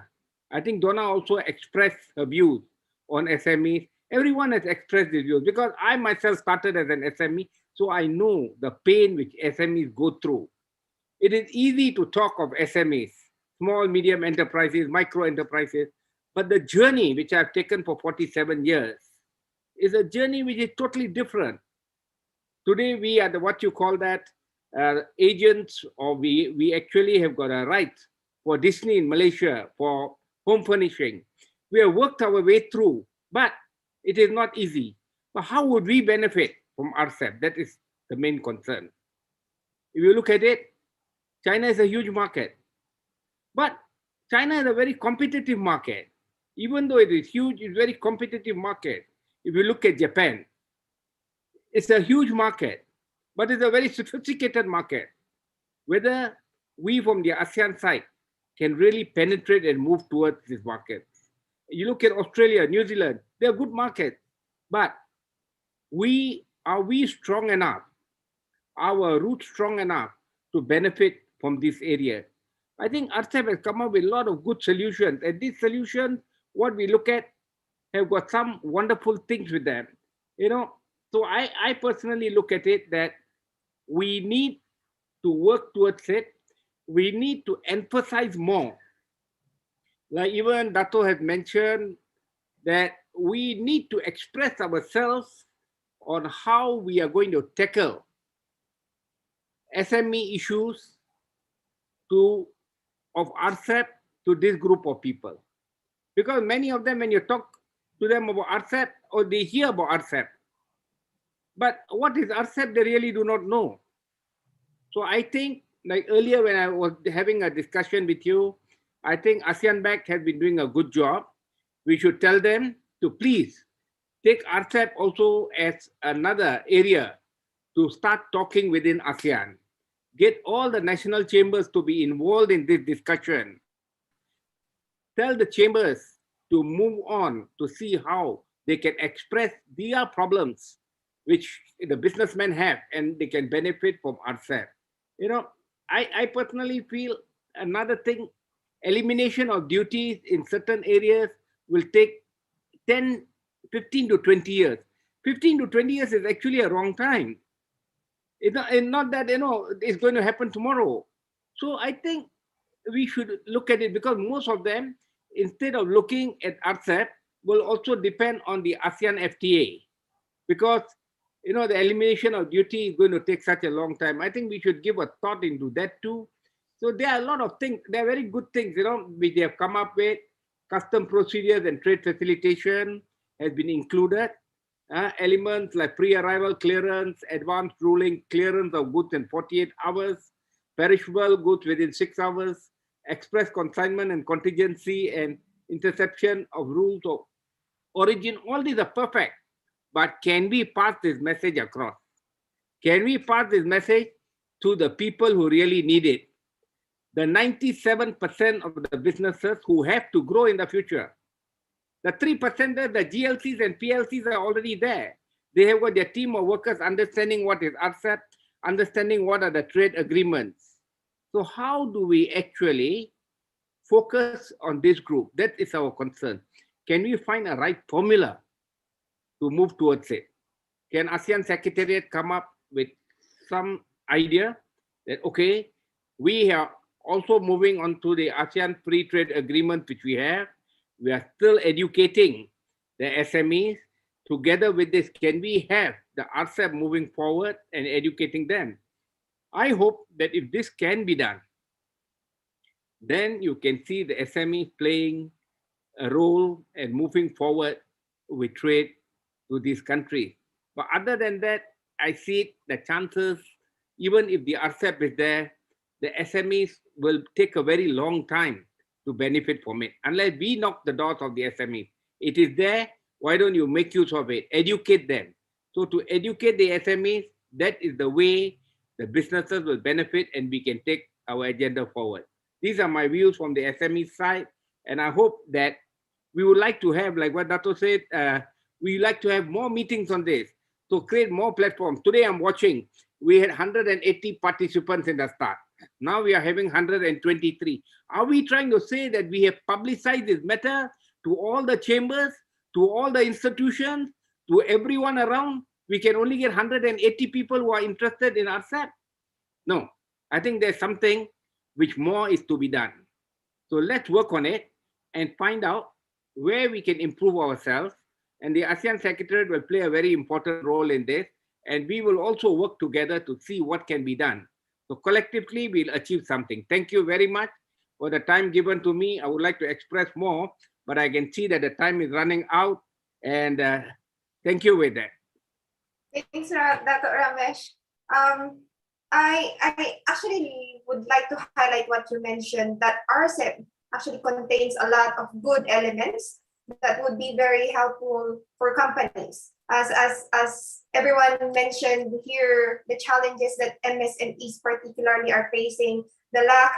I think Donna also expressed her views on SMEs. Everyone has expressed their views because I myself started as an SME, so I know the pain which SMEs go through. It is easy to talk of SMEs, small, medium enterprises, micro enterprises, but the journey which I've taken for 47 years is a journey which is totally different. Today, we are the what you call that agents, or we actually have got a right for Disney in Malaysia for home furnishing. We have worked our way through, but it is not easy. But how would we benefit from RCEP? That is the main concern. If you look at it, China is a huge market, but China is a very competitive market. Even though it is huge, it's a very competitive market. If you look at Japan, It's a huge market, but it's a very sophisticated market. Whether we from the ASEAN side can really penetrate and move towards this market. You look at Australia, New Zealand, they're good markets, but are we strong enough, our roots strong enough to benefit from this area? I think RCEP has come up with a lot of good solutions, and these solutions, what we look at, have got some wonderful things with them. So I personally look at it that we need to work towards it. We need to emphasize more. Like even Dato has mentioned that we need to express ourselves on how we are going to tackle SME issues of RCEP to this group of people. Because many of them, when you talk to them about RCEP, or they hear about RCEP, but what is RCEP, they really do not know. So I think, like earlier when I was having a discussion with you, I think ASEAN Bank has been doing a good job. We should tell them to please take RCEP also as another area to start talking within ASEAN. Get all the national chambers to be involved in this discussion. Tell the chambers to move on to see how they can express their problems, which the businessmen have, and they can benefit from RCEP. I personally feel another thing, elimination of duties in certain areas will take 15 to 20 years. 15 to 20 years is actually a wrong time. It's not that, it's going to happen tomorrow. So I think we should look at it, because most of them, instead of looking at RCEP, will also depend on the ASEAN FTA, because the elimination of duty is going to take such a long time. I think we should give a thought into that too. So there are a lot of things, there are very good things, which they have come up with. Custom procedures and trade facilitation has been included. Elements like pre-arrival clearance, advanced ruling, clearance of goods in 48 hours, perishable goods within 6 hours, express consignment and contingency, and interception of rules of origin. All these are perfect. But can we pass this message across? Can we pass this message to the people who really need it? The 97% of the businesses who have to grow in the future. The 3%, the GLCs and PLCs are already there. They have got their team of workers understanding what is RCEP, understanding what are the trade agreements. So how do we actually focus on this group? That is our concern. Can we find a right formula to move towards it? Can ASEAN Secretariat come up with some idea that, okay, we are also moving on to the ASEAN Free Trade Agreement, which we have. We are still educating the SMEs. Together with this, can we have the RCEP moving forward and educating them? I hope that if this can be done, then you can see the SME playing a role and moving forward with trade to these countries. But other than that, I see the chances, even if the RCEP is there, the SMEs will take a very long time to benefit from it, unless we knock the doors of the SMEs. It is there, why don't you make use of it? Educate them. So to educate the SMEs, that is the way the businesses will benefit and we can take our agenda forward. These are my views from the SME side, and I hope that we would like to have, like what Dato said, we like to have more meetings on this to create more platforms. Today I'm watching, we had 180 participants in the start. Now we are having 123. Are we trying to say that we have publicized this matter to all the chambers, to all the institutions, to everyone around? We can only get 180 people who are interested in RCEP? No, I think there's something which more is to be done. So let's work on it and find out where we can improve ourselves. And the ASEAN Secretariat will play a very important role in this. And we will also work together to see what can be done. So collectively, we'll achieve something. Thank you very much for the time given to me. I would like to express more, but I can see that the time is running out. And thank you with that. Thanks, Dr. Ramesh. I actually would like to highlight what you mentioned, that RCEP actually contains a lot of good elements, that would be very helpful for companies. As everyone mentioned here, the challenges that MSMEs particularly are facing, the lack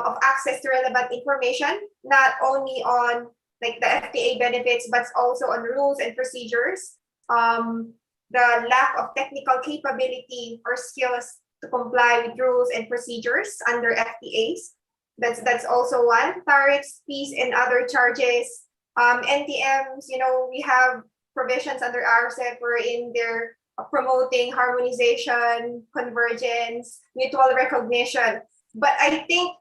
of access to relevant information, not only on like the FTA benefits, but also on rules and procedures, the lack of technical capability or skills to comply with rules and procedures under FTAs. That's also one. Tariffs, fees, and other charges. NTMs, you know, we have provisions under RCEP wherein they're promoting harmonization, convergence, mutual recognition. But I think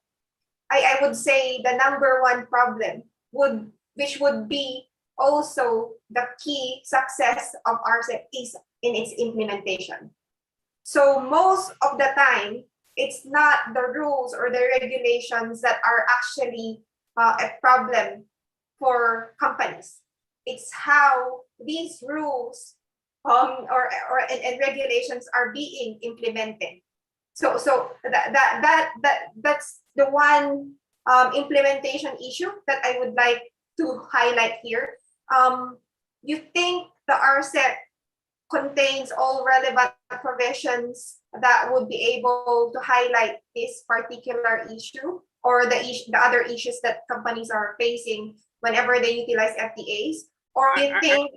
I would say the number one problem which would be also the key success of RCEP is in its implementation. So most of the time, it's not the rules or the regulations that are actually a problem for companies. It's how these rules and regulations are being implemented. So that's the one implementation issue that I would like to highlight here. You think the RCEP contains all relevant provisions that would be able to highlight this particular issue or the other issues that companies are facing whenever they utilize FTAs? Or do you think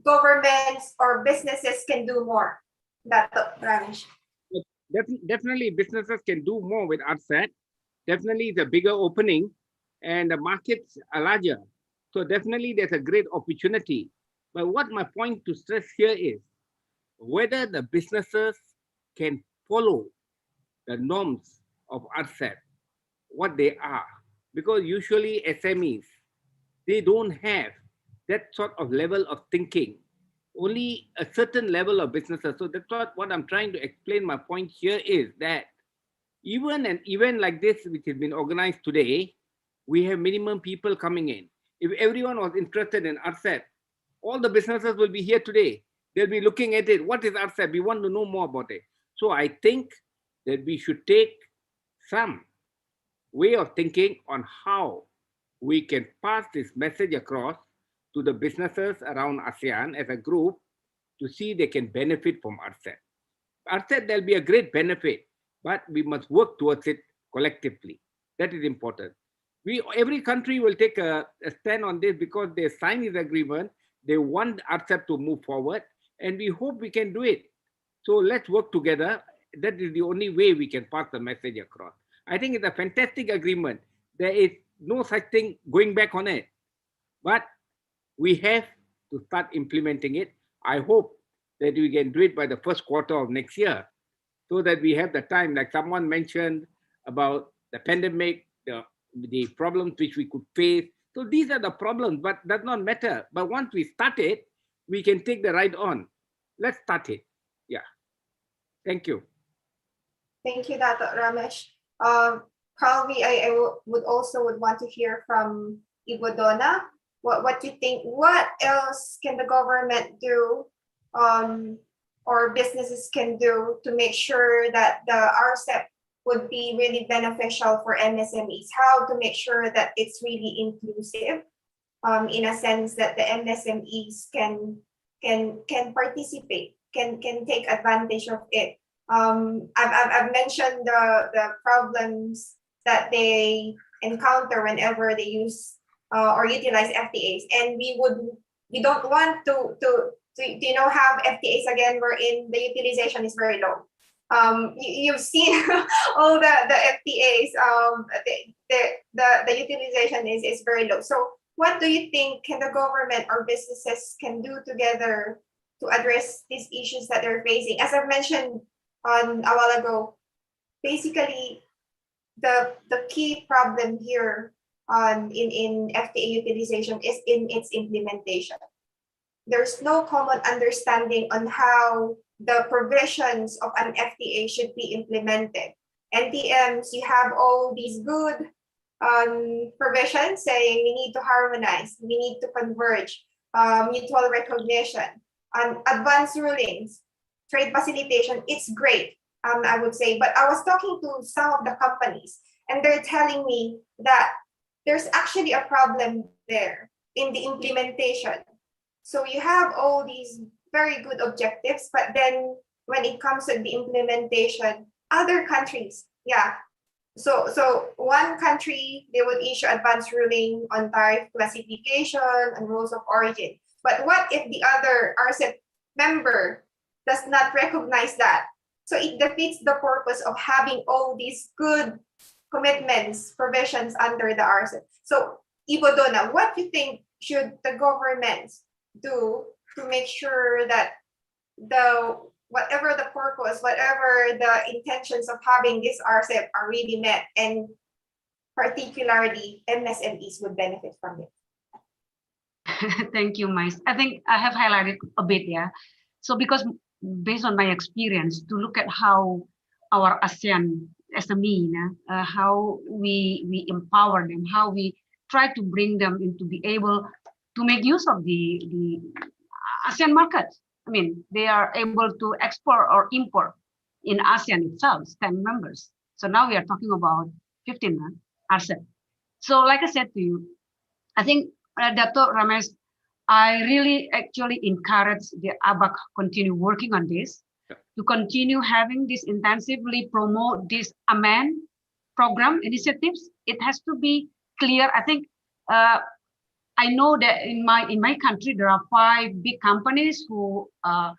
governments or businesses can do more? Ramesh. Definitely businesses can do more with RCEP. Definitely it's a bigger opening and the markets are larger. So definitely there's a great opportunity. But what my point to stress here is whether the businesses can follow the norms of RCEP, what they are. Because usually SMEs, they don't have that sort of level of thinking. Only a certain level of businesses. So that's what I'm trying to explain. My point here is that even an event like this, which has been organized today, we have minimum people coming in. If everyone was interested in RCEP, all the businesses will be here today. They'll be looking at it. What is RCEP? We want to know more about it. So I think that we should take some way of thinking on how we can pass this message across to the businesses around ASEAN as a group to see they can benefit from RCEP. RCEP, there'll be a great benefit, but we must work towards it collectively. That is important. Every country will take a stand on this because they sign this agreement. They want RCEP to move forward, and we hope we can do it. So let's work together. That is the only way we can pass the message across. I think it's a fantastic agreement. There is no such thing going back on it. But we have to start implementing it. I hope that we can do it by the first quarter of next year so that we have the time, like someone mentioned about the pandemic, the problems which we could face. So these are the problems, but does not matter. But once we start it, we can take the ride on. Let's start it. Yeah. Thank you. Thank you, Dato' Ramesh. Probably I would also want to hear from Ibu Donna. What you think? What else can the government do, or businesses can do to make sure that the RCEP would be really beneficial for MSMEs? How to make sure that it's really inclusive, in a sense that the MSMEs can participate, can take advantage of it. I've mentioned the problems that they encounter whenever they use or utilize FTAs, and we don't want to have FTAs again wherein the utilization is very low. You've seen all the FTAs, the utilization is very low. So what do you think can the government or businesses can do together to address these issues that they're facing? As I've mentioned a while ago, basically the key problem here in FTA utilization is in its implementation. There's no common understanding on how the provisions of an FTA should be implemented. NTMs, you have all these good provisions saying we need to harmonize, we need to converge, mutual recognition, advanced rulings, trade facilitation. It's great, I would say. But I was talking to some of the companies, and they're telling me that there's actually a problem there. in the implementation. So you have all these very good objectives, but then when it comes to the implementation, other countries, yeah. So one country, they would issue advanced ruling on tariff classification and rules of origin. But what if the other RCEP member does not recognize that? So it defeats the purpose of having all these good commitments, provisions under the RCEP. So Ibo Donna, what do you think should the governments do to make sure that whatever the purpose, whatever the intentions of having this RCEP are really met, and particularly MSMEs would benefit from it? Thank you, Mais. I think I have highlighted a bit, yeah. So because based on my experience, to look at how our ASEAN SME, how we empower them, how we try to bring them into be able to make use of the ASEAN market. I mean, they are able to export or import in ASEAN itself, 10 members. So now we are talking about 15 RCEP. So like I said to you, I think Dato' Ramesh, I really actually encourage the ABAC continue working on this, to continue having this intensively promote this AMEN program initiatives. It has to be clear. I think I know that in my country there are 5 big companies who are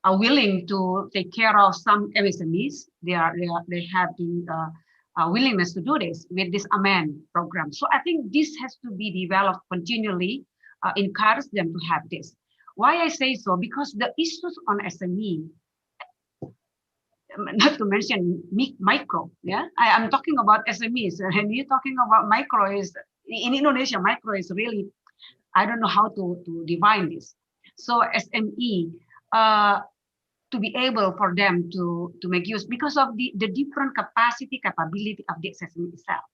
willing to take care of some MSMEs. They have the willingness to do this with this AMEN program. So I think this has to be developed continually, encourage them to have this. Why I say so? Because the issues on SME, not to mention micro, yeah, I'm talking about SMEs, and you're talking about micro is, in Indonesia, micro is really, I don't know how to define this. So SME, to be able for them to make use, because of the different capability of the SME itself,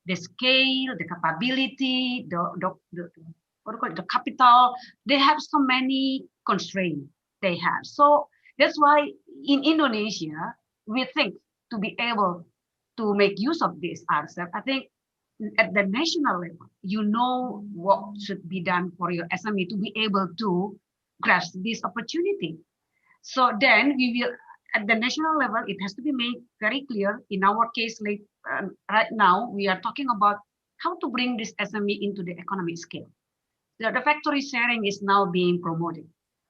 the scale, the capability, the capital, they have so many constraints they have. So that's why in Indonesia, we think to be able to make use of this RCEP, I think at the national level, you know what should be done for your SME to be able to grasp this opportunity. So then we will, at the national level, it has to be made very clear. In our case, like right now, we are talking about how to bring this SME into the economic scale. The factory sharing is now being promoted.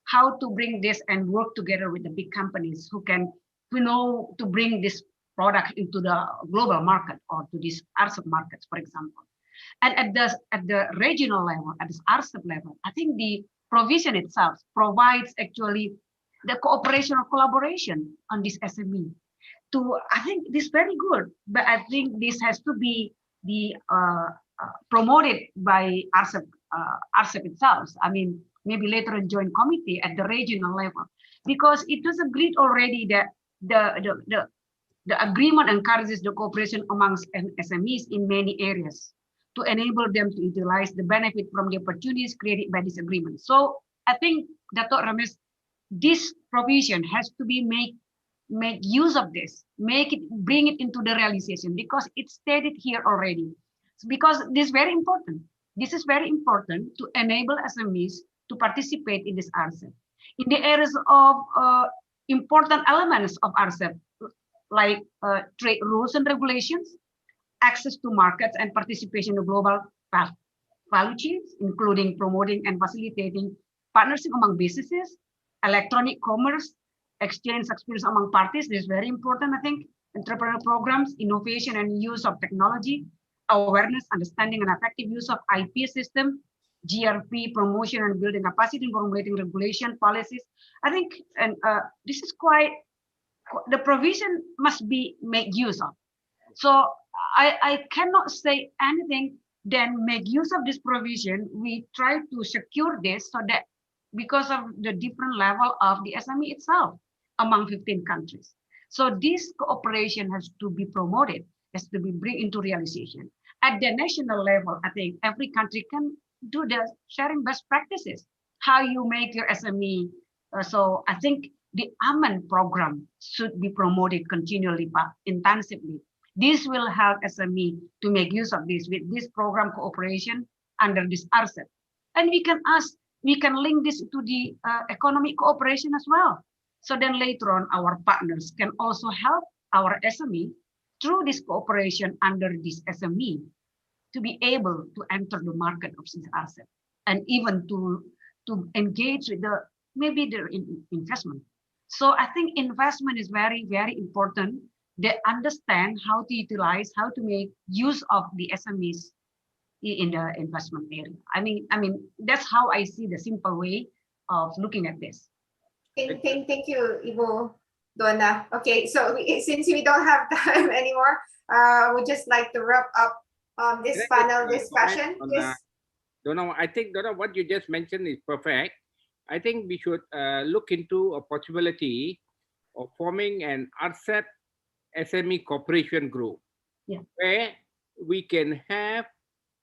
How to bring this and work together with the big companies who can, to bring this product into the global market or to these RCEP markets, for example. And at the regional level, at this RCEP level, I think the provision itself provides actually the cooperation or collaboration on this SME. I think this is very good, but I think this has to be promoted by RCEP itself. I mean, maybe later in joint committee at the regional level, because it was agreed already that the agreement encourages the cooperation amongst SMEs in many areas to enable them to utilize the benefit from the opportunities created by this agreement. So I think, Dato' Ramesh, this provision has to be make use of this, bring it into the realization, because it's stated here already. Because this is very important. This is very important to enable SMEs to participate in this RCEP. In the areas of important elements of RCEP, like trade rules and regulations, access to markets and participation in global value chains, including promoting and facilitating partnership among businesses, electronic commerce, exchange experience among parties. This is very important, I think. Entrepreneurial programs, innovation and use of technology, awareness, understanding and effective use of IP system, GRP, promotion and building capacity, formulating regulation policies. I think, and this is quite, the provision must be made use of. So I cannot say anything, then make use of this provision. We try to secure this so that because of the different level of the SME itself among 15 countries. So this cooperation has to be promoted, has to be bring into realization. At the national level, I think every country can do the sharing best practices, how you make your SME. So I think the AMEN program should be promoted continually but intensively. This will help SME to make use of this. With this program cooperation, under this RCEP. And we can link this to the economic cooperation as well. So then later on, our partners can also help our SME through this cooperation under this SME to be able to enter the market of this RCEP and even to engage with maybe the investment. So I think investment is very, very important. They understand how to utilize, how to make use of the SMEs in the investment area. I mean, that's how I see the simple way of looking at this. Thank you, Ibu Donna. Okay, so since we don't have time anymore, we'd just like to wrap up this panel discussion. Yes. Donna, I think Donna, what you just mentioned is perfect. I think we should look into a possibility of forming an RCEP SME cooperation group, where we can have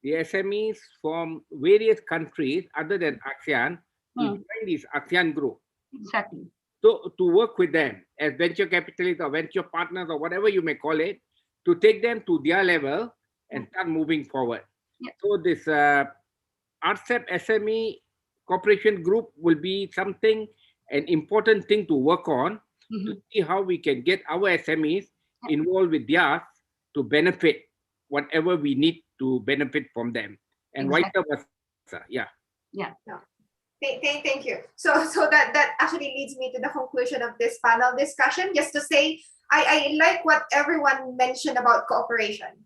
the SMEs from various countries other than ASEAN to join this ASEAN group. Exactly. So to work with them as venture capitalists or venture partners or whatever you may call it, to take them to their level and start moving forward. So this RCEP SME cooperation group will be something, an important thing to work on to see how we can get our SMEs involved with theirs to benefit whatever we need to benefit from them, and vice versa. Yeah. Thank you. So that actually leads me to the conclusion of this panel discussion. Just to say, I like what everyone mentioned about cooperation,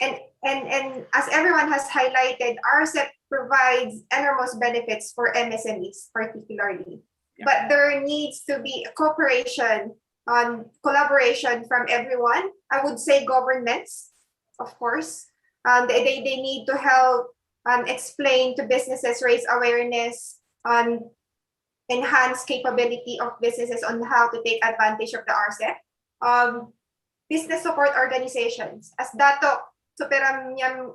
and as everyone has highlighted, RCEP provides enormous benefits for MSMEs particularly. But there needs to be a cooperation on collaboration from everyone. I would say governments, of course. They need to help explain to businesses, raise awareness, enhance capability of businesses on how to take advantage of the RCEP. Business support organizations, as Dato Superamyam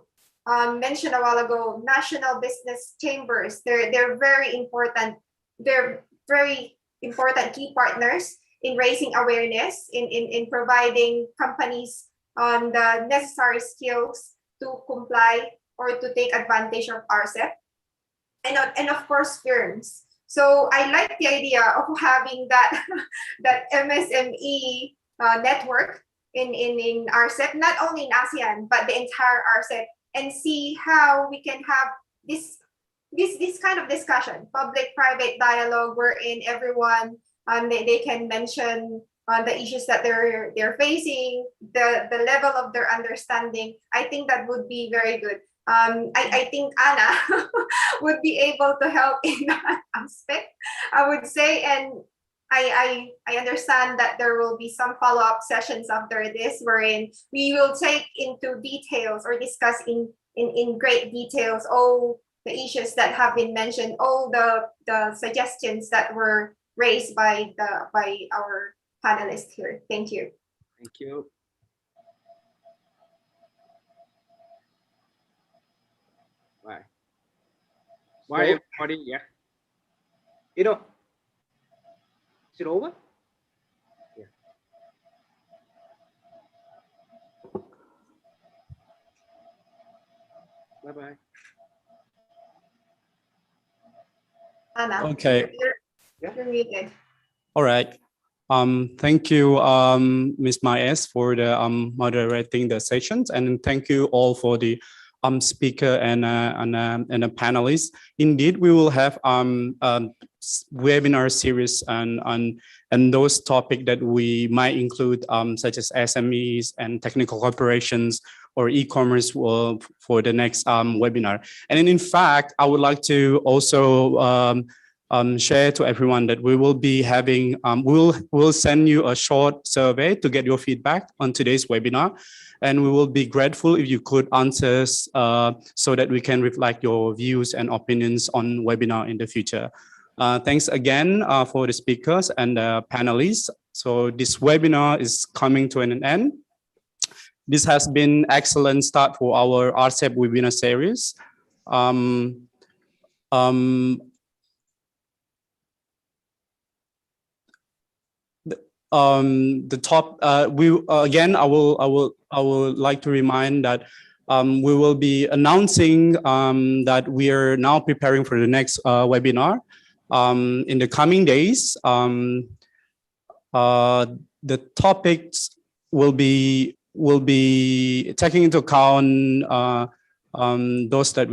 mentioned a while ago, national business chambers, they're very important. They're very important key partners in raising awareness, in providing companies the necessary skills to comply or to take advantage of RCEP, and of course firms. So I like the idea of having that that MSME network in RCEP, not only in ASEAN but the entire RCEP, and see how we can have this kind of discussion, public-private dialogue, wherein everyone they can mention the issues that they're facing, the level of their understanding. I think that would be very good. I think Anna would be able to help in that aspect, I would say, and I understand that there will be some follow-up sessions after this, wherein we will take into details or discuss in great details all the issues that have been mentioned, all the suggestions that were raised by our panelists here. Thank you. Thank you. Bye. Bye, everybody. Yeah. You know, is it over? Yeah. Bye-bye. Anna, Okay. you're muted. All right. Thank you, Ms. Maes, for the moderating the sessions, and thank you all for the speaker and the panelists. Indeed, we will have webinar series and those topics that we might include, such as SMEs and technical operations or e-commerce for the next webinar. And in fact, I would like to also share to everyone that we will be having, we'll send you a short survey to get your feedback on today's webinar. And we will be grateful if you could answer so that we can reflect your views and opinions on webinar in the future. Thanks again for the speakers and the panelists. So this webinar is coming to an end. This has been excellent start for our RCEP webinar series. The top again, I will like to remind that we will be announcing that we are now preparing for the next webinar in the coming days. The topics will be taking into account those that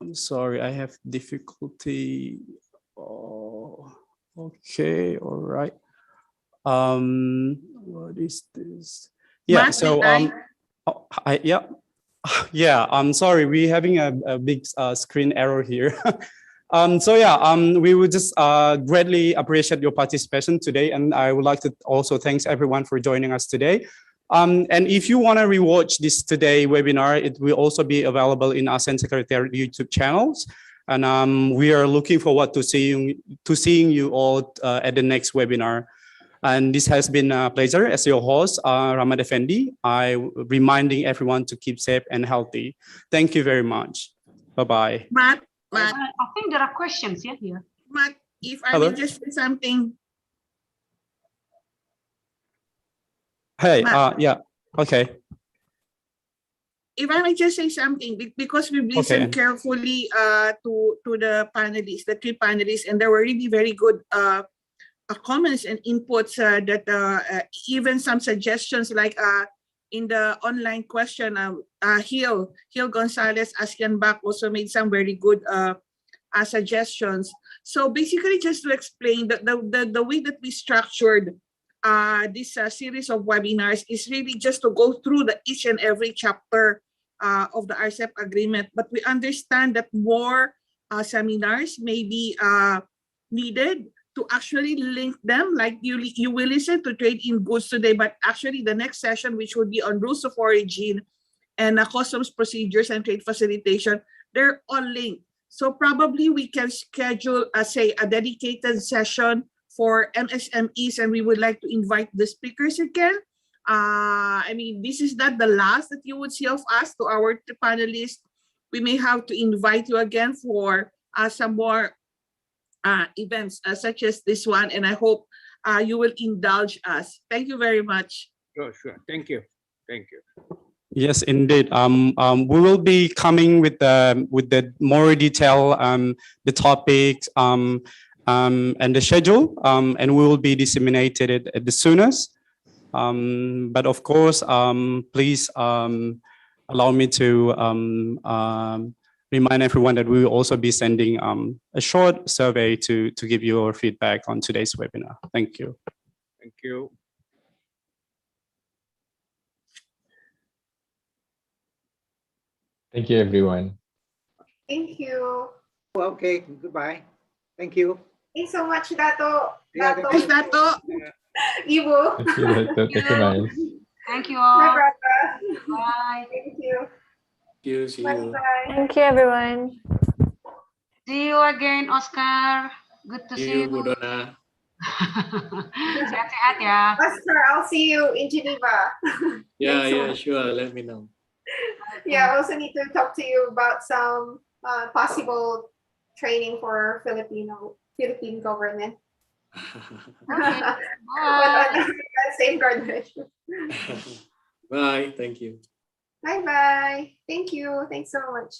I'm sorry, I have difficulty. Oh, okay, all right. What is this? Yeah, Matt, so yeah, I'm sorry, we're having a big screen error here. So yeah, we would just greatly appreciate your participation today, and I would like to also thank everyone for joining us today. And if you want to rewatch this today webinar, it will also be available in ASEAN Secretariat YouTube channels. And we are looking forward to seeing you all at the next webinar. And this has been a pleasure as your host, Rahmat Effendi. I reminding everyone to keep safe and healthy. Thank you very much. Bye-bye. Matt, I think there are questions here. Matt, if I Hello? may just say something. Hey, Matt. yeah, okay. If I may just say something, because we've listened carefully to the panelists, the three panelists, and there were really very good comments and inputs that even some suggestions like in the online question, Hill Gonzalez, Asian Back also made some very good suggestions. So basically, just to explain the way that we structured this series of webinars is really just to go through each and every chapter of the RCEP agreement, but we understand that more seminars may be needed to actually link them. Like you will listen to Trade in Goods today, but actually the next session, which would be on rules of origin and customs procedures and trade facilitation, they're all linked. So probably we can schedule, say, a dedicated session for MSMEs, and we would like to invite the speakers again. I mean, this is not the last that you would see of us. To our panelists, we may have to invite you again for some more events such as this one, and I hope you will indulge us. Thank you very much. Sure. Thank you. Yes, indeed. We will be coming with the more detail, the topics, and the schedule, and we will be disseminated it at the soonest. But of course, please allow me to remind everyone that we will also be sending a short survey to give you your feedback on today's webinar. Thank you. Thank you. Thank you, everyone. Thank you. Okay, goodbye. Thank you. Thanks so much, Dato. Yeah, Thanks, Dato. Ibu. Thank you, Dato. Thank you, Miles. Thank you Bye, all. brother. Bye. Thank you. See Bye you. bye. Thank you, everyone. See you again, Oscar. Good to see you. Bu Dona. Sehat-sehat ya. Oscar, I'll see you in Geneva. Yeah, sure. Let me know. Yeah, I also need to talk to you about some possible training for Philippine government. Okay. But Bye. on the same graduation. Bye. Thank you. Bye bye. Thank you. Thanks so much.